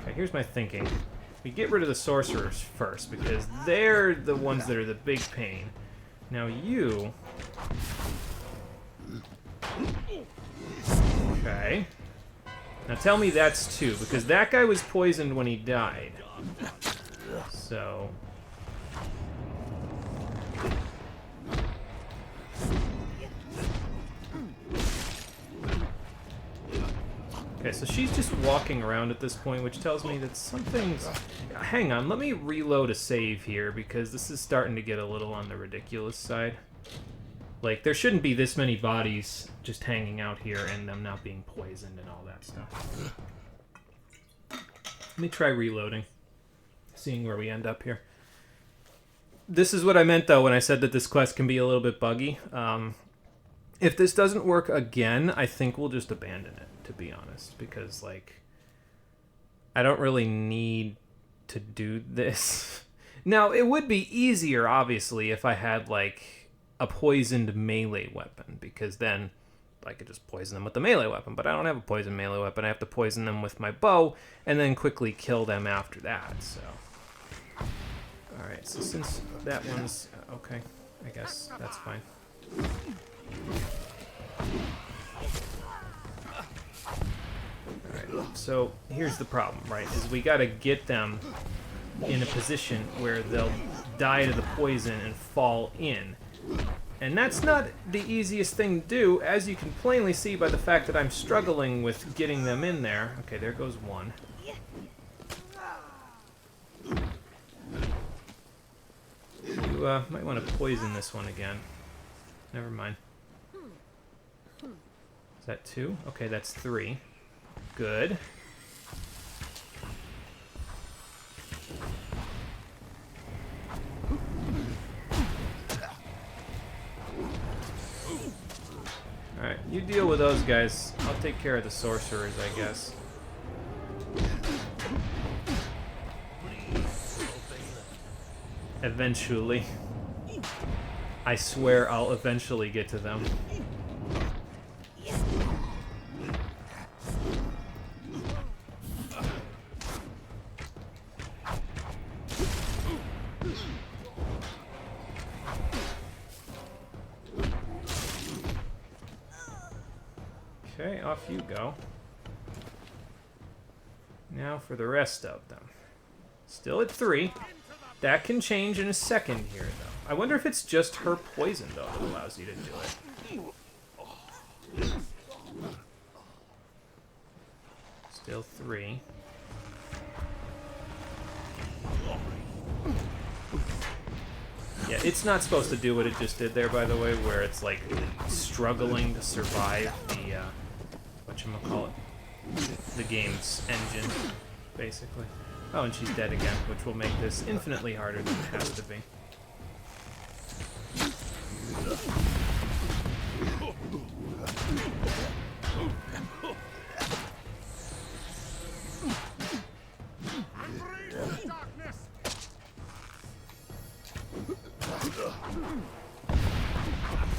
Okay, here's my thinking. We get rid of the sorcerers first, because they're the ones that are the big pain. Now you... Okay. Now tell me that's 2, because that guy was poisoned when he died. So... Okay, so she's just walking around at this point, which tells me that something's... Hang on, let me reload a save here, because this is starting to get a little on the ridiculous side. Like, there shouldn't be this many bodies just hanging out here and them not being poisoned and all that stuff. Let me try reloading, seeing where we end up here. This is what I meant, though, when I said that this quest can be a little bit buggy. If this doesn't work again, I think we'll just abandon it, to be honest, because, like, I don't really need to do this. Now, it would be easier, obviously, if I had, like, a poisoned melee weapon, because then I could just poison them with the melee weapon, but I don't have a poisoned melee weapon. I have to poison them with my bow, and then quickly kill them after that, so... Alright, so since that one's... Okay, I guess that's fine. Alright, so here's the problem, right? Is we gotta get them in a position where they'll die to the poison and fall in. And that's not the easiest thing to do, as you can plainly see by the fact that I'm struggling with getting them in there. Okay, there goes one. You might want to poison this one again. Never mind. Is that 2? Okay, that's 3. Good. Alright, you deal with those guys. I'll take care of the sorcerers, I guess. Eventually. I swear I'll eventually get to them. Okay, off you go. Now for the rest of them. Still at 3. That can change in a second here, though. I wonder if it's just her poison, though, that allows you to do it. Still 3. Yeah, it's not supposed to do what it just did there, by the way, where it's, like, struggling to survive the, whatchamacallit, the game's engine, basically. Oh, and she's dead again, which will make this infinitely harder than it has to be.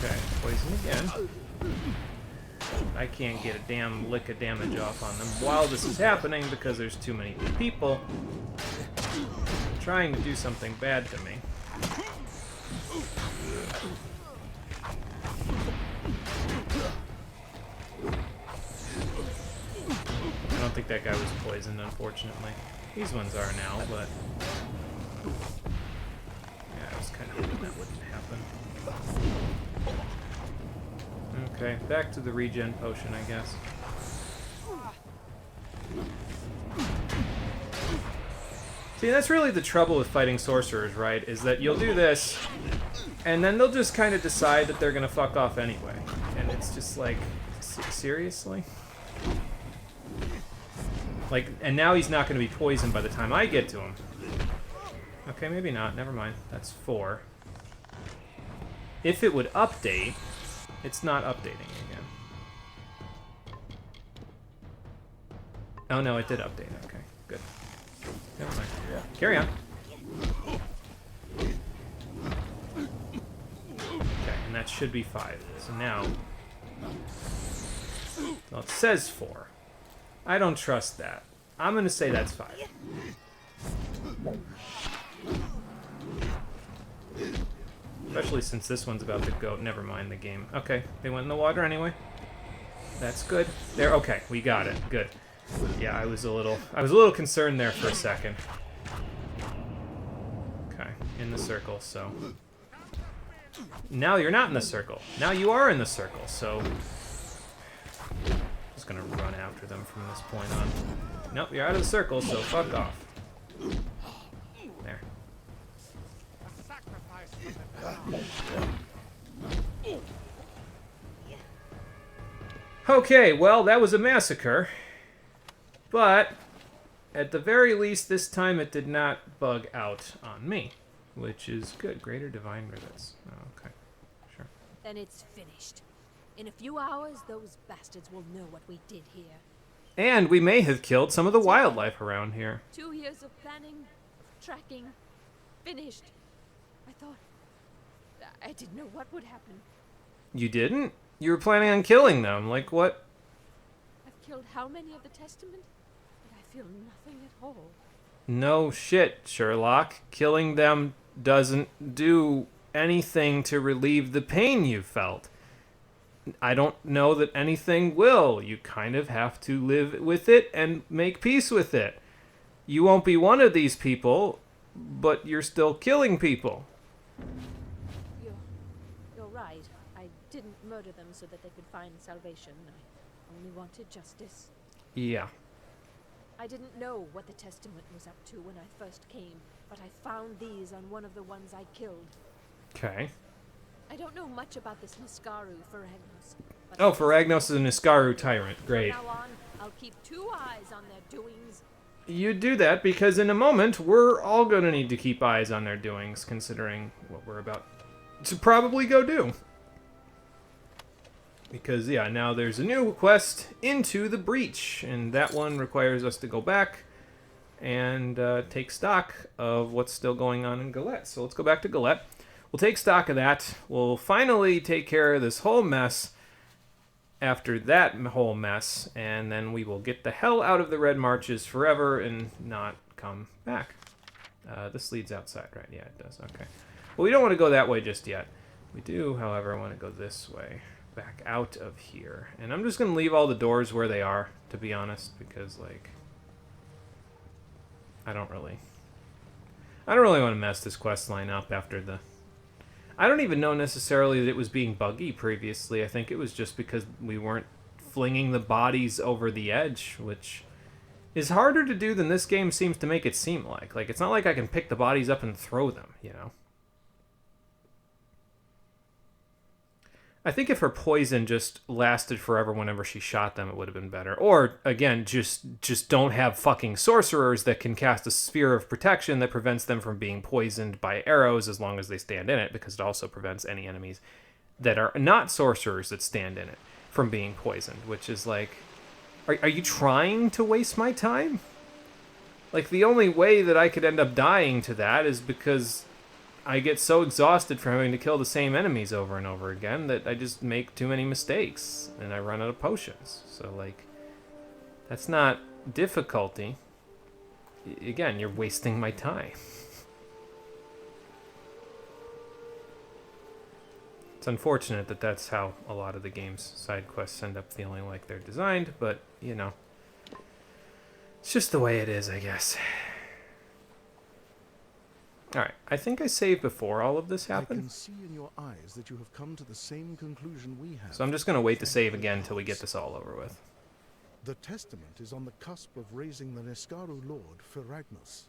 Okay, poison again. I can't get a damn lick of damage off on them while this is happening because there's too many people trying to do something bad to me. don't think that guy was poisoned, unfortunately. These ones are now, but... Yeah, I was kind of hoping that wouldn't happen. Okay, back to the regen potion, I guess. See, that's really the trouble with fighting sorcerers, right? Is that you'll do this, and then they'll just kind of decide that they're gonna fuck off anyway. And it's just like, seriously? Like, and now he's not gonna be poisoned by the time I get to him. Okay, maybe not. Never mind. That's 4. If it would update, it's not updating again. Oh no, it did update. Okay, good. Never mind. Yeah. Carry on. Okay, and that should be 5. So now... Well, it says 4. I don't trust that. I'm gonna say that's 5. Especially since this one's about to go. Never mind the game. Okay, they went in the water anyway. That's good. There. Okay, we got it. Good. Yeah, I was a little concerned there for a second. Okay, in the circle. So now you're not in the circle. Now you are in the circle. So just gonna run after them from this point on. Nope, you're out of the circle. So fuck off. There. Okay, well, that was a massacre. But, at the very least, this time it did not bug out on me. Which is good. Greater divine rivets. Oh, okay. Sure. Then it's finished. In a few hours, those bastards will know what we did here. And we may have killed some of the wildlife around here. 2 years of planning, tracking, finished. I thought... I didn't know what would happen. You didn't? You were planning on killing them. Like, what? I've killed how many of the Testament? But I feel nothing at all. No shit, Sherlock. Killing them doesn't do anything to relieve the pain you felt. I don't know that anything will. You kind of have to live with it and make peace with it. You won't be one of these people, but you're still killing people. You're right. I didn't murder them so that they could find salvation. I only wanted justice. Yeah. I didn't know what the Testament was up to when I first came, but I found these on one of the ones I killed. Okay. I don't know much about this Niskaru Feragnos. Oh, Feragnos is a Niskaru tyrant. Great. From now on, I'll keep 2 eyes on their doings. You do that because in a moment, we're all going to need to keep eyes on their doings, considering what we're about to probably go do. Because, yeah, now there's a new quest, Into the Breach, and that one requires us to go back and take stock of what's still going on in Galette. So let's go back to Galette. We'll take stock of that. We'll finally take care of this whole mess after that whole mess, and then we will get the hell out of the Red Marches forever and not come back. This leads outside, right? Yeah, it does. Okay. Well, we don't want to go that way just yet. We do, however, want to go this way. Back out of here. And I'm just going to leave all the doors where they are, to be honest, because, like, I don't really want to mess this quest line up after the... I don't even know necessarily that it was being buggy previously. I think it was just because we weren't flinging the bodies over the edge, which is harder to do than this game seems to make it seem like. Like, it's not like I can pick the bodies up and throw them, you know? I think if her poison just lasted forever whenever she shot them, it would have been better. Or, again, just don't have fucking sorcerers that can cast a sphere of protection that prevents them from being poisoned by arrows as long as they stand in it, because it also prevents any enemies that are not sorcerers that stand in it from being poisoned, which is like, are you trying to waste my time? Like, the only way that I could end up dying to that is because I get so exhausted from having to kill the same enemies over and over again that I just make too many mistakes and I run out of potions. So, like, that's not difficulty. Again, you're wasting my time. It's unfortunate that that's how a lot of the game's side quests end up feeling like they're designed, but, you know. It's just the way it is, I guess. Alright, I think I saved before all of this happened. I can see in your eyes that you have come to the same conclusion we have. So I'm just going to wait to save again until we get this all over with. The Testament is on the cusp of raising the Niskaru Lord, Feragnos.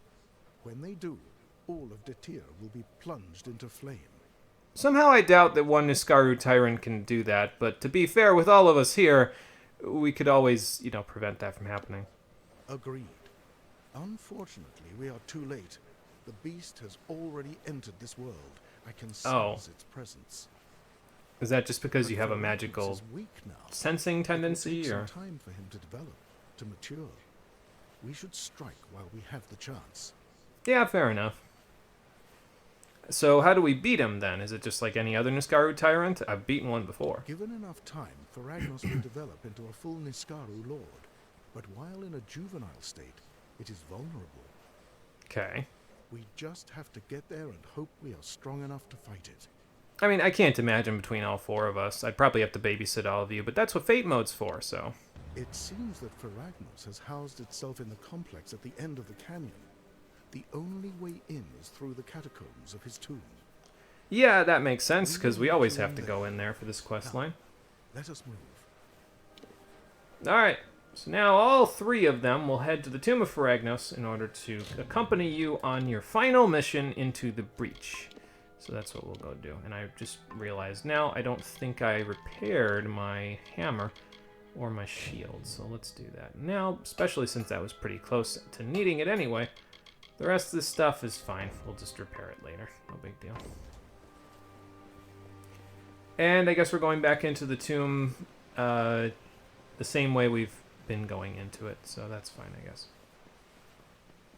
When they do, all of Detir will be plunged into flame. Somehow I doubt that one Niskaru tyrant can do that, but to be fair with all of us here, we could always, you know, prevent that from happening. Agreed. Unfortunately, we are too late. The beast has already entered this world. I can sense its presence. Is that just because you have a magical sensing tendency, It will or take some time for him to develop, to mature. We should strike while we have the chance. Yeah, fair enough. So how do we beat him then? Is it just like any other Niskaru tyrant? I've beaten one before. Given enough time, Feragnos will develop into a full Niskaru Lord. But while in a juvenile state, it is vulnerable. Okay. We just have to get there and hope we are strong enough to fight it. I mean, I can't imagine between all four of us. I'd probably have to babysit all of you, but that's what Fate Mode's for, so. It seems that Feragnos has housed itself in the complex at the end of the canyon. The only way in is through the catacombs of his tomb. Yeah, that makes sense, because we always have to go in there for this quest line. Let us move. Alright, so now all three of them will head to the Tomb of Feragnos in order to accompany you on your final mission into the breach. So that's what we'll go do. And I just realized now I don't think I repaired my hammer or my shield, so let's do that now, especially since that was pretty close to needing it anyway. The rest of this stuff is fine. We'll just repair it later. No big deal. And I guess we're going back into the tomb the same way we've been going into it, so that's fine, I guess.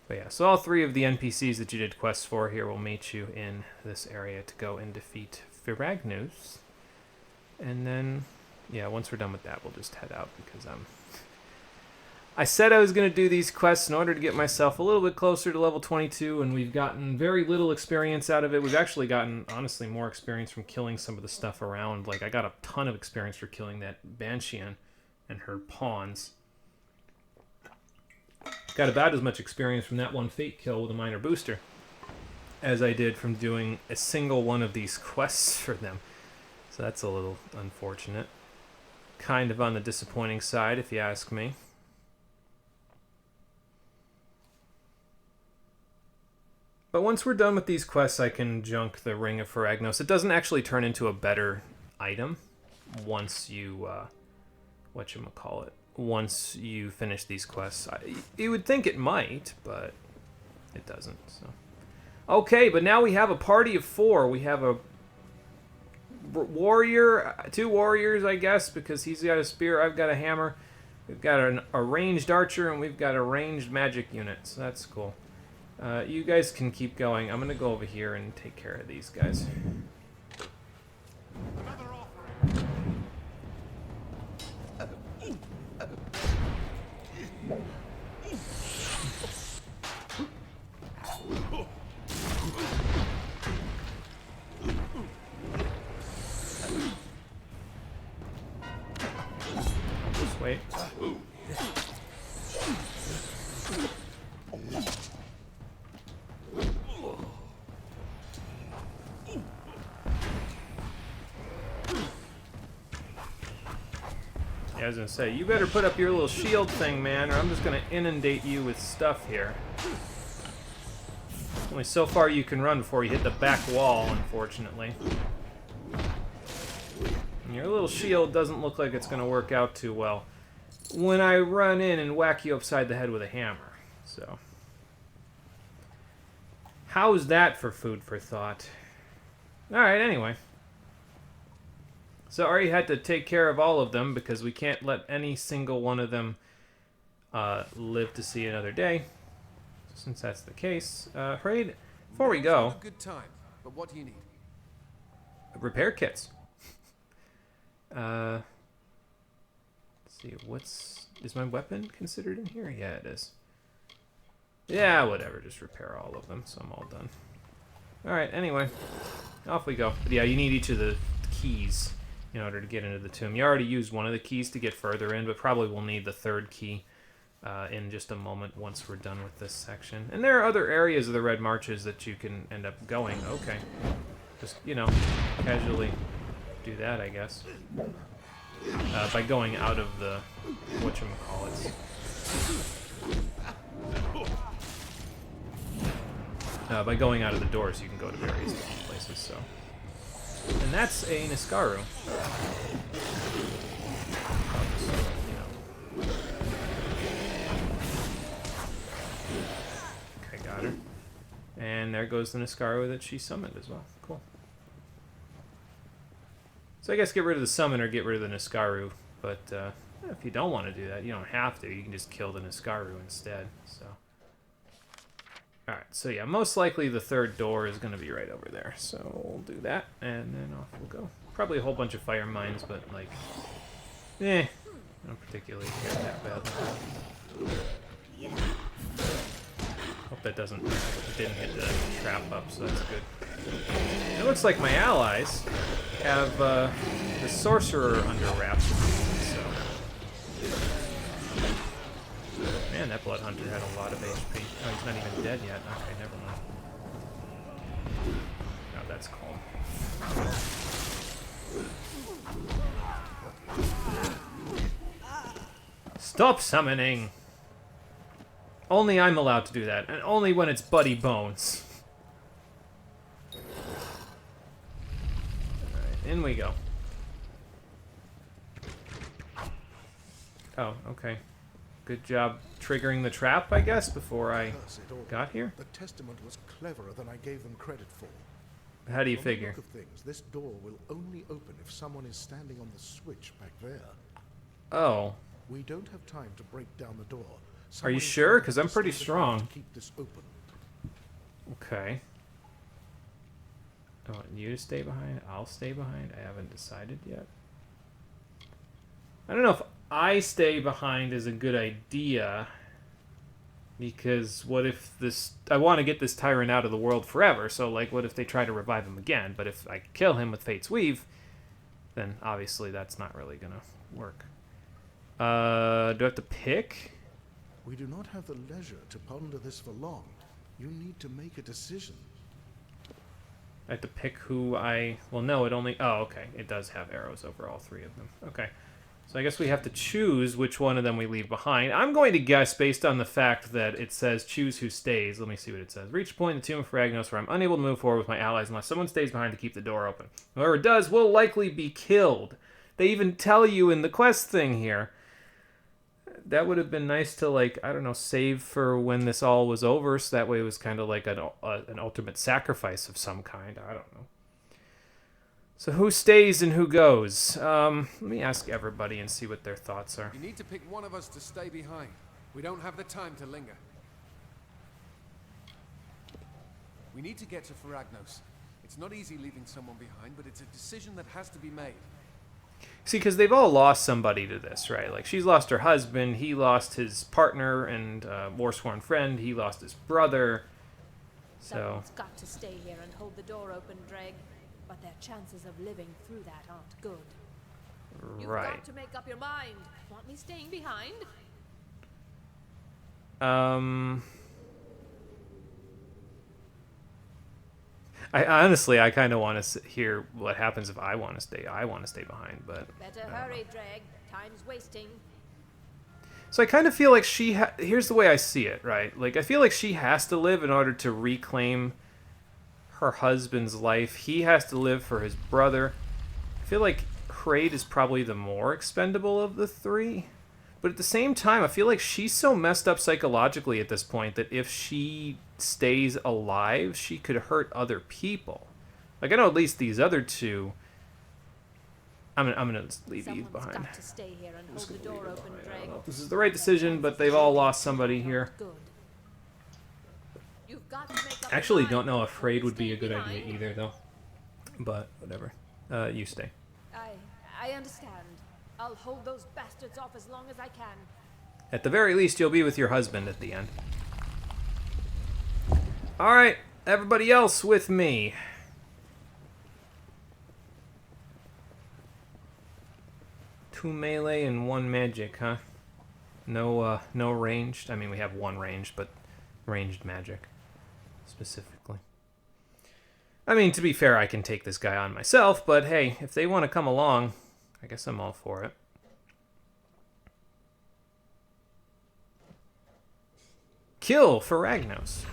But yeah, so all three of the NPCs that you did quests for here will meet you in this area to go and defeat Feragnos. And then, yeah, once we're done with that, we'll just head out because I said I was going to do these quests in order to get myself a little bit closer to level 22, and we've gotten very little experience out of it. We've actually gotten, honestly, more experience from killing some of the stuff around. Like, I got a ton of experience for killing that Banshean and her pawns. Got about as much experience from that one Fate kill with a minor booster as I did from doing a single one of these quests for them. So that's a little unfortunate. Kind of on the disappointing side, if you ask me. But once we're done with these quests, I can junk the Ring of Feragnos. It doesn't actually turn into a better item once you, whatchamacallit, once you finish these quests. You would think it might, but it doesn't. So, okay, but now we have a party of 4. We have a warrior, 2 warriors, I guess, because he's got a spear, I've got a hammer. We've got a ranged archer, and we've got a ranged magic unit, so that's cool. You guys can keep going. I'm going to go over here and take care of these guys. Just wait. Yeah, I was gonna say, you better put up your little shield thing, man, or I'm just gonna inundate you with stuff here. Only so far you can run before you hit the back wall, unfortunately. And your little shield doesn't look like it's gonna work out too well when I run in and whack you upside the head with a hammer. So, how's that for food for thought? Alright, anyway. So I already had to take care of all of them because we can't let any single one of them live to see another day. Since that's the case, Hraid, before we go... A good time, but what do you need? Repair kits. Let's see, is my weapon considered in here? Yeah, it is. Yeah, whatever, just repair all of them, so I'm all done. Alright, anyway, off we go. But yeah, you need each of the keys in order to get into the tomb. You already used one of the keys to get further in, but probably will need the third key in just a moment once we're done with this section. And there are other areas of the Red Marches that you can end up going. Okay. Just, you know, casually do that, I guess. By going out of the whatchamacallits. By going out of the doors, you can go to various different places, so. And that's a Niskaru. Okay, got her. And there goes the Niskaru that she summoned as well. Cool. So I guess get rid of the summoner, get rid of the Niskaru, but if you don't want to do that, you don't have to. You can just kill the Niskaru instead, so. Alright, so yeah, most likely the third door is going to be right over there. So we'll do that, and then off we'll go. Probably a whole bunch of fire mines, but like, I don't particularly care that badly. Hope that didn't hit the trap up, so that's good. It looks like my allies have the sorcerer under wraps, so. Man, that blood hunter had a lot of HP. Oh, he's not even dead yet. Okay, never mind. Now that's calm. Stop summoning! Only I'm allowed to do that, and only when it's Buddy Bones. Alright, in we go. Oh, okay. Good job triggering the trap, I guess, before I got here. The testament was cleverer than I gave them credit for. How do you From figure? The look of things, this door will only open if someone is standing on the switch back there. Oh. We don't have time to break down the door. Are you sure? Because I'm pretty strong. To keep this open. Okay. I want you to stay behind. I'll stay behind. I haven't decided yet. I don't know if I stay behind is a good idea. Because what if this... I want to get this tyrant out of the world forever. So, like, what if they try to revive him again? But if I kill him with Fate's Weave, then obviously that's not really going to work. Do I have to pick? We do not have the leisure to ponder this for long. You need to make a decision. I have to pick who I... Well, no, it only... Oh, okay. It does have arrows over all three of them. Okay. So I guess we have to choose which one of them we leave behind. I'm going to guess, based on the fact that it says choose who stays. Let me see what it says. Reach a point in the Tomb of Phragnos where I'm unable to move forward with my allies unless someone stays behind to keep the door open. Whoever does will likely be killed. They even tell you in the quest thing here. That would have been nice to, like, I don't know, save for when this all was over, so that way it was kind of like an ultimate sacrifice of some kind. I don't know. So who stays and who goes? Let me ask everybody and see what their thoughts are. You need to pick one of us to stay behind. We don't have the time to linger. We need to get to Phragnos. It's not easy leaving someone behind, but it's a decision that has to be made. See, because they've all lost somebody to this, right? Like, she's lost her husband, he lost his partner and war-sworn friend, he lost his brother. So Someone's got to stay here and hold the door open, Dreg. But their chances of living through that aren't good. You've got to make up your mind. Want me staying behind? I honestly, I kind of want to hear what happens if I want to stay. I want to stay behind, but... Better hurry, Dreg. Time's wasting. So I kind of feel like she... Here's the way I see it, right? Like, I feel like she has to live in order to reclaim her husband's life. He has to live for his brother. I feel like Hrade is probably the more expendable of the three. But at the same time, I feel like she's so messed up psychologically at this point that if she stays alive, she could hurt other people. Like, I know at least these other two... I'm gonna leave these behind. Got to stay here and hold the door open, I don't Dreg. know if this is the right decision, but they've all lost somebody here. Actually, don't know if Hrade would be a good idea either, though. But whatever. You stay. I understand. I'll hold those bastards off as long as I can. At the very least, you'll be with your husband at the end. Alright, everybody else with me. Two melee and one magic, huh? no ranged. I mean, we have one ranged, but ranged magic specifically. I mean, to be fair, I can take this guy on myself, but hey, if they want to come along, I guess I'm all for it. Kill for Ragnos.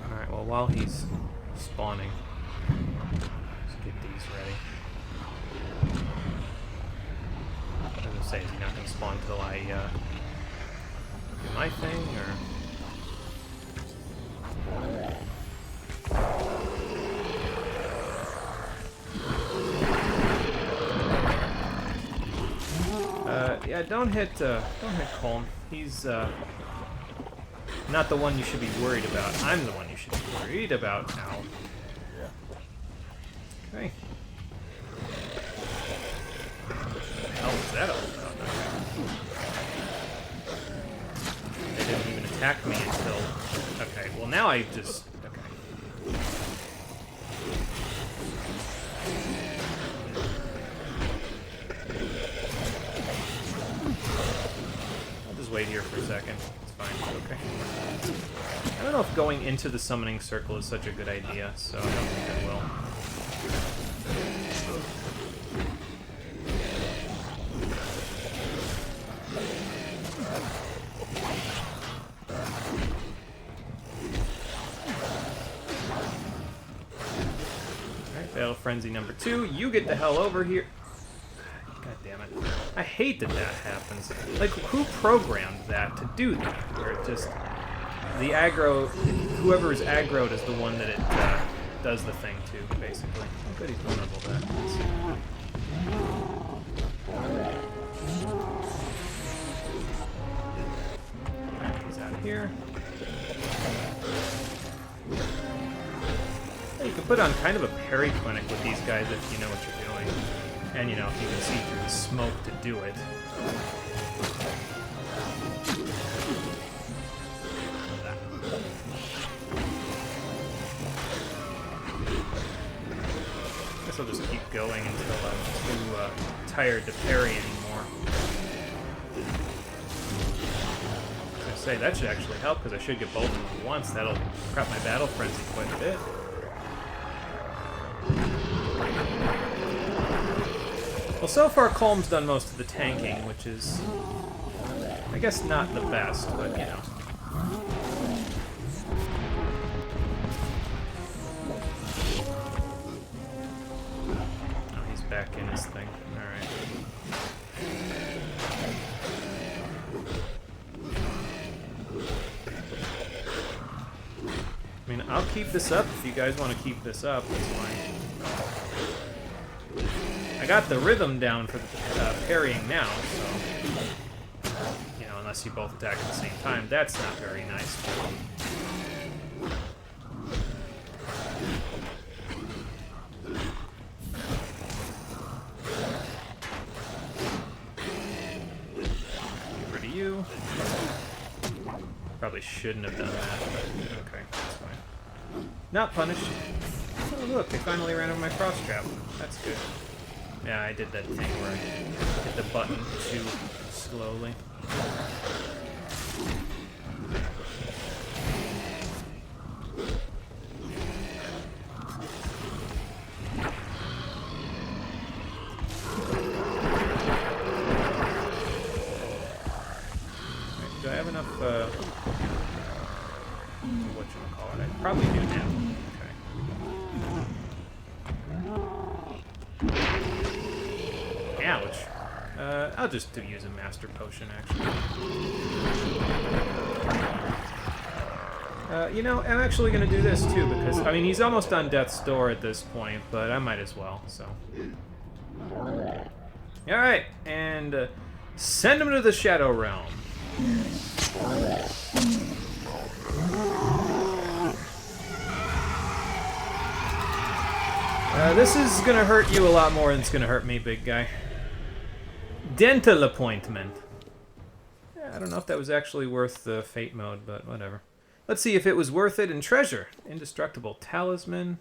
Alright, well, while he's spawning, let's get these ready. I was going to say, is he not going to spawn until I do my thing, or... yeah, don't hit Colm. He's not the one you should be worried about. I'm the one you should be worried about now. Okay. What the hell was that all about? They didn't even attack me until... Okay, well now I just... Okay. Wait here for a second. It's fine. Okay. I don't know if going into the summoning circle is such a good idea, so I don't think I will. Alright, Battle Frenzy number 2. You get the hell over here. God damn it. I hate that that happens. Like, who programmed that to do that? Where it just... The aggro... Whoever is aggroed is the one that it does the thing to, basically. Oh, good, he's vulnerable to that. Alright, he's out of here. Yeah, you can put on kind of a parry clinic with these guys if you know what you're doing. And, you know, if you can see through the smoke to do it. I guess I'll just keep going until I'm too tired to parry anymore. I was gonna say, that should actually help, because I should get both of them at once. That'll prep my battle frenzy quite a bit. Well, so far Colm's done most of the tanking, which is, I guess, not the best, but, you know. Oh, he's back in his thing. Alright. I mean, I'll keep this up if you guys want to keep this up, that's fine. I got the rhythm down for the parrying now, so... You know, unless you both attack at the same time, that's not very nice. Get rid of you. Probably shouldn't have done that, but okay, that's fine. Not punished. Oh, look, they finally ran over my cross trap. That's good. Yeah, I did that thing where I hit the button too slowly. Right, do I have enough, whatchamacallit? I probably do now. Ouch. I'll just use a Master Potion, actually. You know, I'm actually going to do this, too, because, I mean, he's almost on death's door at this point, but I might as well, so. Alright, and send him to the Shadow Realm. This is going to hurt you a lot more than it's going to hurt me, big guy. Dental appointment. Yeah, I don't know if that was actually worth the fate mode, but whatever. Let's see if it was worth it in treasure. Indestructible talisman.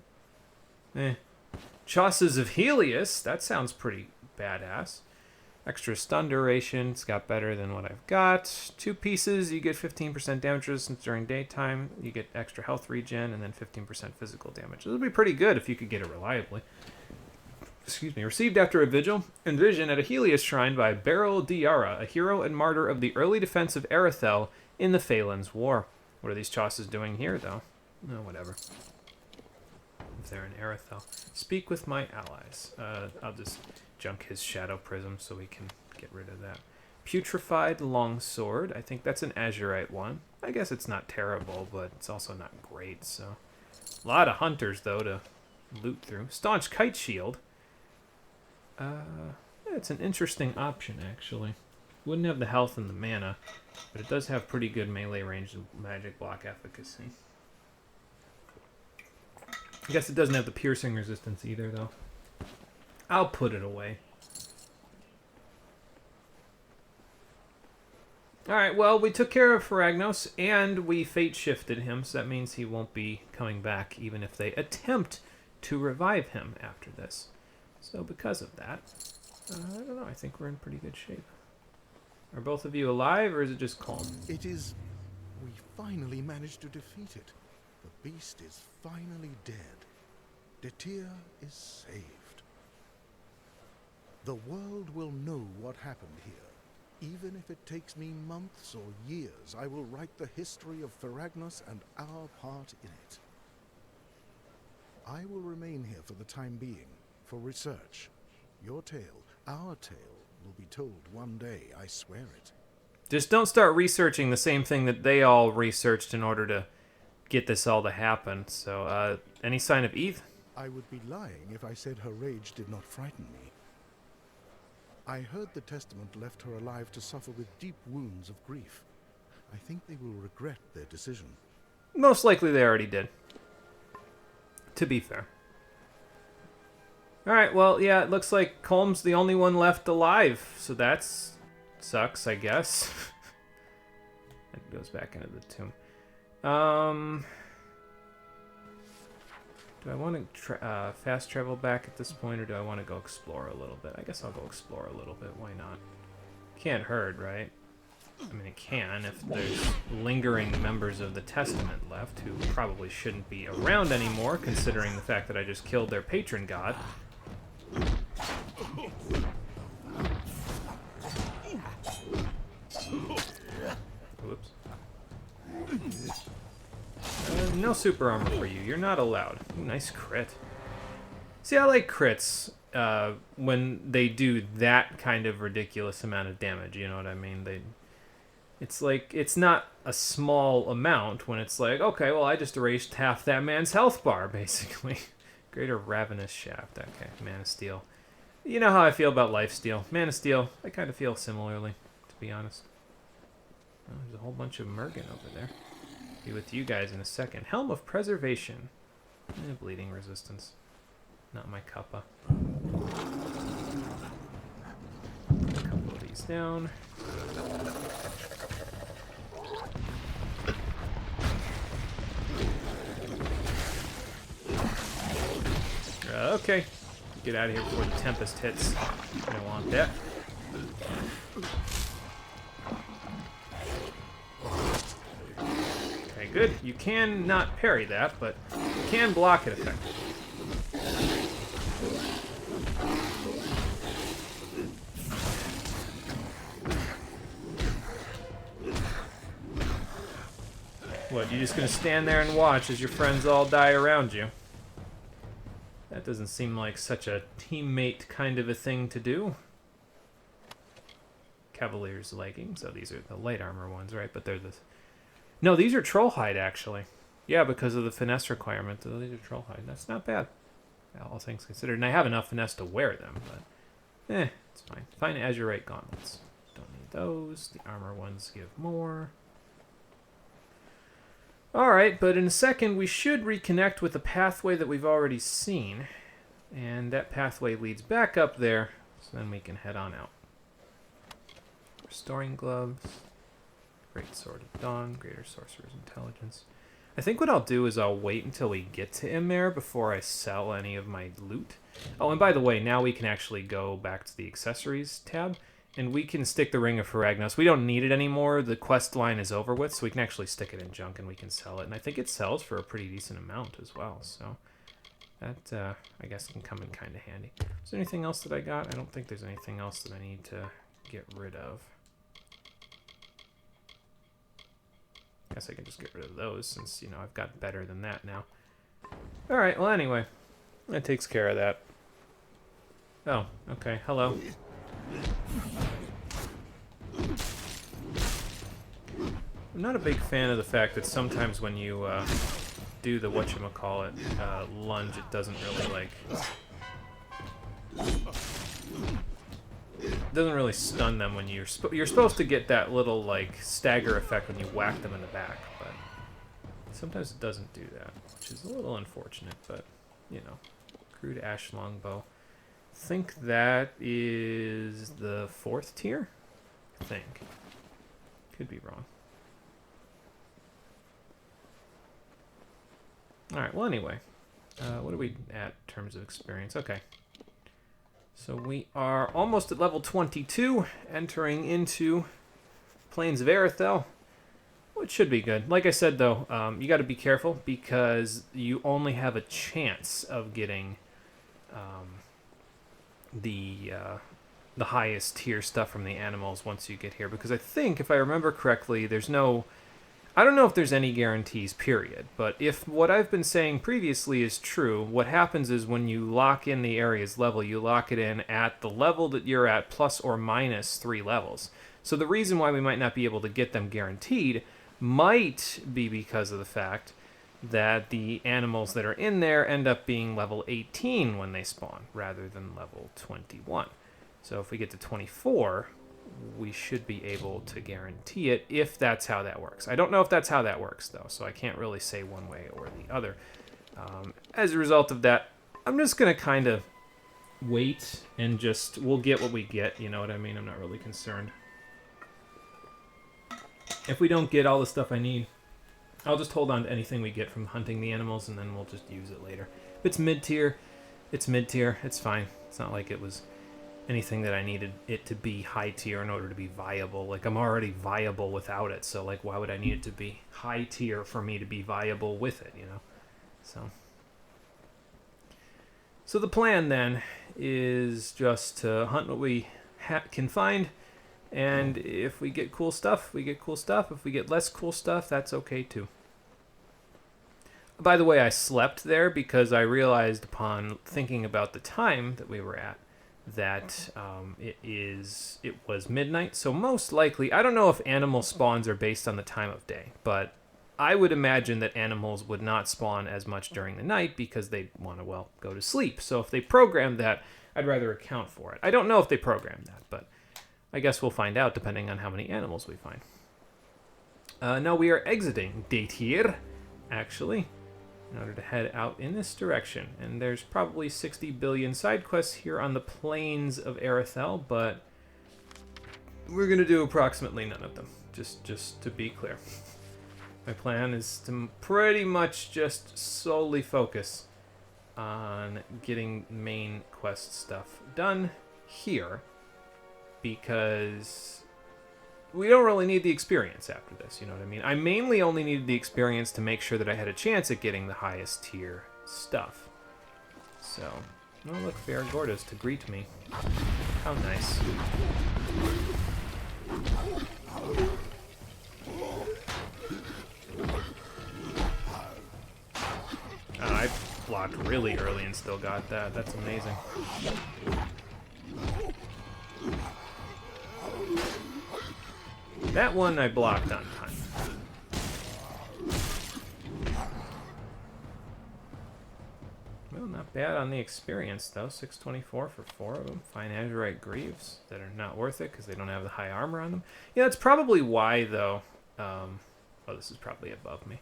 Chauces of Helios. That sounds pretty badass. Extra stun duration. It's got better than what I've got. 2 pieces, you get 15% damage resistance during daytime. You get extra health regen and then 15% physical damage. This would be pretty good if you could get it reliably. Excuse me. Received after a vigil and vision at a Helios shrine by Beryl Diara, a hero and martyr of the early defense of Erethel in the Phelan's War. What are these chosses doing here, though? No, whatever. If they're in Erethel. Speak with my allies. I'll just junk his Shadow Prism so we can get rid of that. Putrefied Longsword. I think that's an Azurite one. I guess it's not terrible, but it's also not great, so... A lot of hunters, though, to loot through. Staunch Kite Shield. Yeah, it's an interesting option, actually. Wouldn't have the health and the mana, but it does have pretty good melee range and magic block efficacy. I guess it doesn't have the piercing resistance either, though. I'll put it away. Alright, well, we took care of Feragnos, and we fate shifted him, so that means he won't be coming back, even if they attempt to revive him after this. So because of that, I don't know, I think we're in pretty good shape. Are both of you alive, or is it just calm? It is... We finally managed to defeat it. The beast is finally dead. Detir is saved. The world will know what happened here. Even if it takes me months or years, I will write the history of Feragnos and our part in it. I will remain here for the time being, for research. Your tale, our tale, will be told one day, I swear it. Just don't start researching the same thing that they all researched in order to get this all to happen. So, any sign of Eve? I would be lying if I said her rage did not frighten me. I heard the Testament left her alive to suffer with deep wounds of grief. I think they will regret their decision. Most likely they already did. To be fair. Alright, well, yeah, it looks like Colm's the only one left alive. So that's... sucks, I guess. It goes back into the tomb. Do I want to fast travel back at this point, or do I want to go explore a little bit? I guess I'll go explore a little bit. Why not? Can't hurt, right? I mean, it can if there's lingering members of the Testament left who probably shouldn't be around anymore, considering the fact that I just killed their patron god. Whoops. No super armor for you. You're not allowed. Ooh, nice crit. See, I like crits when they do that kind of ridiculous amount of damage. You know what I mean? It's like, it's not a small amount when it's like, okay, well, I just erased half that man's health bar, basically. Greater Ravenous Shaft. Okay, Man of Steel. You know how I feel about Lifesteal. Man of Steel, I kind of feel similarly, to be honest. Oh, there's a whole bunch of Mergen over there. Be with you guys in a second. Helm of Preservation. Bleeding resistance. Not my cuppa. Put a couple of these down. Okay. Get out of here before the Tempest hits. I don't want that. Okay, good. You can not parry that, but you can block it effectively. What, you just gonna stand there and watch as your friends all die around you? That doesn't seem like such a teammate kind of a thing to do. Cavalier's leggings. Oh, these are the light armor ones, right? But they're the... No, these are Trollhide, actually. Yeah, because of the finesse requirement. These are Trollhide. That's not bad, all things considered. And I have enough finesse to wear them, but... it's fine. Fine Azurite gauntlets. Don't need those. The armor ones give more. Alright, but in a second we should reconnect with the pathway that we've already seen. And that pathway leads back up there, so then we can head on out. Restoring Gloves. Great Sword of Dawn. Greater Sorcerer's Intelligence. I think what I'll do is I'll wait until we get to Ymir before I sell any of my loot. Oh, and by the way, now we can actually go back to the Accessories tab And we can stick the Ring of Feragnos. We don't need it anymore. The quest line is over with, so we can actually stick it in junk and we can sell it. And I think it sells for a pretty decent amount as well. So that, I guess, can come in kind of handy. Is there anything else that I got? I don't think there's anything else that I need to get rid of. I guess I can just get rid of those since, you know, I've got better than that now. Alright, well, anyway. That takes care of that. Oh, okay. Hello. I'm not a big fan of the fact that sometimes when you do the whatchamacallit lunge, it doesn't really, like... doesn't really stun them when you're supposed to get that little, like, stagger effect when you whack them in the back, but sometimes it doesn't do that, which is a little unfortunate, but, you know. Crude ash longbow. I think that is the 4th tier? I think. Could be wrong. Alright, well anyway. What are we at in terms of experience? Okay. So we are almost at level 22, entering into Plains of Arethel, which should be good. Like I said, though, you got to be careful because you only have a chance of getting the highest tier stuff from the animals once you get here. Because I think, if I remember correctly, there's no... I don't know if there's any guarantees, period, but if what I've been saying previously is true, what happens is when you lock in the area's level, you lock it in at the level that you're at plus or minus 3 levels. So the reason why we might not be able to get them guaranteed might be because of the fact that the animals that are in there end up being level 18 when they spawn, rather than level 21. So if we get to 24... we should be able to guarantee it if that's how that works. I don't know if that's how that works, though, so I can't really say one way or the other. As a result of that, I'm just going to kind of wait and just... we'll get what we get, you know what I mean? I'm not really concerned. If we don't get all the stuff I need, I'll just hold on to anything we get from hunting the animals, and then we'll just use it later. If it's mid-tier, it's mid-tier. It's fine. It's not like it was... anything that I needed it to be high tier in order to be viable. Like, I'm already viable without it, so, like, why would I need it to be high tier for me to be viable with it, you know? So the plan, then, is just to hunt what we can find, and if we get cool stuff, we get cool stuff. If we get less cool stuff, that's okay, too. By the way, I slept there because I realized upon thinking about the time that we were at, that it was midnight, so most likely, I don't know if animal spawns are based on the time of day, but I would imagine that animals would not spawn as much during the night because they'd want to, well, go to sleep. So if they programmed that, I'd rather account for it. I don't know if they programmed that, but I guess we'll find out depending on how many animals we find. Now we are exiting Datir, actually, in order to head out in this direction. And there's probably 60 billion side quests here on the Plains of Arethel, but we're going to do approximately none of them, just to be clear. My plan is to pretty much just solely focus on getting main quest stuff done here, because we don't really need the experience after this, you know what I mean? I mainly only needed the experience to make sure that I had a chance at getting the highest tier stuff. So, oh look, Faragorda's to greet me. How nice. I blocked really early and still got that. That's amazing. That one I blocked on time. Well, not bad on the experience, though. 624 for 4 of them. Fine Azurite Greaves that are not worth it because they don't have the high armor on them. Yeah, that's probably why, though. Oh, this is probably above me.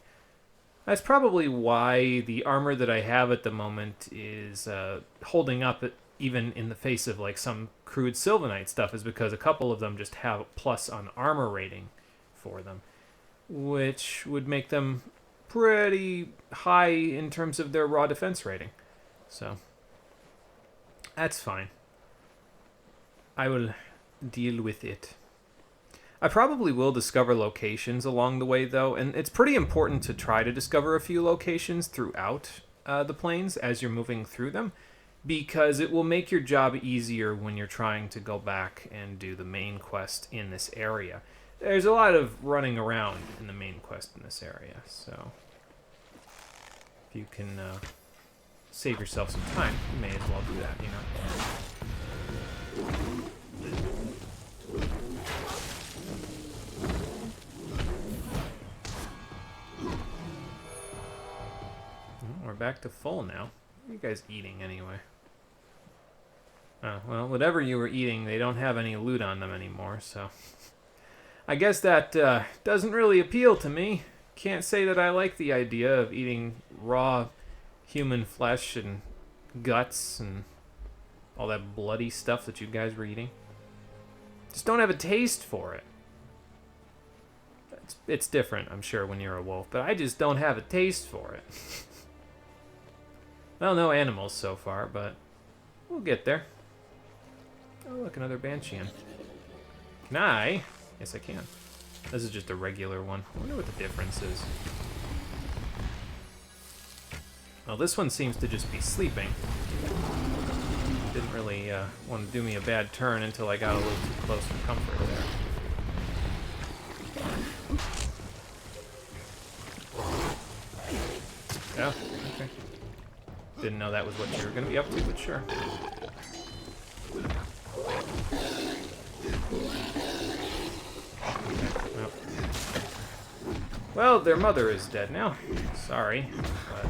That's probably why the armor that I have at the moment is holding up even in the face of like some crude Sylvanite stuff, is because a couple of them just have a plus on armor rating for them, which would make them pretty high in terms of their raw defense rating. So that's fine. I will deal with it. I probably will discover locations along the way, though, and it's pretty important to try to discover a few locations throughout the plains as you're moving through them, because it will make your job easier when you're trying to go back and do the main quest in this area. There's a lot of running around in the main quest in this area, so if you can save yourself some time, you may as well do that, you know. We're back to full now. What are you guys eating anyway? Oh, well, whatever you were eating, they don't have any loot on them anymore, so I guess that doesn't really appeal to me. Can't say that I like the idea of eating raw human flesh and guts and all that bloody stuff that you guys were eating. Just don't have a taste for it. It's different, I'm sure, when you're a wolf, but I just don't have a taste for it. Well, no animals so far, but we'll get there. Oh, look, another Bansheean. Can I? Yes, I can. This is just a regular one. I wonder what the difference is. Well, this one seems to just be sleeping. Didn't really want to do me a bad turn until I got a little too close for comfort there. Oh, okay. Didn't know that was what you were going to be up to, but sure. Well, their mother is dead now. Sorry, but...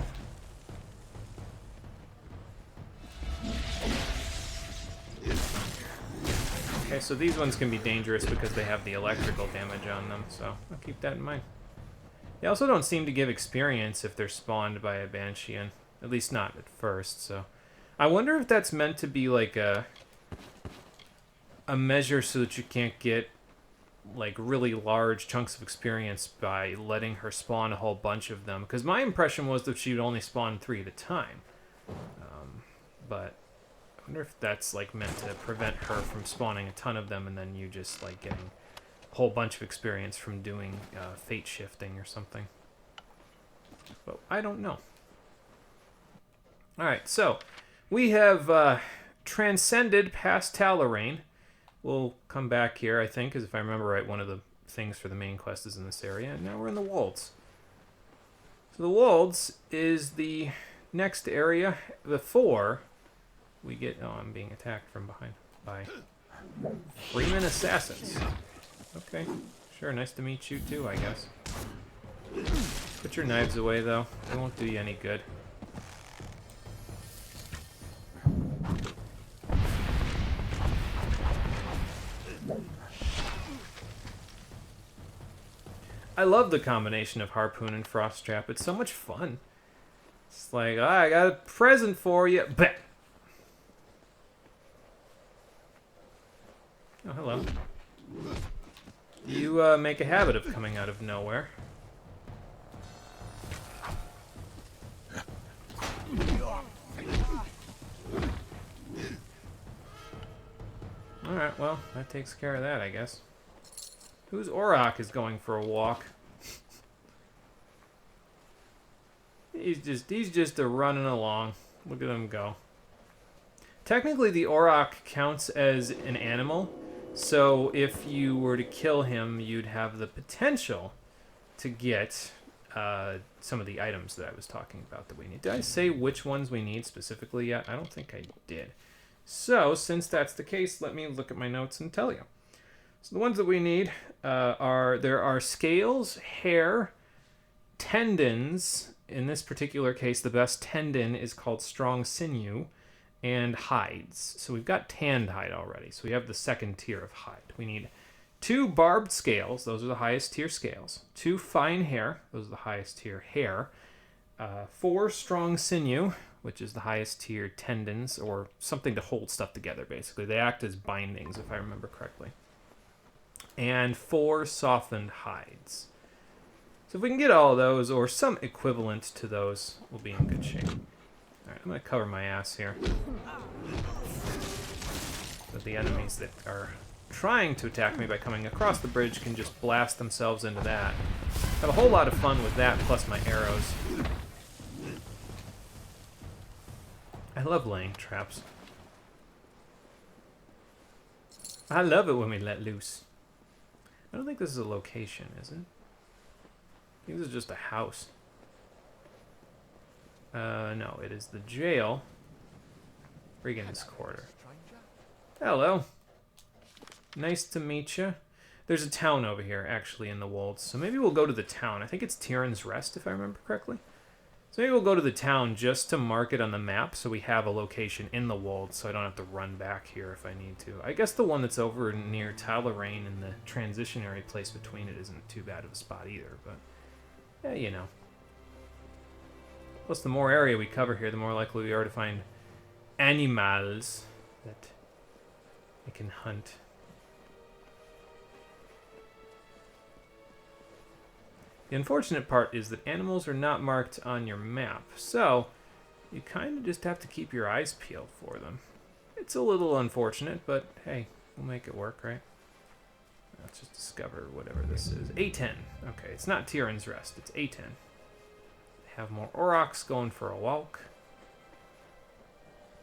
Okay, so these ones can be dangerous because they have the electrical damage on them, so I'll keep that in mind. They also don't seem to give experience if they're spawned by a Bansheean. At least not at first, so... I wonder if that's meant to be like a measure so that you can't get like really large chunks of experience by letting her spawn a whole bunch of them. Because my impression was that she would only spawn 3 at a time. But I wonder if that's like meant to prevent her from spawning a ton of them and then you just like getting a whole bunch of experience from doing fate shifting or something. But I don't know. Alright, so we have transcended past Talarain. We'll come back here, I think, because if I remember right, one of the things for the main quest is in this area, and now we're in the Wolds. So the Wolds is the next area before we get... Oh, I'm being attacked from behind by Freeman assassins. Okay, sure, nice to meet you too, I guess. Put your knives away, though. They won't do you any good. I love the combination of Harpoon and Frost Trap. It's so much fun. It's like, oh, I got a present for you. Bah! Oh, hello. You make a habit of coming out of nowhere. Alright, well, that takes care of that, I guess. Whose Auroch is going for a walk? He's just a running along. Look at him go. Technically, the Auroch counts as an animal, so if you were to kill him, you'd have the potential to get some of the items that I was talking about that we need. Did I say which ones we need specifically yet? I don't think I did. So, since that's the case, let me look at my notes and tell you. So the ones that we need there are scales, hair, tendons. In this particular case, the best tendon is called strong sinew, and hides. So we've got tanned hide already. So we have the second tier of hide. We need 2 barbed scales. Those are the highest tier scales. 2 fine hair. Those are the highest tier hair. 4 strong sinew, which is the highest tier tendons, or something to hold stuff together, basically. They act as bindings, if I remember correctly. And 4 softened hides. So if we can get all of those, or some equivalent to those, we'll be in good shape. Alright, I'm going to cover my ass here. With the enemies that are trying to attack me by coming across the bridge can just blast themselves into that. Have a whole lot of fun with that, plus my arrows. I love laying traps. I love it when we let loose. I don't think this is a location, is it? I think this is just a house. No, it is the jail. Regan's quarter. Hello. Nice to meet you. There's a town over here, actually, in the Wolds. So maybe we'll go to the town. I think it's Tyrion's Rest, if I remember correctly. So maybe we'll go to the town just to mark it on the map so we have a location in the Wolds so I don't have to run back here if I need to. I guess the one that's over near Talarain and the transitionary place between it isn't too bad of a spot either, but yeah, you know. Plus, the more area we cover here, the more likely we are to find animals that I can hunt. The unfortunate part is that animals are not marked on your map, so you kind of just have to keep your eyes peeled for them. It's a little unfortunate, but hey, we'll make it work, right? Let's just discover whatever this is. A10. Okay, it's not Tyrion's Rest, it's A10. Have more Aurochs going for a walk.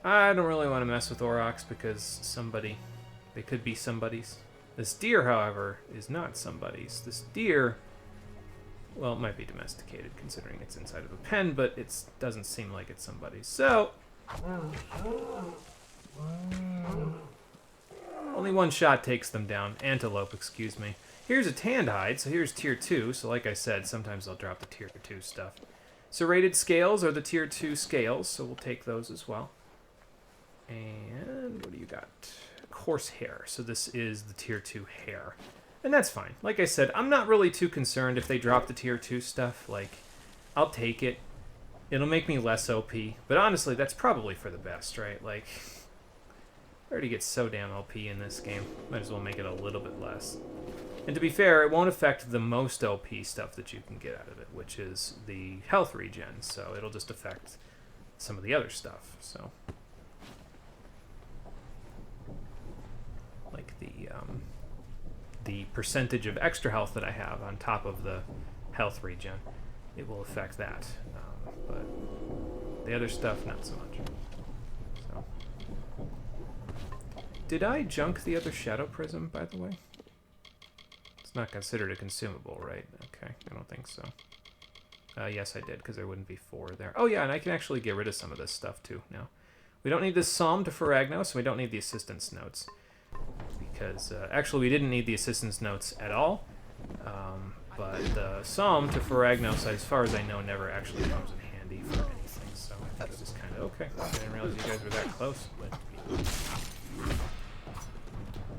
I don't really want to mess with Aurochs because they could be somebody's. This deer, however, is not somebody's. This deer, well, it might be domesticated considering it's inside of a pen, but it doesn't seem like it's somebody's. So, only one shot takes them down. Antelope, excuse me. Here's a tanned hide, so here's tier 2. So like I said, sometimes they'll drop the tier 2 stuff. Serrated scales are the tier 2 scales, so we'll take those as well. And what do you got? Coarse hair. So this is the tier 2 hair. And that's fine. Like I said, I'm not really too concerned if they drop the tier 2 stuff. Like, I'll take it. It'll make me less OP. But honestly, that's probably for the best, right? Like, I already get so damn OP in this game. Might as well make it a little bit less. And to be fair, it won't affect the most OP stuff that you can get out of it, which is the health regen. So it'll just affect some of the other stuff. So, like the percentage of extra health that I have on top of the health regen, it will affect that. But the other stuff, not so much. So, did I junk the other Shadow Prism, by the way? It's not considered a consumable, right? Okay, I don't think so. Yes, I did, because there wouldn't be 4 there. Oh yeah, and I can actually get rid of some of this stuff too now. We don't need this Psalm to Feragnos, so we don't need the assistance notes. Because, actually, we didn't need the assistance notes at all. But the Psalm to Feragnos, as far as I know, never actually comes in handy for anything. So I thought it was kind of okay. I didn't realize you guys were that close. But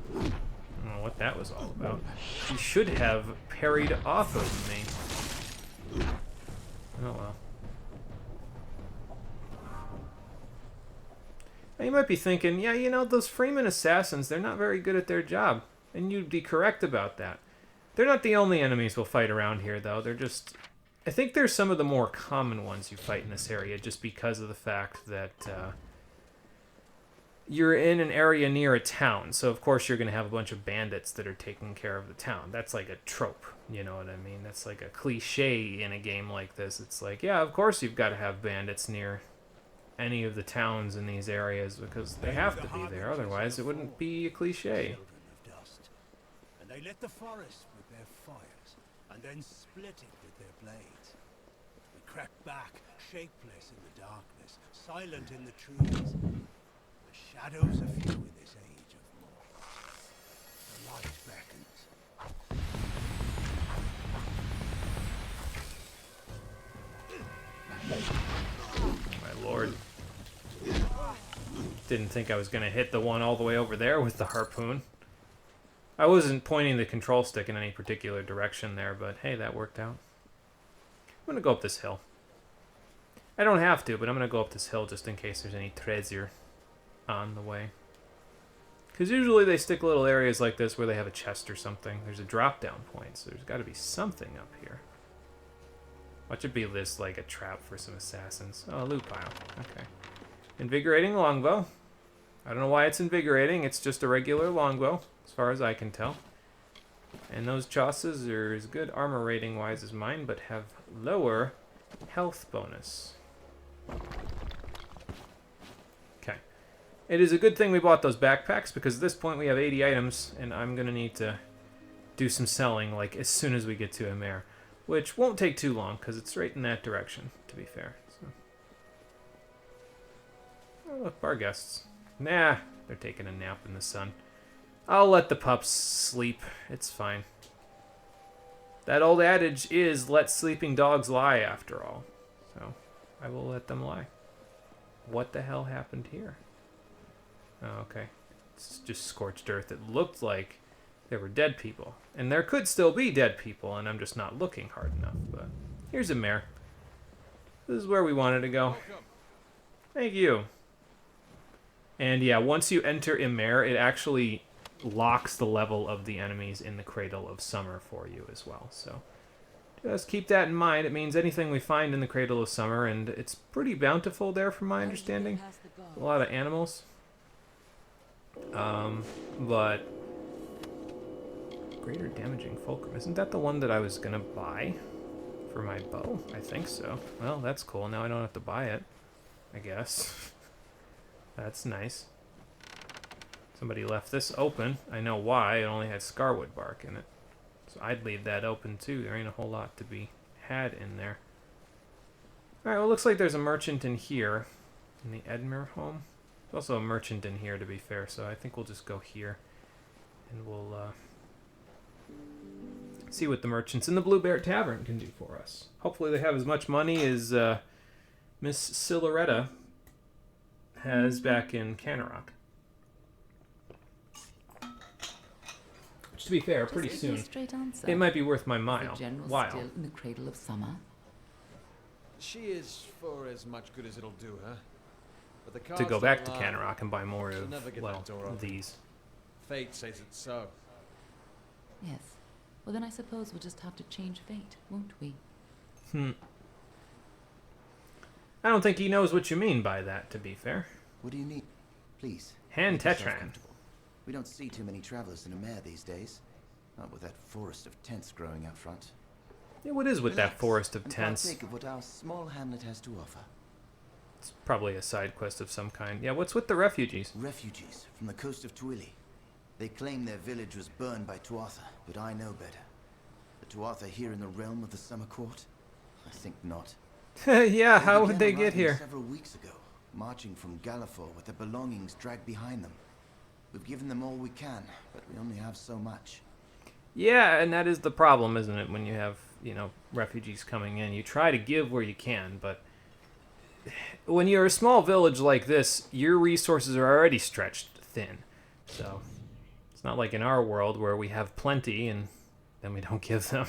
I don't know what that was all about. He should have parried off of me. Oh well. Now you might be thinking, yeah, you know, those Freeman assassins, they're not very good at their job. And you'd be correct about that. They're not the only enemies we'll fight around here, though. They're just... I think they're some of the more common ones you fight in this area, just because of the fact that you're in an area near a town. So, of course, you're going to have a bunch of bandits that are taking care of the town. That's like a trope, you know what I mean? That's like a cliche in a game like this. It's like, yeah, of course you've got to have bandits near any of the towns in these areas because they have to be there, otherwise it wouldn't be a cliche. And they lit the forest with their fires, and then split it with their blades. We crept back, shapeless in the darkness, silent in the trees. The shadows are few in this age of war. The light beckons. My lord. Didn't think I was going to hit the one all the way over there with the harpoon. I wasn't pointing the control stick in any particular direction there, but hey, that worked out. I'm going to go up this hill. I don't have to, but I'm going to go up this hill just in case there's any treasure on the way. Because usually they stick little areas like this where they have a chest or something. There's a drop-down point, so there's got to be something up here. Watch it be this like a trap for some assassins. Oh, a loot pile. Okay. Invigorating longbow. I don't know why it's invigorating. It's just a regular longbow, as far as I can tell. And those chasses are as good armor rating wise as mine, but have lower health bonus. Okay. It is a good thing we bought those backpacks, because at this point we have 80 items, and I'm going to need to do some selling like as soon as we get to Amalur, which won't take too long, because it's right in that direction, to be fair. So. Oh, look, bar guests. Nah, they're taking a nap in the sun. I'll let the pups sleep. It's fine. That old adage is, let sleeping dogs lie, after all. So, I will let them lie. What the hell happened here? Oh, okay. It's just scorched earth. It looked like there were dead people. And there could still be dead people, and I'm just not looking hard enough. But here's Amalur. This is where we wanted to go. Thank you. And yeah, once you enter Amalur, it actually locks the level of the enemies in the Cradle of Summer for you as well. So just keep that in mind. It means anything we find in the Cradle of Summer, and it's pretty bountiful there from my understanding. A lot of animals. But greater damaging fulcrum. Isn't that the one that I was gonna buy for my bow? I think so. Well, that's cool. Now I don't have to buy it, I guess. That's nice. Somebody left this open. I know why. It only had scarwood bark in it. So I'd leave that open too. There ain't a whole lot to be had in there. Alright, well, it looks like there's a merchant in here. In the Edmure home. There's also a merchant in here, to be fair, so I think we'll just go here. And we'll see what the merchants in the Blue Bear Tavern can do for us. Hopefully they have as much money as Miss Siloretta has back in Canarok. Which, to be fair, pretty soon, it might be worth my while. Still in the Cradle of Summer. She is for as much good as it'll do her. But the To go cards back to don't lie. Canarok and buy more She'll of, never get well, that door open. these. Fate says it's so. Yes. Well, then I suppose we'll just have to change fate, won't we? I don't think he knows what you mean by that, to be fair. What do you need? Please. Hand make yourself Tetran. comfortable. We don't see too many travelers in Amalur these days. Not with that forest of tents growing out front. Yeah, what is with that forest of and tents? partake of what our small hamlet has to offer. It's probably a side quest of some kind. Yeah, what's with the refugees? Refugees from the coast of Twili. They claim their village was burned by Tuatha, but I know better. The Tuatha here in the realm of the Summer Court? I think not. Yeah, how would began they get arriving here? Several weeks ago, marching from Galliford with their belongings dragged behind them. We've given them all we can, but we only have so much. Yeah, and that is the problem, isn't it? When you have, you know, refugees coming in, you try to give where you can, but when you're a small village like this, your resources are already stretched thin. So it's not like in our world where we have plenty and then we don't give them.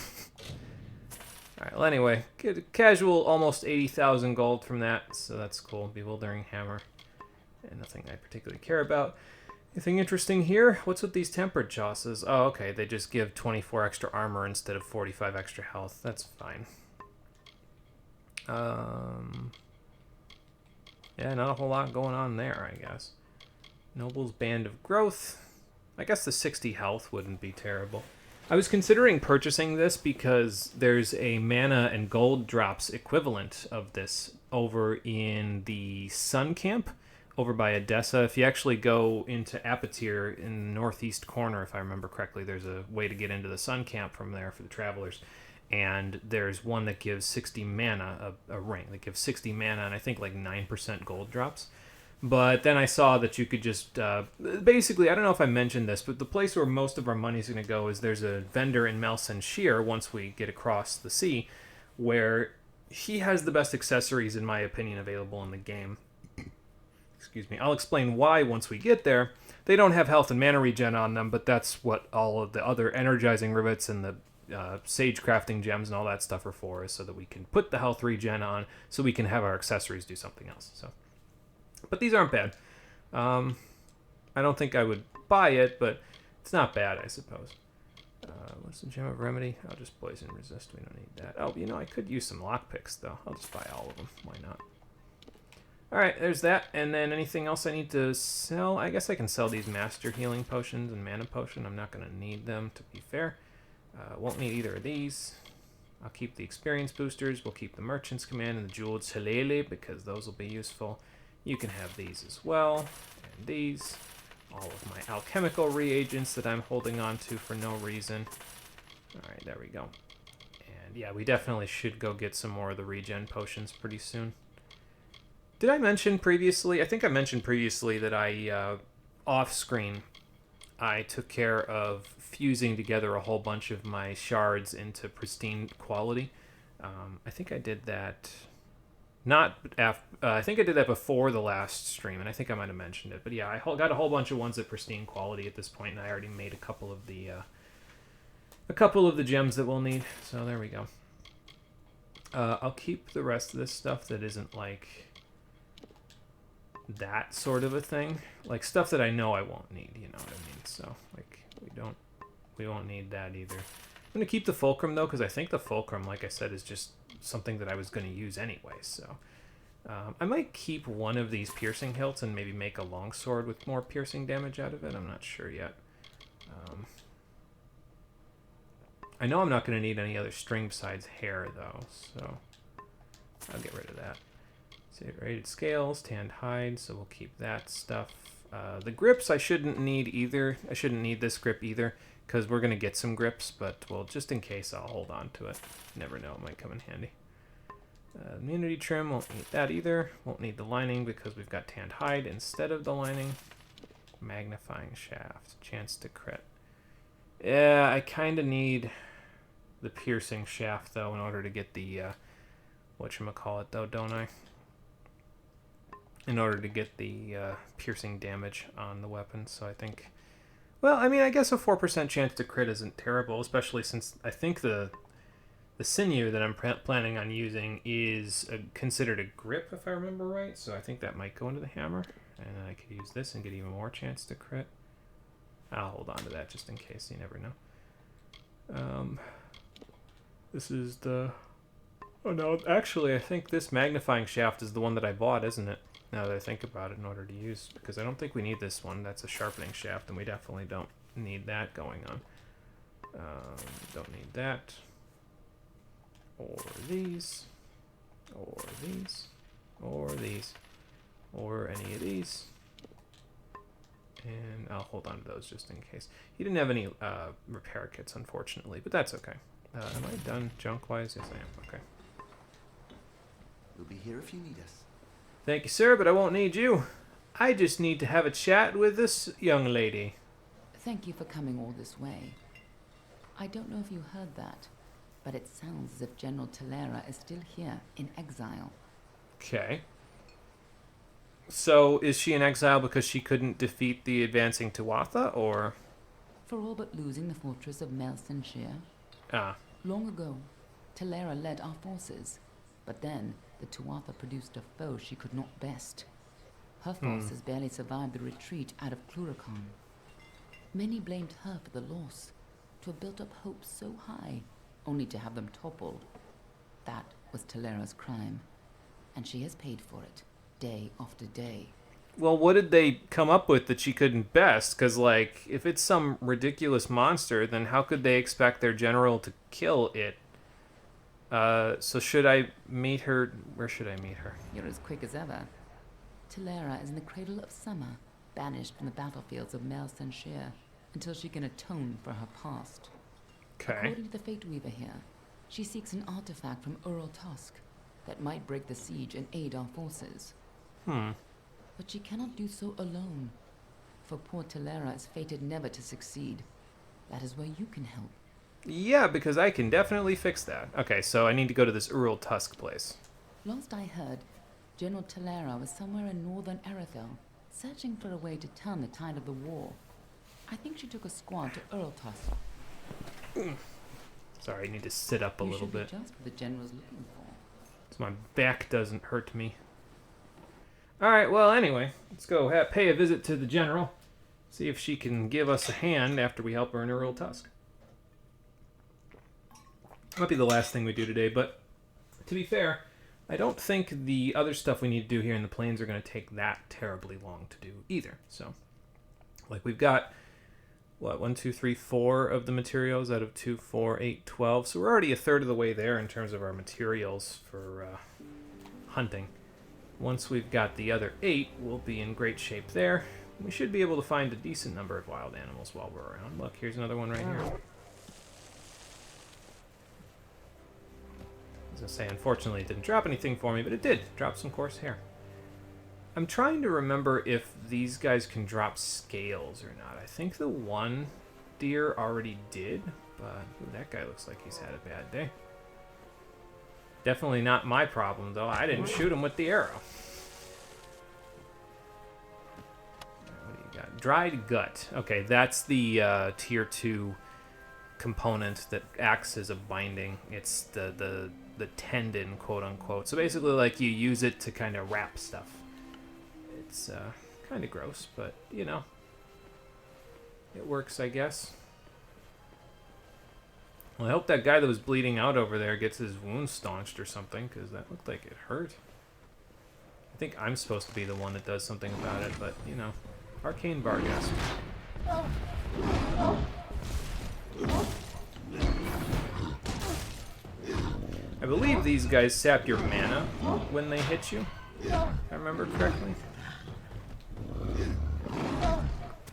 Alright, well, anyway, get a casual almost 80,000 gold from that, so that's cool. Bewildering Hammer. And nothing I particularly care about. Anything interesting here? What's with these tempered chasses? Oh, okay, they just give 24 extra armor instead of 45 extra health. That's fine. Yeah, not a whole lot going on there, I guess. Noble's Band of Growth. I guess the 60 health wouldn't be terrible. I was considering purchasing this because there's a mana and gold drops equivalent of this over in the Sun Camp, over by Edessa. If you actually go into Apatir in the northeast corner, if I remember correctly, there's a way to get into the Sun Camp from there for the travelers. And there's one that gives 60 mana, a ring that gives 60 mana, and I think like 9% gold drops. But then I saw that you could just, basically, I don't know if I mentioned this, but the place where most of our money's going to go is there's a vendor in Melson Shear, once we get across the sea, where he has the best accessories, in my opinion, available in the game. Excuse me. I'll explain why once we get there. They don't have health and mana regen on them, but that's what all of the other energizing rivets and the sage crafting gems and all that stuff are for, is so that we can put the health regen on so we can have our accessories do something else. So, but these aren't bad. I don't think I would buy it, but it's not bad, I suppose. What's the Gem of Remedy? I'll just Poison Resist. We don't need that. Oh, you know, I could use some lockpicks, though. I'll just buy all of them. Why not? Alright, there's that. And then anything else I need to sell? I guess I can sell these Master Healing Potions and Mana Potion. I'm not going to need them, to be fair. Won't need either of these. I'll keep the Experience Boosters. We'll keep the Merchant's Command and the Jeweled Shillelagh, because those will be useful. You can have these as well. And these. All of my alchemical reagents that I'm holding on to for no reason. Alright, there we go. And yeah, we definitely should go get some more of the regen potions pretty soon. Did I mention previously? I think I mentioned previously that I, off-screen, I took care of fusing together a whole bunch of my shards into pristine quality. I think I did that... I think I did that before the last stream, and I think I might have mentioned it. But yeah, I got a whole bunch of ones at pristine quality at this point, and I already made a couple of the gems that we'll need. So there we go. I'll keep the rest of this stuff that isn't like that sort of a thing, like stuff that I know I won't need. You know what I mean? So like we won't need that either. I'm gonna keep the fulcrum though, because I think the fulcrum, like I said, is just something that I was going to use anyway, so I might keep one of these piercing hilts and maybe make a longsword with more piercing damage out of it. I'm not sure yet. I know I'm not going to need any other string besides hair, though, so I'll get rid of that. Rated scales, tanned hide, so we'll keep that stuff. The grips I shouldn't need either. I shouldn't need this grip either, because we're going to get some grips, but, well, just in case, I'll hold on to it. Never know, it might come in handy. Immunity trim, won't need that either. Won't need the lining because we've got tanned hide instead of the lining. Magnifying shaft, chance to crit. Yeah, I kind of need the piercing shaft, though, in order to get the, whatchamacallit, though, don't I? In order to get the piercing damage on the weapon, so I think... Well, I mean, I guess a 4% chance to crit isn't terrible, especially since I think the sinew that I'm planning on using is considered a grip, if I remember right, so I think that might go into the hammer, and then I could use this and get even more chance to crit. I'll hold on to that just in case, you never know. This is the... Oh no, actually I think this magnifying shaft is the one that I bought, isn't it? Now that I think about it, in order to use, because I don't think we need this one. That's a sharpening shaft, and we definitely don't need that going on. Don't need that. Or these. Or these. Or these. Or any of these. And I'll hold on to those just in case. He didn't have any repair kits, unfortunately, but that's okay. Am I done junk-wise? Yes, I am. Okay. We'll be here if you need us. Thank you, sir, but I won't need you. I just need to have a chat with this young lady. Thank you for coming all this way. I don't know if you heard that, but it sounds as if General Talera is still here, in exile. Okay. So, is she in exile because she couldn't defeat the advancing Tuatha, or...? For all but losing the fortress of Melsenshire. Ah. Long ago, Talera led our forces, but then the Tuatha produced a foe she could not best. Her forces barely survived the retreat out of Cluracan. Many blamed her for the loss, to have built up hopes so high, only to have them toppled. That was Talera's crime, and she has paid for it, day after day. Well, what did they come up with that she couldn't best? Because, like, if it's some ridiculous monster, then how could they expect their general to kill it? So should I meet her? Where should I meet her? You're as quick as ever. Talera is in the cradle of summer, banished from the battlefields of Melsenshire, until she can atone for her past. Okay. According to the Fate Weaver here, she seeks an artifact from Ural Tusk that might break the siege and aid our forces. But she cannot do so alone, for poor Talera is fated never to succeed. That is where you can help. Yeah, because I can definitely fix that. Okay, so I need to go to this Ural Tusk place. Last I heard, General Talera was somewhere in northern Erythel, searching for a way to turn the tide of the war. I think she took a squad to Ural Tusk. Sorry, I need to sit up a little bit. You should be just what the general's looking for. So my back doesn't hurt me. Alright, well, anyway, let's go pay a visit to the general. See if she can give us a hand after we help her in Ural Tusk. Might be the last thing we do today, but to be fair, I don't think the other stuff we need to do here in the plains are going to take that terribly long to do either. So, like, we've got, what, 1, 2, 3, 4 of the materials out of 2, 4, 8, 12. So we're already a third of the way there in terms of our materials for hunting. Once we've got the other 8, we'll be in great shape there. We should be able to find a decent number of wild animals while we're around. Look, here's another one right here. I was going to say, unfortunately, it didn't drop anything for me, but it did drop some coarse hair. I'm trying to remember if these guys can drop scales or not. I think the one deer already did, but ooh, that guy looks like he's had a bad day. Definitely not my problem, though. I didn't shoot him with the arrow. What do you got? Dried gut. Okay, that's the tier 2 component that acts as a binding. It's the tendon, quote unquote. So basically, like, you use it to kind of wrap stuff. It's kind of gross, but you know, it works, I guess. Well, I hope that guy that was bleeding out over there gets his wound staunched or something, because that looked like it hurt. I think I'm supposed to be the one that does something about it, but you know, Arcane Barghast. I believe these guys sap your mana when they hit you, if I remember correctly.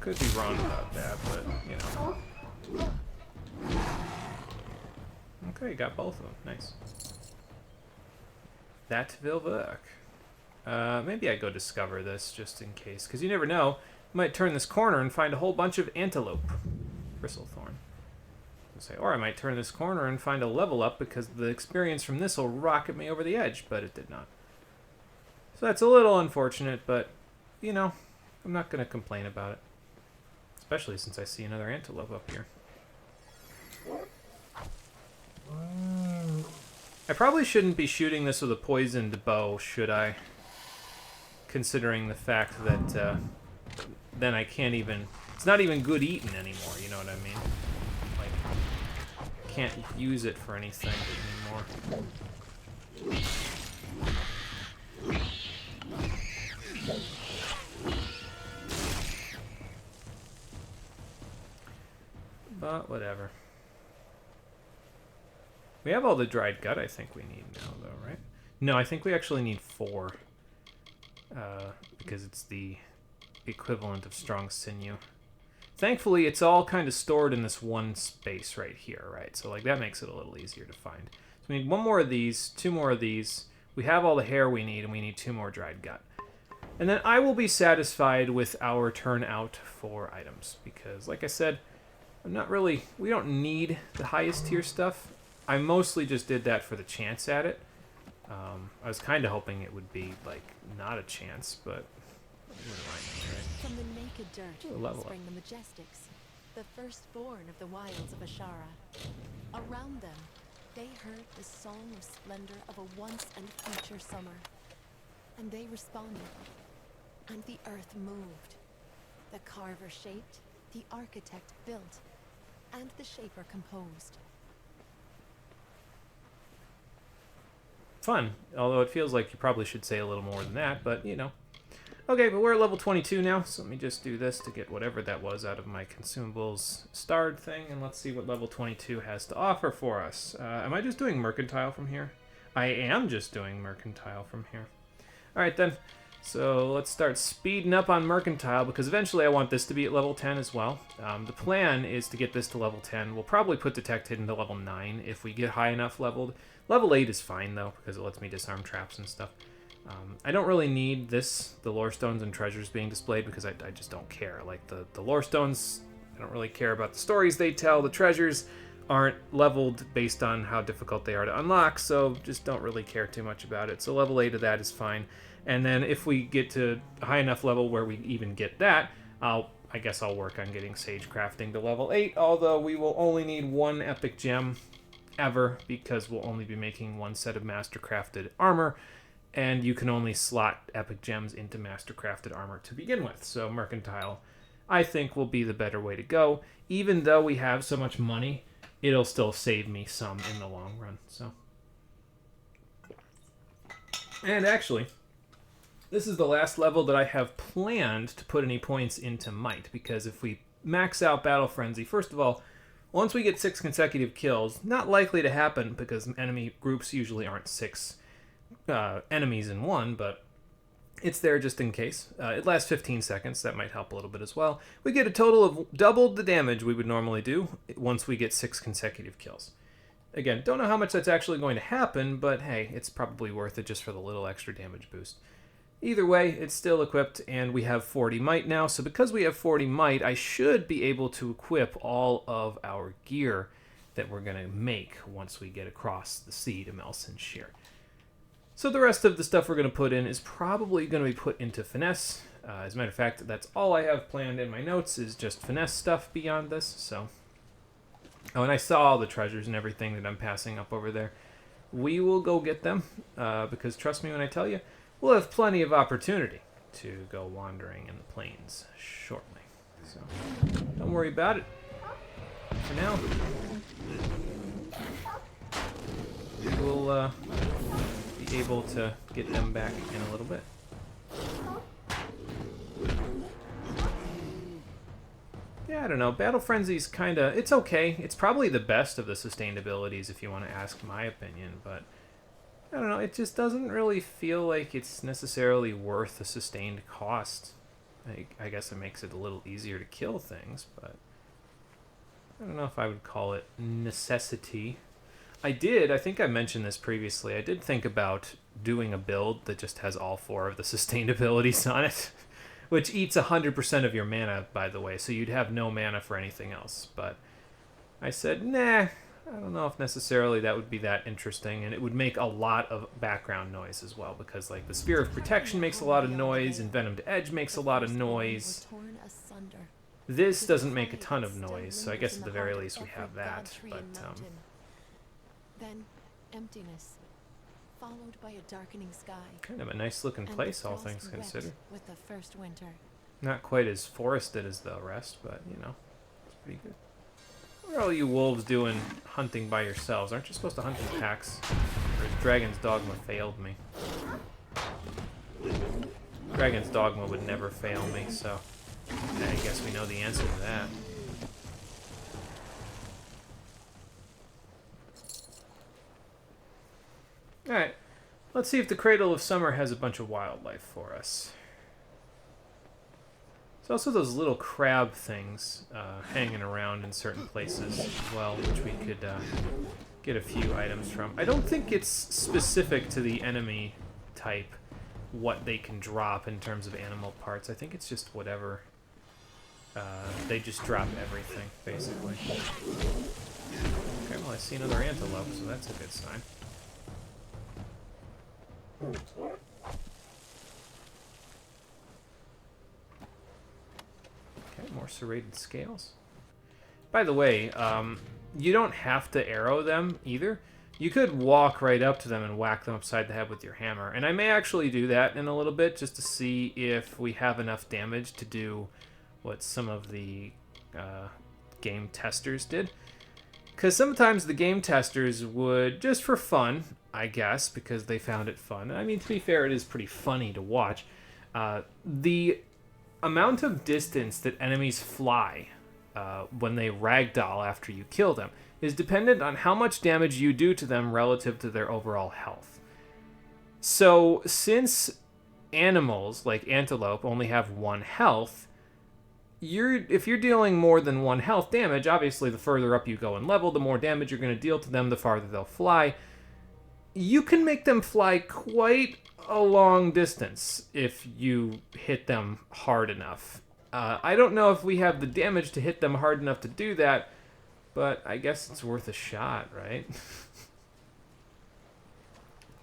Could be wrong about that, but you know. Okay, got both of them. Nice. That will work. Maybe I go discover this just in case, because you never know. I might turn this corner and find a whole bunch of antelope. Bristlethorn. Say, or I might turn this corner and find a level up because the experience from this will rocket me over the edge, but it did not. So that's a little unfortunate, but you know, I'm not going to complain about it. Especially since I see another antelope up here. I probably shouldn't be shooting this with a poisoned bow, should I? Considering the fact that then I can't even... It's not even good eating anymore, you know what I mean? Like, can't use it for anything anymore. But whatever. We have all the dried gut I think we need now, though, right? No, I think we actually need 4. Because it's the equivalent of strong sinew. Thankfully, it's all kind of stored in this one space right here, right? So, like, that makes it a little easier to find. So we need 1 more of these, 2 more of these. We have all the hair we need, and we need 2 more dried gut. And then I will be satisfied with our turnout for items. Because, like I said, I'm not really... We don't need the highest tier stuff. I mostly just did that for the chance at it. I was kind of hoping it would be, like, not a chance, but... What do I know, right? From the naked dirt level spring the Majestics, the firstborn of the wilds of Ashara. Around them, they heard the song of splendor of a once and future summer. And they responded. And the earth moved. The carver shaped, the architect built, and the shaper composed. Fun, although it feels like you probably should say a little more than that, but you know. Okay, but we're at level 22 now, so let me just do this to get whatever that was out of my consumables starred thing, and let's see what level 22 has to offer for us. Am I just doing mercantile from here? I am just doing mercantile from here. Alright then, so let's start speeding up on mercantile, because eventually I want this to be at level 10 as well. The plan is to get this to level 10. We'll probably put Detect Hidden to level 9 if we get high enough leveled. Level 8 is fine, though, because it lets me disarm traps and stuff. I don't really need this, the lore stones and treasures being displayed, because I just don't care. Like, the lore stones, I don't really care about the stories they tell. The treasures aren't leveled based on how difficult they are to unlock, so just don't really care too much about it. So level 8 of that is fine. And then if we get to a high enough level where we even get that, I guess I'll work on getting Sage Crafting to level 8, although we will only need 1 epic gem ever, because we'll only be making 1 set of Mastercrafted armor, and you can only slot epic gems into Mastercrafted armor to begin with. So Mercantile, I think, will be the better way to go. Even though we have so much money, it'll still save me some in the long run. So And actually, this is the last level that I have planned to put any points into Might, because if we max out Battle Frenzy, first of all, once we get 6 consecutive kills, not likely to happen because enemy groups usually aren't 6 enemies in one, but it's there just in case. It lasts 15 seconds. That might help a little bit as well. We get a total of double the damage we would normally do once we get 6 consecutive kills. Again, don't know how much that's actually going to happen, but hey, it's probably worth it just for the little extra damage boost. Either way, it's still equipped, and we have 40 might now, so because we have 40 might, I should be able to equip all of our gear that we're going to make once we get across the sea to Melson Shear. So the rest of the stuff we're going to put in is probably going to be put into Finesse. As a matter of fact, that's all I have planned in my notes is just Finesse stuff beyond this, so... Oh, and I saw all the treasures and everything that I'm passing up over there. We will go get them, because trust me when I tell you, we'll have plenty of opportunity to go wandering in the plains shortly. So, don't worry about it. For now, we will be able to get them back in a little bit. Yeah, I don't know. Battle Frenzy's kind of... It's okay. It's probably the best of the sustained abilities if you want to ask my opinion, but... I don't know, it just doesn't really feel like it's necessarily worth the sustained cost. I guess it makes it a little easier to kill things, but I don't know if I would call it necessity. I think I mentioned this previously, I did think about doing a build that just has all 4 of the sustained abilities on it, which eats 100% of your mana, by the way, so you'd have no mana for anything else, but I said, nah, I don't know if necessarily that would be that interesting, and it would make a lot of background noise as well, because like the Sphere of Protection makes a lot of noise, and Venomed Edge makes a lot of noise. This doesn't make a ton of noise, so I guess at the very least we have that, but then emptiness, followed by a darkening sky. Kind of a nice looking place, all things considered. With the first winter. Not quite as forested as the rest, but you know, it's pretty good. What are all you wolves doing hunting by yourselves? Aren't you supposed to hunt in packs? Or has Dragon's Dogma failed me? Dragon's Dogma would never fail me, so I guess we know the answer to that. Alright, let's see if the Cradle of Summer has a bunch of wildlife for us. There's also those little crab things hanging around in certain places as well, which we could get a few items from. I don't think it's specific to the enemy type what they can drop in terms of animal parts. I think it's just whatever. They just drop everything, basically. Okay, well I see another antelope, so that's a good sign. Okay, more serrated scales. By the way, you don't have to arrow them either. You could walk right up to them and whack them upside the head with your hammer. And I may actually do that in a little bit just to see if we have enough damage to do what some of the game testers did. Because sometimes the game testers would, just for fun, I guess, because they found it fun. I mean, to be fair, it is pretty funny to watch. The amount of distance that enemies fly when they ragdoll after you kill them is dependent on how much damage you do to them relative to their overall health. So, since animals, like antelope, only have 1 health, if you're dealing more than 1 health damage, obviously the further up you go in level, the more damage you're going to deal to them, the farther they'll fly. You can make them fly quite a long distance if you hit them hard enough. I don't know if we have the damage to hit them hard enough to do that, but I guess it's worth a shot, right?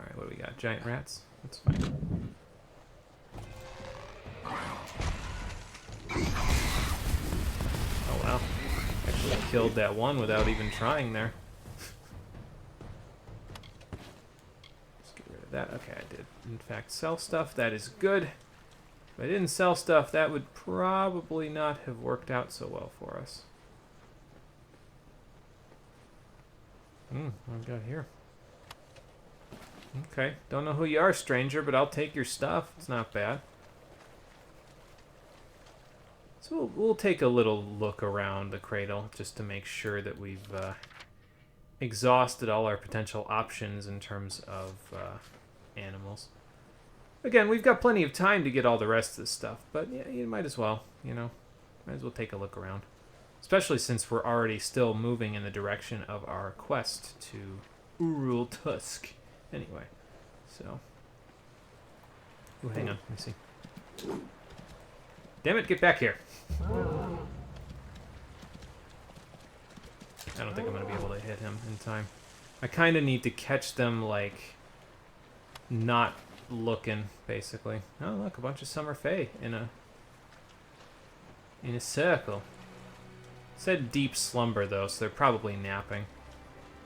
Alright, what do we got? Giant rats? That's fine. Oh wow. Actually killed that one without even trying there. Let's get rid of that. Okay, I did in fact sell stuff. That is good. If I didn't sell stuff, that would probably not have worked out so well for us. What do we got here? Okay, don't know who you are, stranger, but I'll take your stuff. It's not bad. So we'll take a little look around the cradle just to make sure that we've exhausted all our potential options in terms of animals. Again, we've got plenty of time to get all the rest of this stuff, but yeah, you might as well, you know, might as well take a look around. Especially since we're already still moving in the direction of our quest to Urul Tusk. Anyway, so... Oh, hang on, let me see. Damn it, get back here. I don't think I'm going to be able to hit him in time. I kind of need to catch them, like, not looking, basically. Oh, look, a bunch of summer fae in a circle. It said deep slumber, though, so they're probably napping.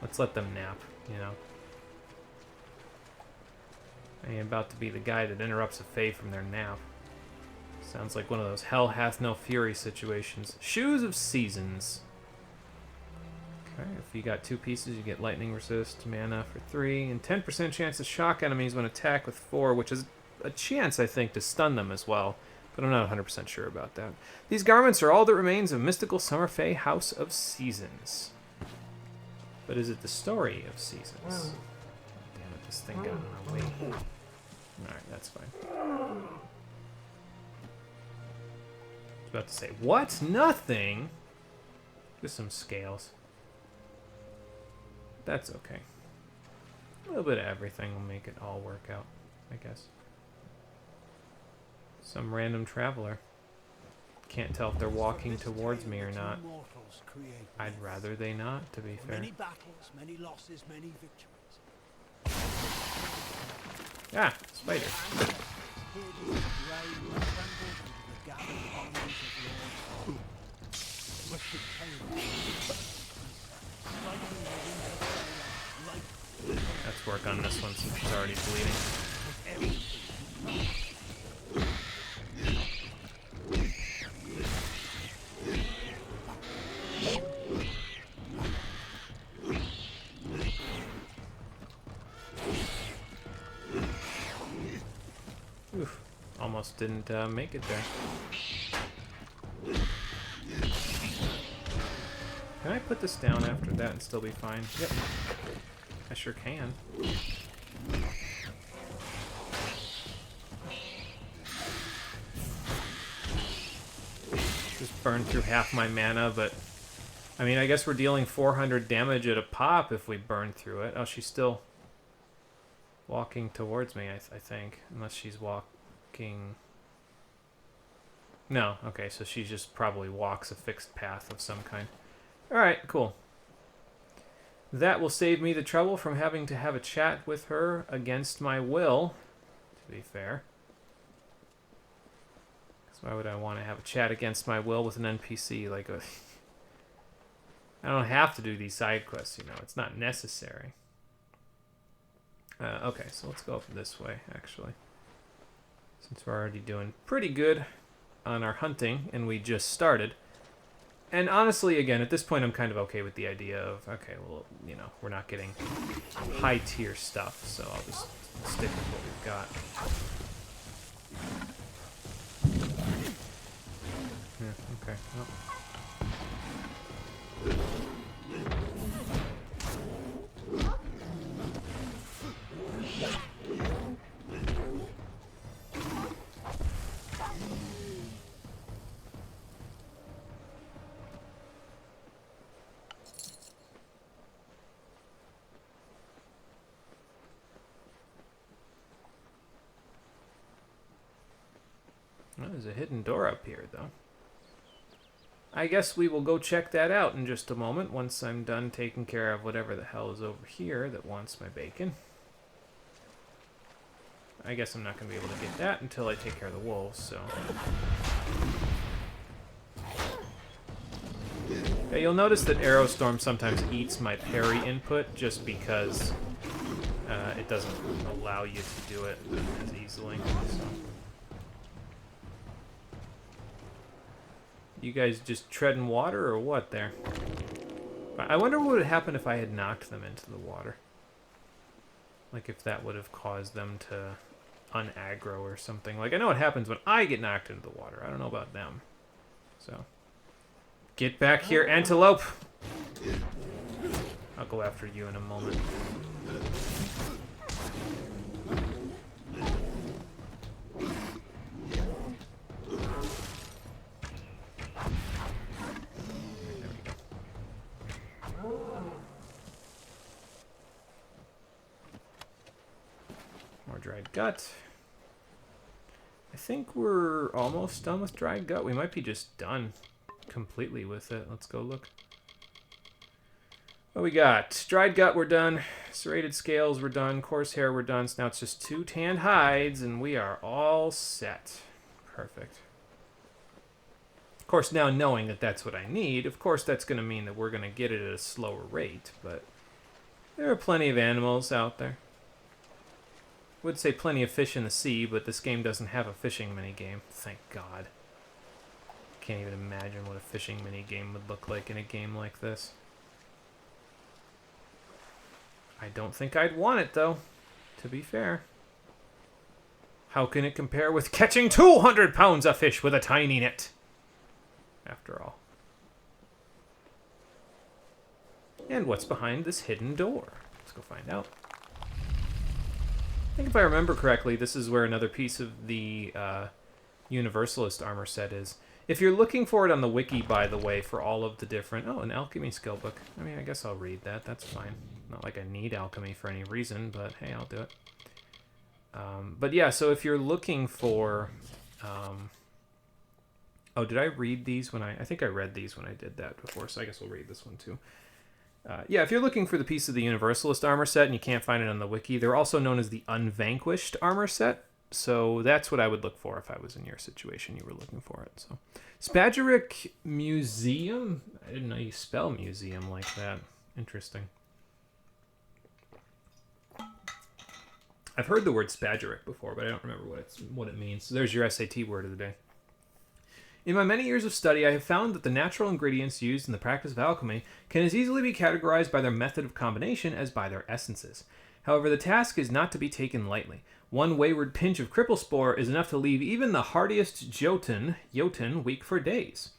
Let's let them nap, you know. I am about to be the guy that interrupts a fae from their nap. Sounds like one of those hell hath no fury situations. Shoes of Seasons. Okay, if you got 2 pieces, you get lightning resist, mana for 3, and 10% chance to shock enemies when attacked with 4, which is a chance, I think, to stun them as well. But I'm not 100% sure about that. These garments are all that remains of mystical summer fae House of Seasons. But is it the story of Seasons? Damn it, this thing got in my way. Alright, that's fine. I was about to say, what? Nothing? Just some scales. That's okay. A little bit of everything will make it all work out, I guess. Some random traveler. Can't tell if they're walking towards me or not. I'd rather they not, to be fair. Many battles, many losses, many victories. Ah, spider. Let's work on this one since it's already bleeding. Oof, almost didn't make it there. Can I put this down after that and still be fine? Yep. I sure can. Just burned through half my mana, but... I mean, I guess we're dealing 400 damage at a pop if we burn through it. Oh, she's still walking towards me, I think. Unless she's walking... No, okay, so she just probably walks a fixed path of some kind. Alright, cool. That will save me the trouble from having to have a chat with her against my will, to be fair. Because why would I want to have a chat against my will with an NPC? Like a... I don't have to do these side quests, you know. It's not necessary. Okay, so let's go up this way, actually. Since we're already doing pretty good on our hunting, and we just started. And honestly, again, at this point, I'm kind of okay with the idea of, okay, well, you know, we're not getting high-tier stuff, so I'll just stick with what we've got. Yeah, okay, well. Well, there's a hidden door up here, though. I guess we will go check that out in just a moment once I'm done taking care of whatever the hell is over here that wants my bacon. I guess I'm not going to be able to get that until I take care of the wolves, so... Yeah, you'll notice that Aerostorm sometimes eats my parry input just because it doesn't allow you to do it as easily, so... You guys just treading water or what there? I wonder what would happen if I had knocked them into the water. Like if that would have caused them to unaggro or something. Like I know what happens when I get knocked into the water. I don't know about them. So get back here, antelope. I'll go after you in a moment. More dried gut. I think we're almost done with dried gut. We might be just done completely with it. Let's go look. What we got? Dried gut, we're done. Serrated scales, we're done. Coarse hair, we're done. So now it's just 2 tanned hides, and we are all set. Perfect. Of course, now knowing that that's what I need, of course that's going to mean that we're going to get it at a slower rate, but there are plenty of animals out there. Would say plenty of fish in the sea, but this game doesn't have a fishing minigame. Thank God. Can't even imagine what a fishing minigame would look like in a game like this. I don't think I'd want it, though, to be fair. How can it compare with catching 200 pounds of fish with a tiny net? After all. And what's behind this hidden door? Let's go find out. I think if I remember correctly, this is where another piece of the Universalist armor set is. If you're looking for it on the wiki, by the way, for all of the different... Oh, an alchemy skill book. I mean, I guess I'll read that. That's fine. Not like I need alchemy for any reason, but hey, I'll do it. But yeah, so if you're looking for... Oh, did I read these when I think I read these when I did that before, so I guess we'll read this one too. Yeah, if you're looking for the piece of the Universalist armor set and you can't find it on the wiki, they're also known as the Unvanquished armor set. So that's what I would look for if I was in your situation. You were looking for it. So, Spadgeric Museum? I didn't know you spell museum like that. Interesting. I've heard the word Spadgeric before, but I don't remember what it means. So there's your SAT word of the day. In my many years of study, I have found that the natural ingredients used in the practice of alchemy can as easily be categorized by their method of combination as by their essences. However, the task is not to be taken lightly. One wayward pinch of cripple spore is enough to leave even the hardiest Jotun weak for days.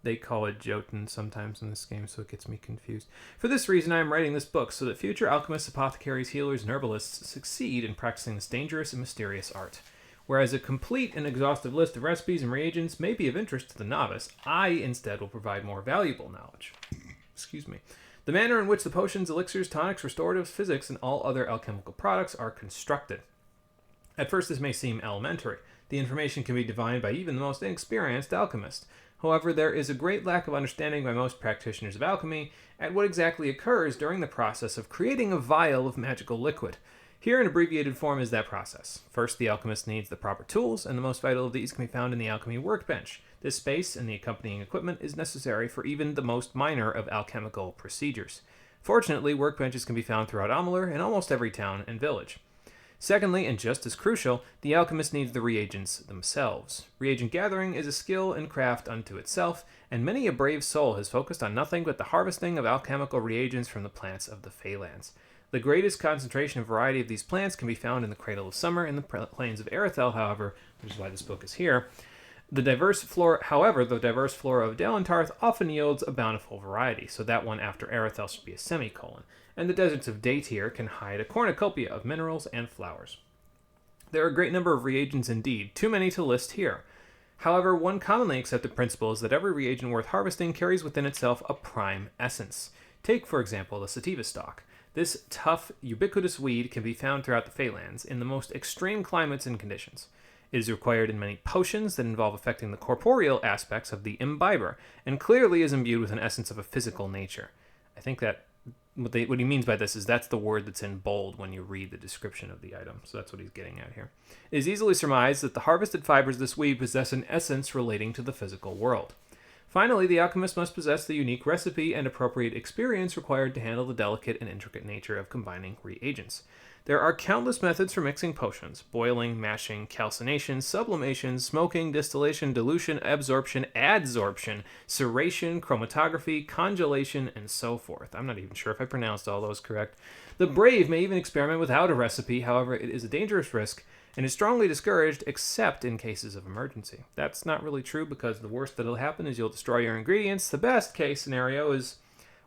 They call it Jotun sometimes in this game, so it gets me confused. For this reason, I am writing this book, so that future alchemists, apothecaries, healers, and herbalists succeed in practicing this dangerous and mysterious art. Whereas a complete and exhaustive list of recipes and reagents may be of interest to the novice, I instead will provide more valuable knowledge. Excuse me. The manner in which the potions, elixirs, tonics, restoratives, physics, and all other alchemical products are constructed. At first this may seem elementary. The information can be divined by even the most inexperienced alchemist. However, there is a great lack of understanding by most practitioners of alchemy at what exactly occurs during the process of creating a vial of magical liquid. Here, in abbreviated form, is that process. First, the alchemist needs the proper tools, and the most vital of these can be found in the alchemy workbench. This space and the accompanying equipment is necessary for even the most minor of alchemical procedures. Fortunately, workbenches can be found throughout Amalur in almost every town and village. Secondly, and just as crucial, the alchemist needs the reagents themselves. Reagent gathering is a skill and craft unto itself, and many a brave soul has focused on nothing but the harvesting of alchemical reagents from the plants of the Phalanx. The greatest concentration and variety of these plants can be found in the Cradle of Summer in the plains of Erythel, however, which is why this book is here. The diverse flora of Dalentarth often yields a bountiful variety, so that one after Erythel should be a semicolon, and the deserts of Datyr can hide a cornucopia of minerals and flowers. There are a great number of reagents indeed, too many to list here. However, one commonly accepted principle is that every reagent worth harvesting carries within itself a prime essence. Take, for example, the sativa stalk. This tough, ubiquitous weed can be found throughout the Phalanx in the most extreme climates and conditions. It is required in many potions that involve affecting the corporeal aspects of the imbiber, and clearly is imbued with an essence of a physical nature. I think that what he means by this is that's the word that's in bold when you read the description of the item, so that's what he's getting at here. It is easily surmised that the harvested fibers of this weed possess an essence relating to the physical world. Finally, the alchemist must possess the unique recipe and appropriate experience required to handle the delicate and intricate nature of combining reagents. There are countless methods for mixing potions: boiling, mashing, calcination, sublimation, smoking, distillation, dilution, absorption, adsorption, ceration, chromatography, congelation, and so forth. I'm not even sure if I pronounced all those correct. The brave may even experiment without a recipe. However, it is a dangerous risk and is strongly discouraged except in cases of emergency. That's not really true, because the worst that'll happen is you'll destroy your ingredients. The best case scenario is,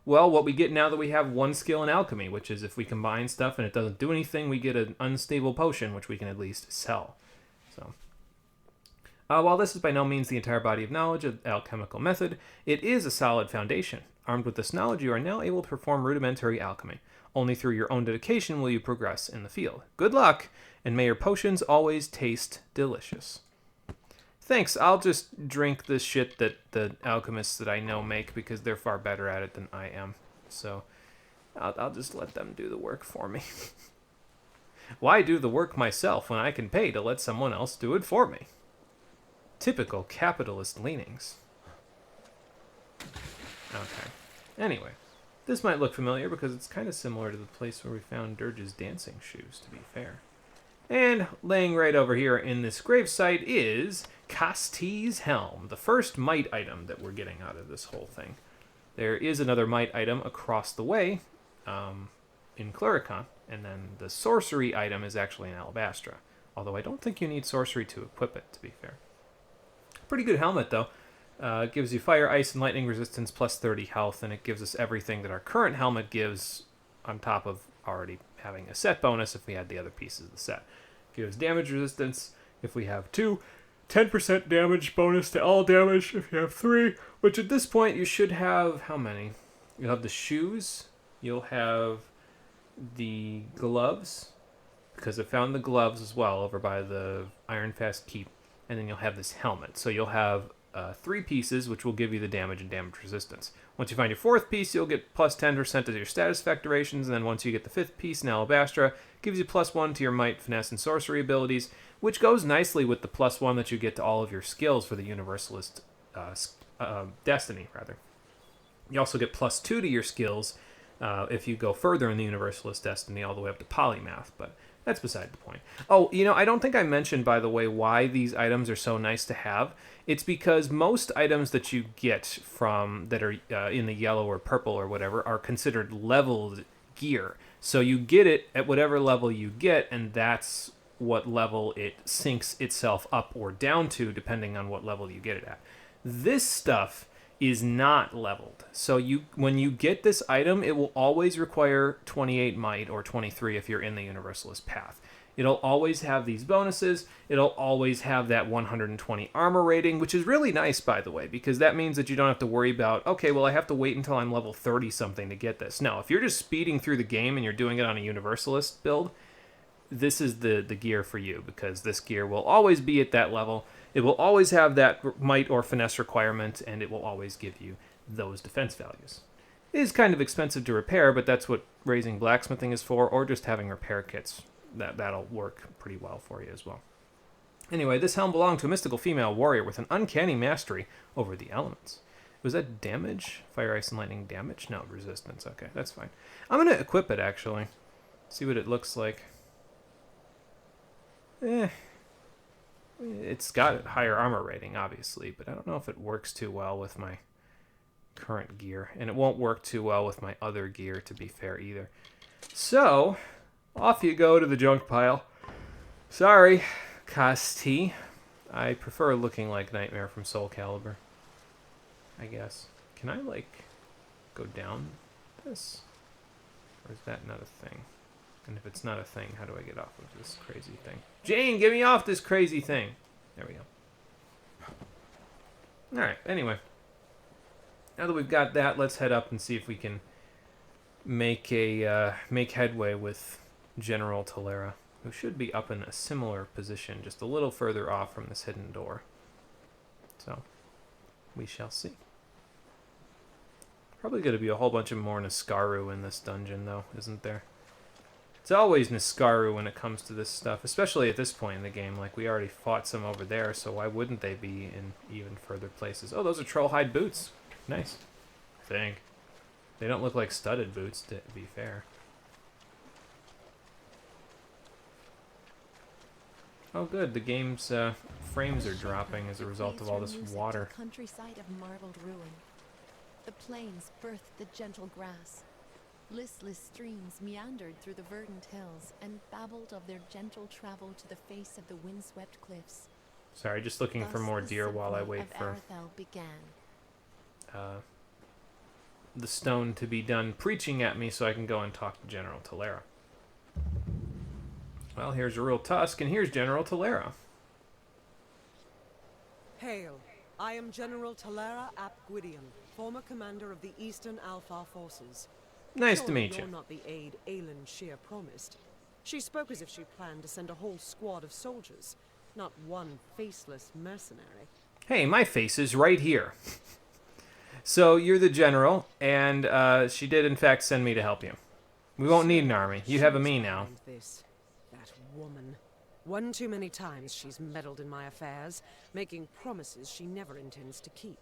well, what we get now that we have one skill in alchemy, which is if we combine stuff and it doesn't do anything, we get an unstable potion, which we can at least sell. So, while this is by no means the entire body of knowledge of the alchemical method, it is a solid foundation. Armed with this knowledge, you are now able to perform rudimentary alchemy. Only through your own dedication will you progress in the field. Good luck, and may your potions always taste delicious. Thanks, I'll just drink the shit that the alchemists that I know make, because they're far better at it than I am. So, I'll just let them do the work for me. Why do the work myself when I can pay to let someone else do it for me? Typical capitalist leanings. Okay. Anyway, this might look familiar because it's kind of similar to the place where we found Dirge's dancing shoes, to be fair. And laying right over here in this gravesite is Casti's Helm, the first might item that we're getting out of this whole thing. There is another might item across the way in Cluricon, and then the sorcery item is actually in Alabastra, although I don't think you need sorcery to equip it, to be fair. Pretty good helmet, though. It gives you fire, ice, and lightning resistance plus 30 health, and it gives us everything that our current helmet gives on top of already having a set bonus if we had the other pieces of the set. It gives damage resistance if we have 2, 10% damage bonus to all damage if you have 3, which at this point you should have, how many? You'll have the shoes, you'll have the gloves, because I found the gloves as well over by the Ironfast Keep, and then you'll have this helmet. So you'll have 3 pieces, which will give you the damage and damage resistance. Once you find your 4th piece, you'll get plus 10% of your status factorations, and then once you get the 5th piece in Alabastra, it gives you plus 1 to your might, finesse, and sorcery abilities, which goes nicely with the plus 1 that you get to all of your skills for the Universalist Destiny, rather. You also get plus 2 to your skills if you go further in the Universalist Destiny, all the way up to Polymath, but that's beside the point. Oh, I don't think I mentioned, by the way, why these items are so nice to have. It's because most items that you get from that are in the yellow or purple or whatever are considered leveled gear. So you get it at whatever level you get, and that's what level it syncs itself up or down to, depending on what level you get it at. This stuff is not leveled. So when you get this item, it will always require 28 might or 23 if you're in the Universalist path. It'll always have these bonuses. It'll always have that 120 armor rating, which is really nice, by the way, because that means that you don't have to worry about, okay, well, I have to wait until I'm level 30 something to get this. No, if you're just speeding through the game and you're doing it on a Universalist build, this is the gear for you, because this gear will always be at that level. It will always have that might or finesse requirement, and it will always give you those defense values. It is kind of expensive to repair, but that's what raising blacksmithing is for, or just having repair kits. That'll work pretty well for you as well. Anyway, this helm belonged to a mystical female warrior with an uncanny mastery over the elements. Was that damage? Fire, ice, and lightning damage? No, resistance. Okay, that's fine. I'm going to equip it, actually. See what it looks like. It's got a higher armor rating, obviously, but I don't know if it works too well with my current gear. And it won't work too well with my other gear, to be fair, either. So, off you go to the junk pile. Sorry, Casti. I prefer looking like Nightmare from Soul Calibur, I guess. Can I, go down this? Or is that not a thing? And if it's not a thing, how do I get off of this crazy thing? Jane, get me off this crazy thing! There we go. Alright, anyway. Now that we've got that, let's head up and see if we can make headway with General Talera, who should be up in a similar position, just a little further off from this hidden door. So, we shall see. Probably going to be a whole bunch of more Niskaru in this dungeon, though, isn't there? It's always Niskaru when it comes to this stuff, especially at this point in the game. Like, we already fought some over there, so why wouldn't they be in even further places? Oh, those are trollhide boots. Nice. I think. They don't look like studded boots, to be fair. Oh, good. The game's frames are dropping as a result of all this water. Countryside of marbled ruin. The plains birthed the gentle grass. Listless streams meandered through the verdant hills and babbled of their gentle travel to the face of the windswept cliffs. Sorry, just looking for more deer while I wait for the stone to be done preaching at me so I can go and talk to General Talera. Well, here's Ural Tusk, and here's General Talera. Hail. I am General Talera ap Gwydion, former commander of the Eastern Alpha forces. Nice to meet you. You're not the aide Aelin Shear promised. She spoke as if she planned to send a whole squad of soldiers, not one faceless mercenary. Hey, my face is right here. So, you're the general, and she did in fact send me to help you. We won't need an army. You have a me now. That woman. One too many times she's meddled in my affairs, making promises she never intends to keep.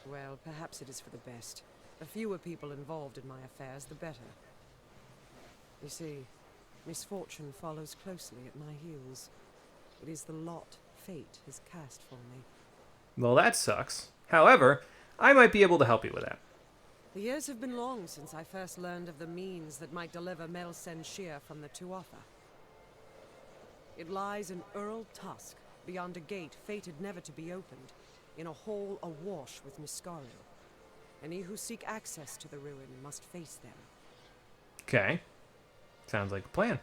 Well, perhaps it is for the best. The fewer people involved in my affairs, the better. You see, misfortune follows closely at my heels. It is the lot fate has cast for me. Well, that sucks. However, I might be able to help you with that. The years have been long since I first learned of the means that might deliver Melsen Shear from the Tuatha. It lies in Ural Tusk, beyond a gate fated never to be opened, in a hall awash with Niskaru. Any who seek access to the ruin must face them. Okay. Sounds like a plan.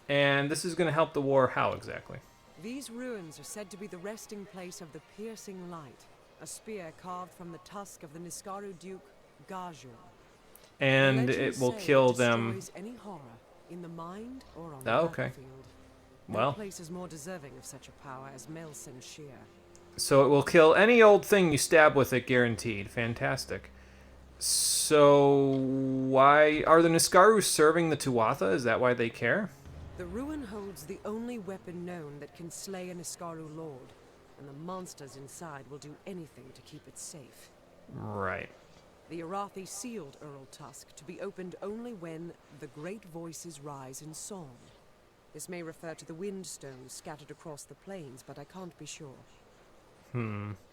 And this is going to help the war how exactly? These ruins are said to be the resting place of the Piercing Light, a spear carved from the tusk of the Niskaru Duke, Gajor. And it will kill them. Any horror in the mind or on the battlefield. Well, no place is more deserving of such a power as Melsen Shear. So it will kill any old thing you stab with it, guaranteed. Fantastic. So why are the Niskaru serving the Tuatha? Is that why they care? The ruin holds the only weapon known that can slay a Niskaru lord, and the monsters inside will do anything to keep it safe. Right. The Arathi sealed Ural Tusk to be opened only when the great voices rise in song. This may refer to the wind stones scattered across the plains, but I can't be sure.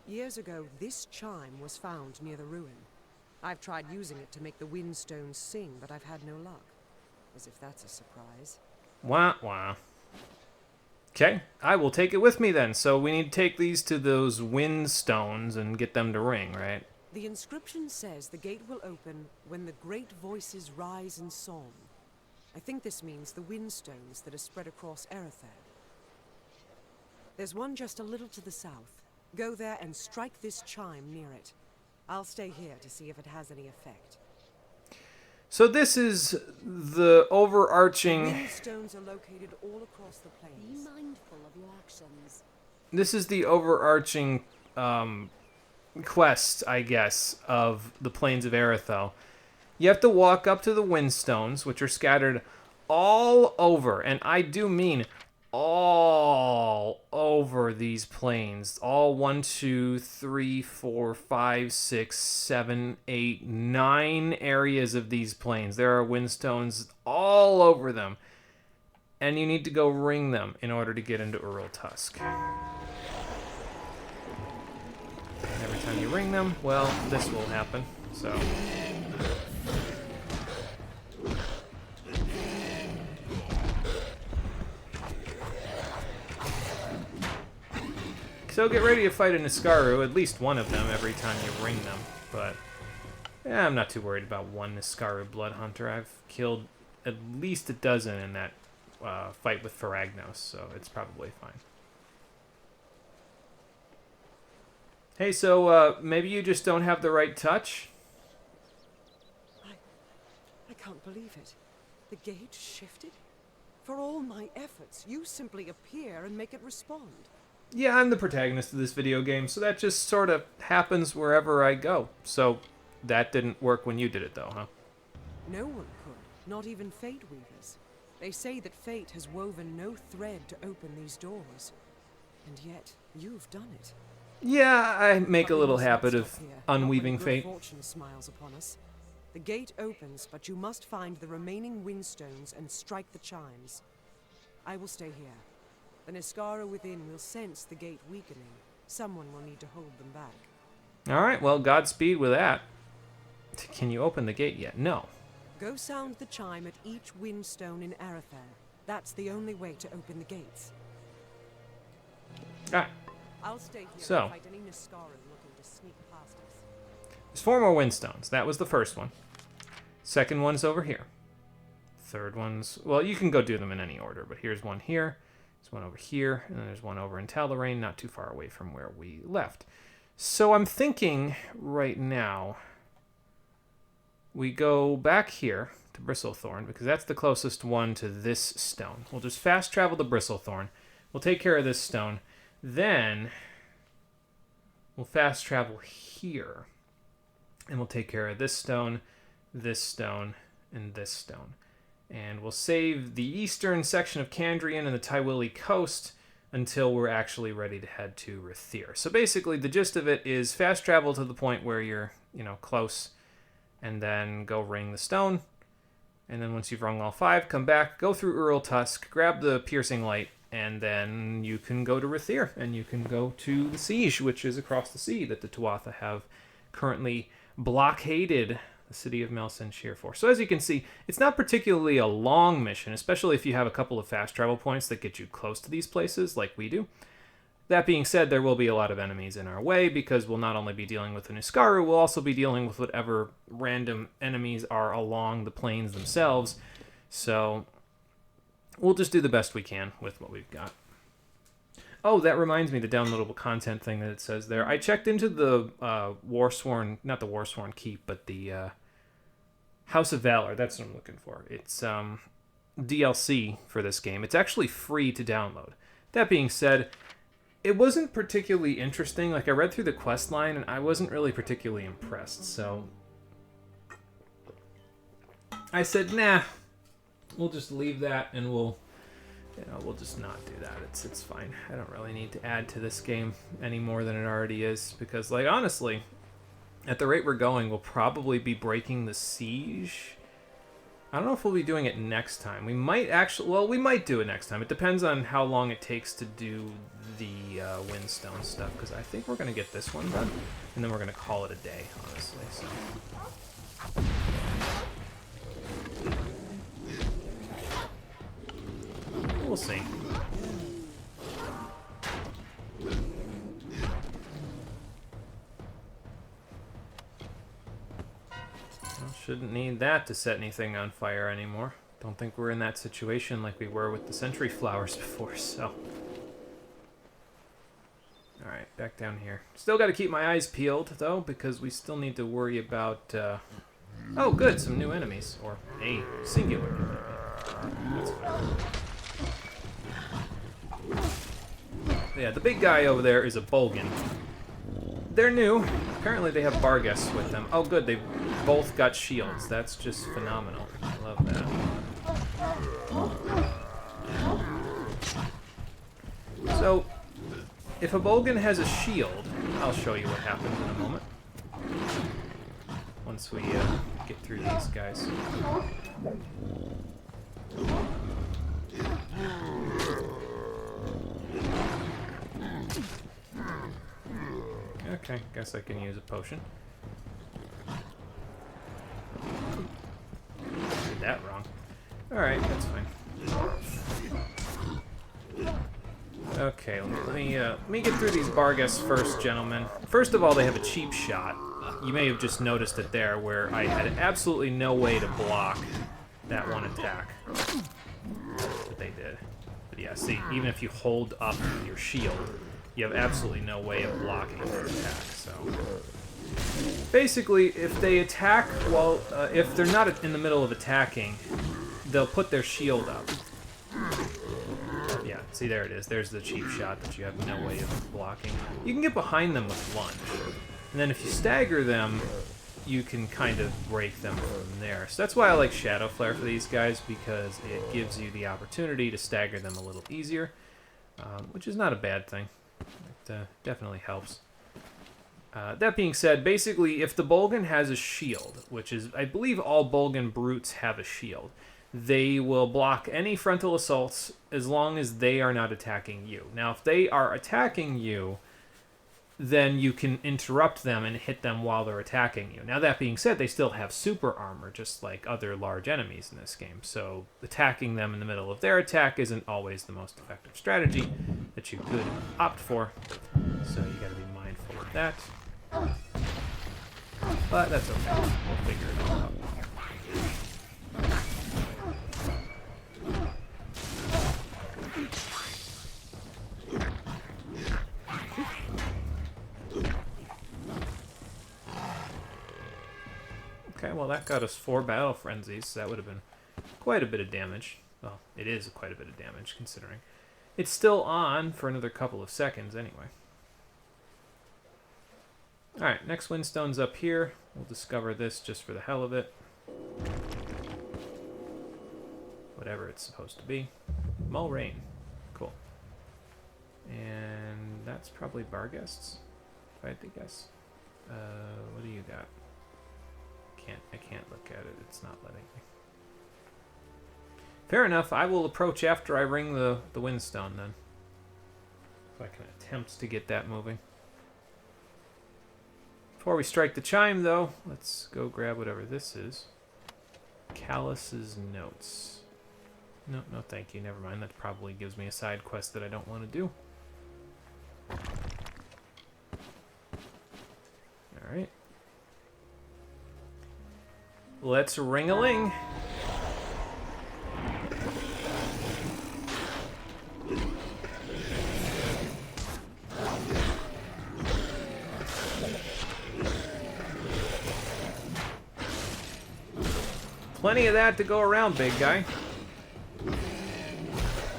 Years ago, this chime was found near the ruin. I've tried using it to make the wind stones sing, but I've had no luck. As if that's a surprise. Wah, wah. Okay, I will take it with me then. So we need to take these to those wind stones and get them to ring, right? The inscription says the gate will open when the great voices rise in song. I think this means the wind stones that are spread across Erether. There's one just a little to the south. Go there and strike this chime near it. I'll stay here to see if it has any effect. So this is the overarching... Wind stones are located all across the plains. Be mindful of your actions. This is the overarching quest, I guess, of the Plains of Eretho. You have to walk up to the windstones, which are scattered all over, and I do mean all over these plains. All 1, 2, 3, 4, 5, 6, 7, 8, 9 areas of these plains. There are windstones all over them. And you need to go ring them in order to get into Ural Tusk. And every time you ring them, well, this will happen. So... So get ready to fight a Niskaru, at least one of them, every time you ring them. But yeah, I'm not too worried about one Niskaru Blood Hunter. I've killed at least a dozen in that fight with Faragnos, so it's probably fine. Hey, so maybe you just don't have the right touch? I can't believe it. The gate shifted? For all my efforts, you simply appear and make it respond. Yeah, I'm the protagonist of this video game, so that just sort of happens wherever I go. So that didn't work when you did it, though, huh? No one could, not even Fate Weavers. They say that fate has woven no thread to open these doors. And yet, you've done it. Yeah, I make a little habit of unweaving fate. Fortune smiles upon us. The gate opens, but you must find the remaining windstones and strike the chimes. I will stay here. The Niskara within will sense the gate weakening. Someone will need to hold them back. All right, well, Godspeed with that. Can you open the gate yet? No. Go sound the chime at each windstone in Arathair. That's the only way to open the gates. Ah. I'll stay here So. and fight any Niskara looking to sneak past us. There's 4 more windstones. That was the first one. Second one's over here. Third one's... Well, you can go do them in any order, but here's one here. There's one over here, and then there's one over in Talarain, not too far away from where we left. So I'm thinking right now we go back here to Bristlethorn, because that's the closest one to this stone. We'll just fast travel to Bristlethorn. We'll take care of this stone. Then we'll fast travel here, and we'll take care of this stone, and this stone. And we'll save the eastern section of Kandrian and the Tywilly coast until we're actually ready to head to Rathir. So basically, the gist of it is fast travel to the point where you're, close, and then go ring the stone. And then once you've rung all 5, come back, go through Ural Tusk, grab the piercing light, and then you can go to Rathir, and you can go to the siege, which is across the sea that the Tuatha have currently blockaded the city of Malsenshir for. So as you can see, it's not particularly a long mission, especially if you have a couple of fast travel points that get you close to these places, like we do. That being said, there will be a lot of enemies in our way, because we'll not only be dealing with the Niskaru, we'll also be dealing with whatever random enemies are along the plains themselves. So we'll just do the best we can with what we've got. Oh, that reminds me, the downloadable content thing that it says there. I checked into the Warsworn, not the Warsworn Keep, but the House of Valor. That's what I'm looking for. It's DLC for this game. It's actually free to download. That being said, it wasn't particularly interesting. Like, I read through the quest line, and I wasn't really particularly impressed. So I said, nah, we'll just leave that, and we'll just not do that. It's fine. I don't really need to add to this game any more than it already is, because, like, honestly, at the rate we're going, we'll probably be breaking the siege. I don't know if we'll be doing it next time. We might actually... Well, we might do it next time. It depends on how long it takes to do the Windstone stuff, because I think we're going to get this one done, and then we're going to call it a day, honestly. So we'll see. Shouldn't need that to set anything on fire anymore. Don't think we're in that situation like we were with the Sentry Flowers before, so. Alright, back down here. Still got to keep my eyes peeled, though, because we still need to worry about... Oh, good, some new enemies. Or a singular enemy. That's fine. Yeah, the big guy over there is a Bolgan. They're new. Apparently they have Barghest with them. Oh, good, they both got shields. That's just phenomenal. I love that. So, if a Bolgan has a shield, I'll show you what happens in a moment. Once we get through these guys. Okay, guess I can use a potion. Did that wrong. Alright, that's fine. Okay, let me get through these Barghests first, gentlemen. First of all, they have a cheap shot. You may have just noticed it there, where I had absolutely no way to block that one attack. But they did. But yeah, see, even if you hold up your shield, you have absolutely no way of blocking their attack, so... Basically, if they attack while... if they're not in the middle of attacking, they'll put their shield up. Yeah, see, there it is. There's the cheap shot that you have no way of blocking. You can get behind them with lunge. And then if you stagger them, you can kind of break them from there. So that's why I like Shadow Flare for these guys, because it gives you the opportunity to stagger them a little easier, which is not a bad thing. It definitely helps. That being said, basically, if the Bolgan has a shield, which is, I believe all Bolgan brutes have a shield, they will block any frontal assaults as long as they are not attacking you. Now, if they are attacking you, then you can interrupt them and hit them while they're attacking you. Now, that being said, they still have super armor, just like other large enemies in this game. So attacking them in the middle of their attack isn't always the most effective strategy that you could opt for. So you got to be mindful of that. But that's okay. We'll figure it all out. Okay, well that got us 4 battle frenzies, so that would have been quite a bit of damage. Well, it is quite a bit of damage, considering. It's still on for another couple of seconds, anyway. Alright, next windstone's up here. We'll discover this just for the hell of it. Whatever it's supposed to be. Mulrain. Cool. And that's probably Barguests, if I had to guess. What do you got? I can't look at it. It's not letting me. Fair enough. I will approach after I ring the windstone then. If I can attempt to get that moving. Before we strike the chime, though, let's go grab whatever this is. Callus's notes. No, thank you. Never mind. That probably gives me a side quest that I don't want to do. Alright. Let's ring-a-ling. Plenty of that to go around, big guy. You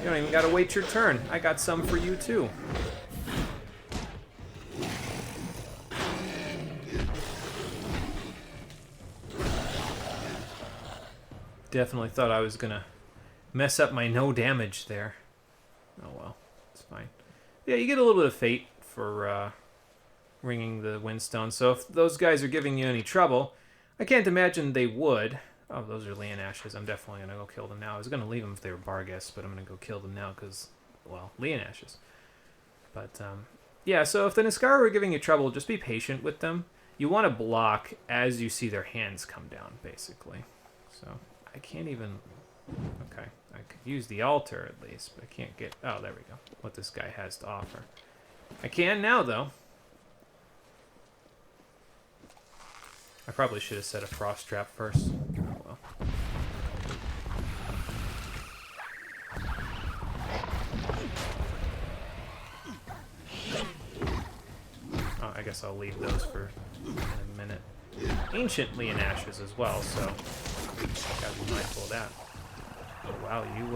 don't even gotta wait your turn. I got some for you, too. Definitely thought I was gonna mess up my no damage there. Oh well, it's fine. Yeah, you get a little bit of fate for ringing the windstone. So if those guys are giving you any trouble, I can't imagine they would. Oh, those are Leon Ashes. I'm definitely gonna go kill them now. I was gonna leave them if they were Barguests, but I'm gonna go kill them now because, well, Leon Ashes. But yeah, so if the Niskara were giving you trouble, just be patient with them. You want to block as you see their hands come down, basically. So. I can't even... Okay, I could use the altar at least, but I can't get... Oh, there we go. What this guy has to offer. I can now, though. I probably should have set a frost trap first. Oh, well. Oh, I guess I'll leave those for a minute. Ancient Leon Ashes as well, so... Gotta be mindful of that. Oh, wow, you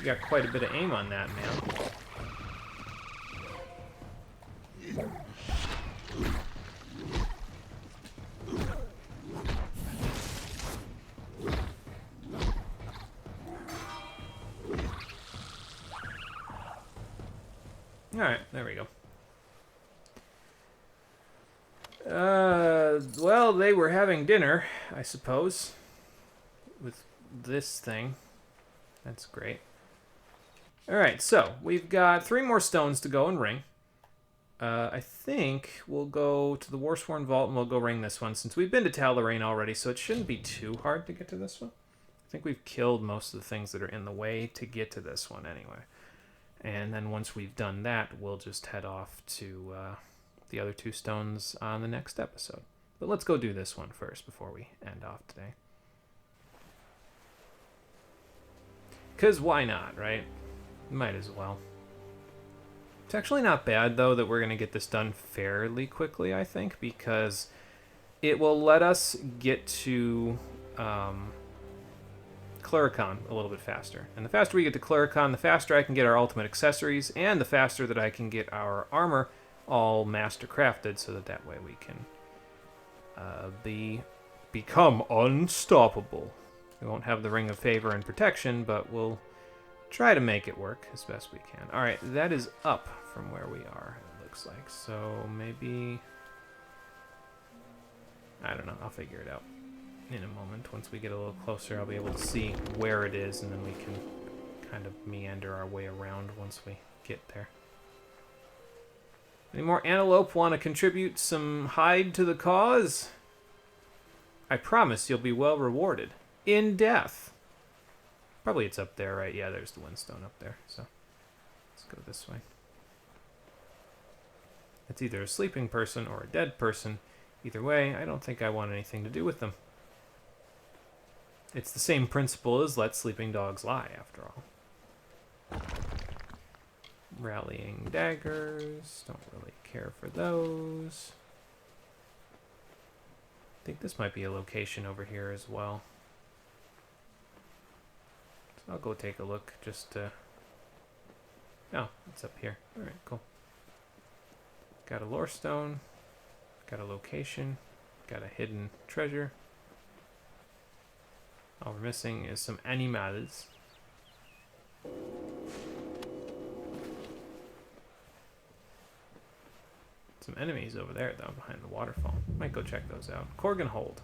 got quite a bit of aim on that, man. Alright, there we go. Well, they were having dinner, I suppose, with this thing. That's great. Alright, so we've got 3 more stones to go and ring. I think we'll go to the Warsworn Vault and we'll go ring this one, since we've been to Talarain already, so it shouldn't be too hard to get to this one. I think we've killed most of the things that are in the way to get to this one anyway. And then once we've done that, we'll just head off to the other 2 stones on the next episode. But let's go do this one first before we end off today. Because why not, right? Might as well. It's actually not bad, though, that we're going to get this done fairly quickly, I think, because it will let us get to Cluricon a little bit faster. And the faster we get to Cluricon, the faster I can get our ultimate accessories, and the faster that I can get our armor all master crafted, so that way we can become unstoppable. We won't have the Ring of Favor and Protection, but we'll try to make it work as best we can. Alright, that is up from where we are, it looks like. So maybe... I don't know, I'll figure it out. in a moment. Once we get a little closer, I'll be able to see where it is, and then we can kind of meander our way around once we get there. Any more antelope want to contribute some hide to the cause? I promise you'll be well rewarded. In death. Probably it's up there, right? Yeah, there's the windstone up there. So let's go this way. It's either a sleeping person or a dead person. Either way, I don't think I want anything to do with them. It's the same principle as let sleeping dogs lie, after all. Rallying daggers. Don't really care for those. I think this might be a location over here as well. So I'll go take a look just to... Oh, it's up here. Alright, cool. Got a lore stone. Got a location. Got a hidden treasure. All we're missing is some animals. Some enemies over there, though, behind the waterfall. Might go check those out. Korgan Hold.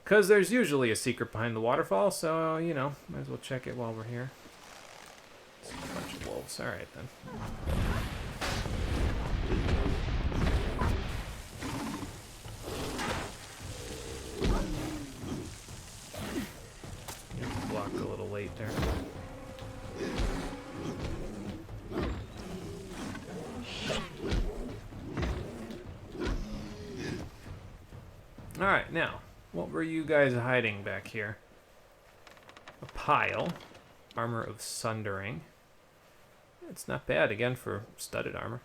Because there's usually a secret behind the waterfall, so, you know, might as well check it while we're here. It's a bunch of wolves. Alright, then. Block a little late there. Alright, now, what were you guys hiding back here? A pile. Armor of Sundering. It's not bad, again, for studded armor.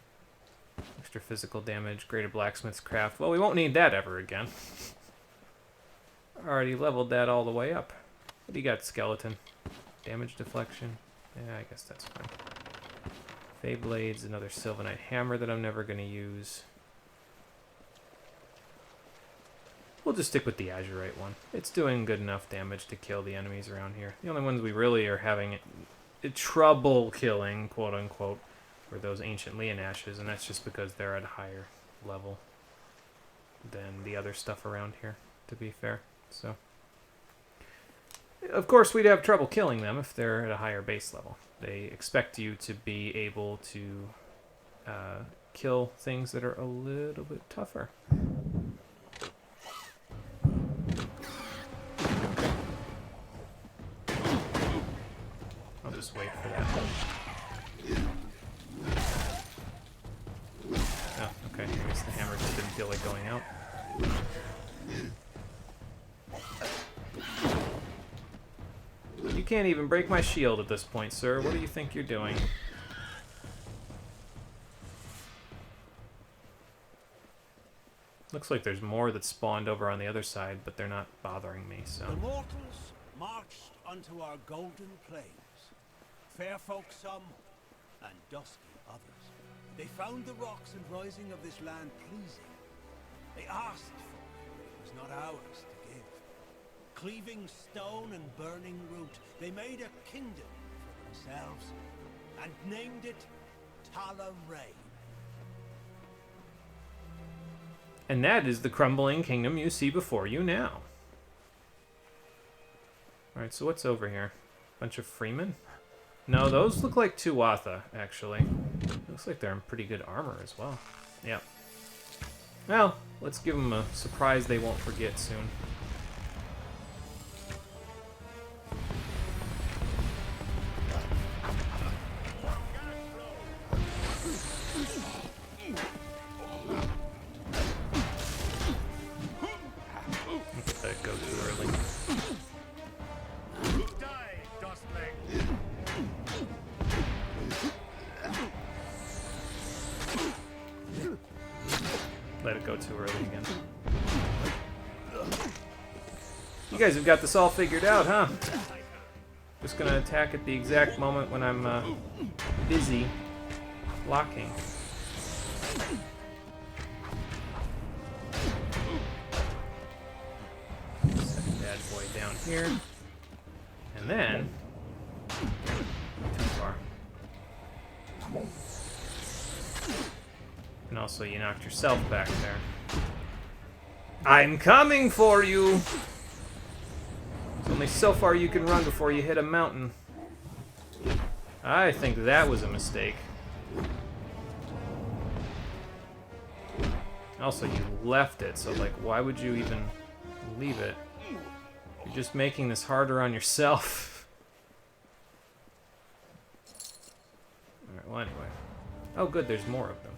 Extra physical damage, greater blacksmith's craft. Well, we won't need that ever again. Already leveled that all the way up. What do you got, skeleton? Damage deflection? Yeah, I guess that's fine. Fey Blades, another Sylvanite hammer that I'm never going to use. We'll just stick with the Azurite one. It's doing good enough damage to kill the enemies around here. The only ones we really are having trouble killing, quote unquote, were those ancient Leonashes, and that's just because they're at a higher level than the other stuff around here, to be fair. So, of course, we'd have trouble killing them if they're at a higher base level. They expect you to be able to kill things that are a little bit tougher. I'll just wait for that. Oh, okay. I guess the hammer just didn't feel like going out. You can't even break my shield at this point, sir. What do you think you're doing? Looks like there's more that spawned over on the other side, but they're not bothering me, so... The mortals marched unto our golden plains. Fair folk some, and dusky others. They found the rocks and rising of this land pleasing. They asked for it, but it was not ours to give. Cleaving stone and burning root, they made a kingdom for themselves, and named it Talarain. And that is the crumbling kingdom you see before you now. Alright, so what's over here? Bunch of freemen? No, those look like Tuatha, actually. Looks like they're in pretty good armor as well. Yep. Well, let's give them a surprise they won't forget soon. Let that go too early. Let it go too early again. You guys have got this all figured out, huh? Just gonna attack at the exact moment when I'm busy blocking. Set the bad boy down here. And then... too far. And also, you knocked yourself back there. I'm coming for you! There's only so far you can run before you hit a mountain. I think that was a mistake. Also, you left it, so, like, why would you even leave it? You're just making this harder on yourself. Alright, well, anyway. Oh, good, there's more of them.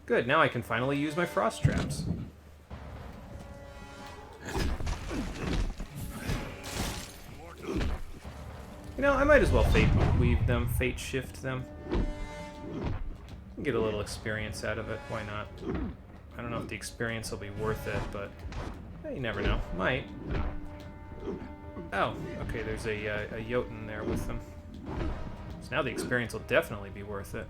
Good, now I can finally use my frost traps. You know, I might as well fate weave them, fate shift them. Get a little experience out of it, why not? I don't know if the experience will be worth it, but you never know. Might. Oh, okay, there's a Jotun there with them. So now the experience will definitely be worth it.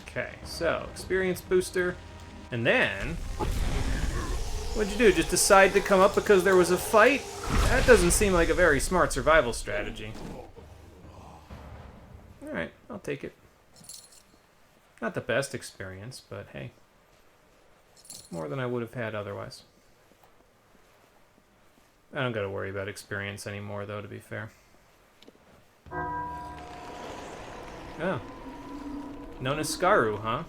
Okay, so experience booster, and then what'd you do? Just decide to come up because there was a fight? That doesn't seem like a very smart survival strategy. Alright, I'll take it. Not the best experience, but hey. More than I would have had otherwise. I don't gotta worry about experience anymore, though, to be fair. Oh. Nonaskaru, huh?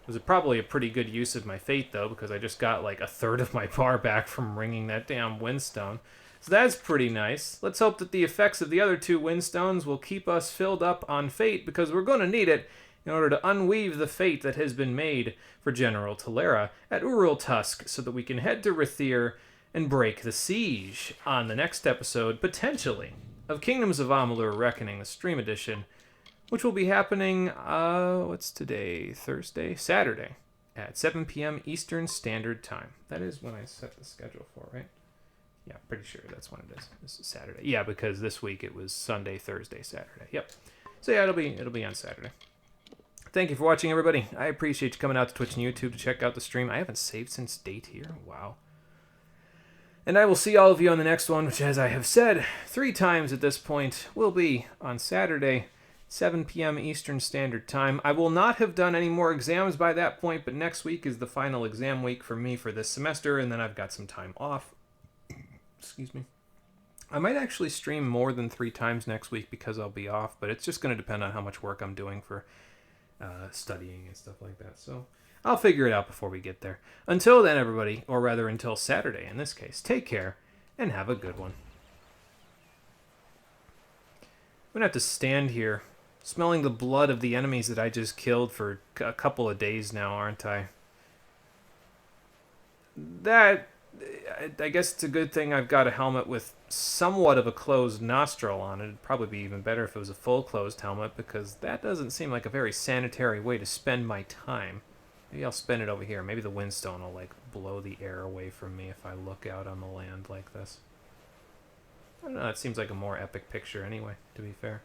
It was probably a pretty good use of my fate, though, because I just got like a third of my bar back from ringing that damn windstone. So that's pretty nice. Let's hope that the effects of the other two windstones will keep us filled up on fate, because we're going to need it in order to unweave the fate that has been made for General Talera at Urul Tusk, so that we can head to Rithir and break the siege on the next episode, potentially, of Kingdoms of Amalur Reckoning, the Stream Edition, which will be happening, what's today? Thursday? Saturday, at 7 p.m. Eastern Standard Time. That is when I set the schedule for, right? Yeah, pretty sure that's when it is. This is Saturday. Yeah, because this week it was Sunday, Thursday, Saturday. Yep. So yeah, it'll be on Saturday. Thank you for watching, everybody. I appreciate you coming out to Twitch and YouTube to check out the stream. I haven't saved since date here. Wow. And I will see all of you on the next one, which, as I have said 3 times at this point, will be on Saturday, 7 p.m. Eastern Standard Time. I will not have done any more exams by that point, but next week is the final exam week for me for this semester, and then I've got some time off. Excuse me. I might actually stream more than 3 times next week because I'll be off, but it's just going to depend on how much work I'm doing for studying and stuff like that. So I'll figure it out before we get there. Until then, everybody, or rather until Saturday in this case, take care and have a good one. I'm going to have to stand here smelling the blood of the enemies that I just killed for a couple of days now, aren't I? That, I guess it's a good thing I've got a helmet with somewhat of a closed nostril on it. It'd probably be even better if it was a full closed helmet, because that doesn't seem like a very sanitary way to spend my time. Maybe I'll spend it over here. Maybe the windstone will, like, blow the air away from me if I look out on the land like this. I don't know, it seems like a more epic picture anyway, to be fair.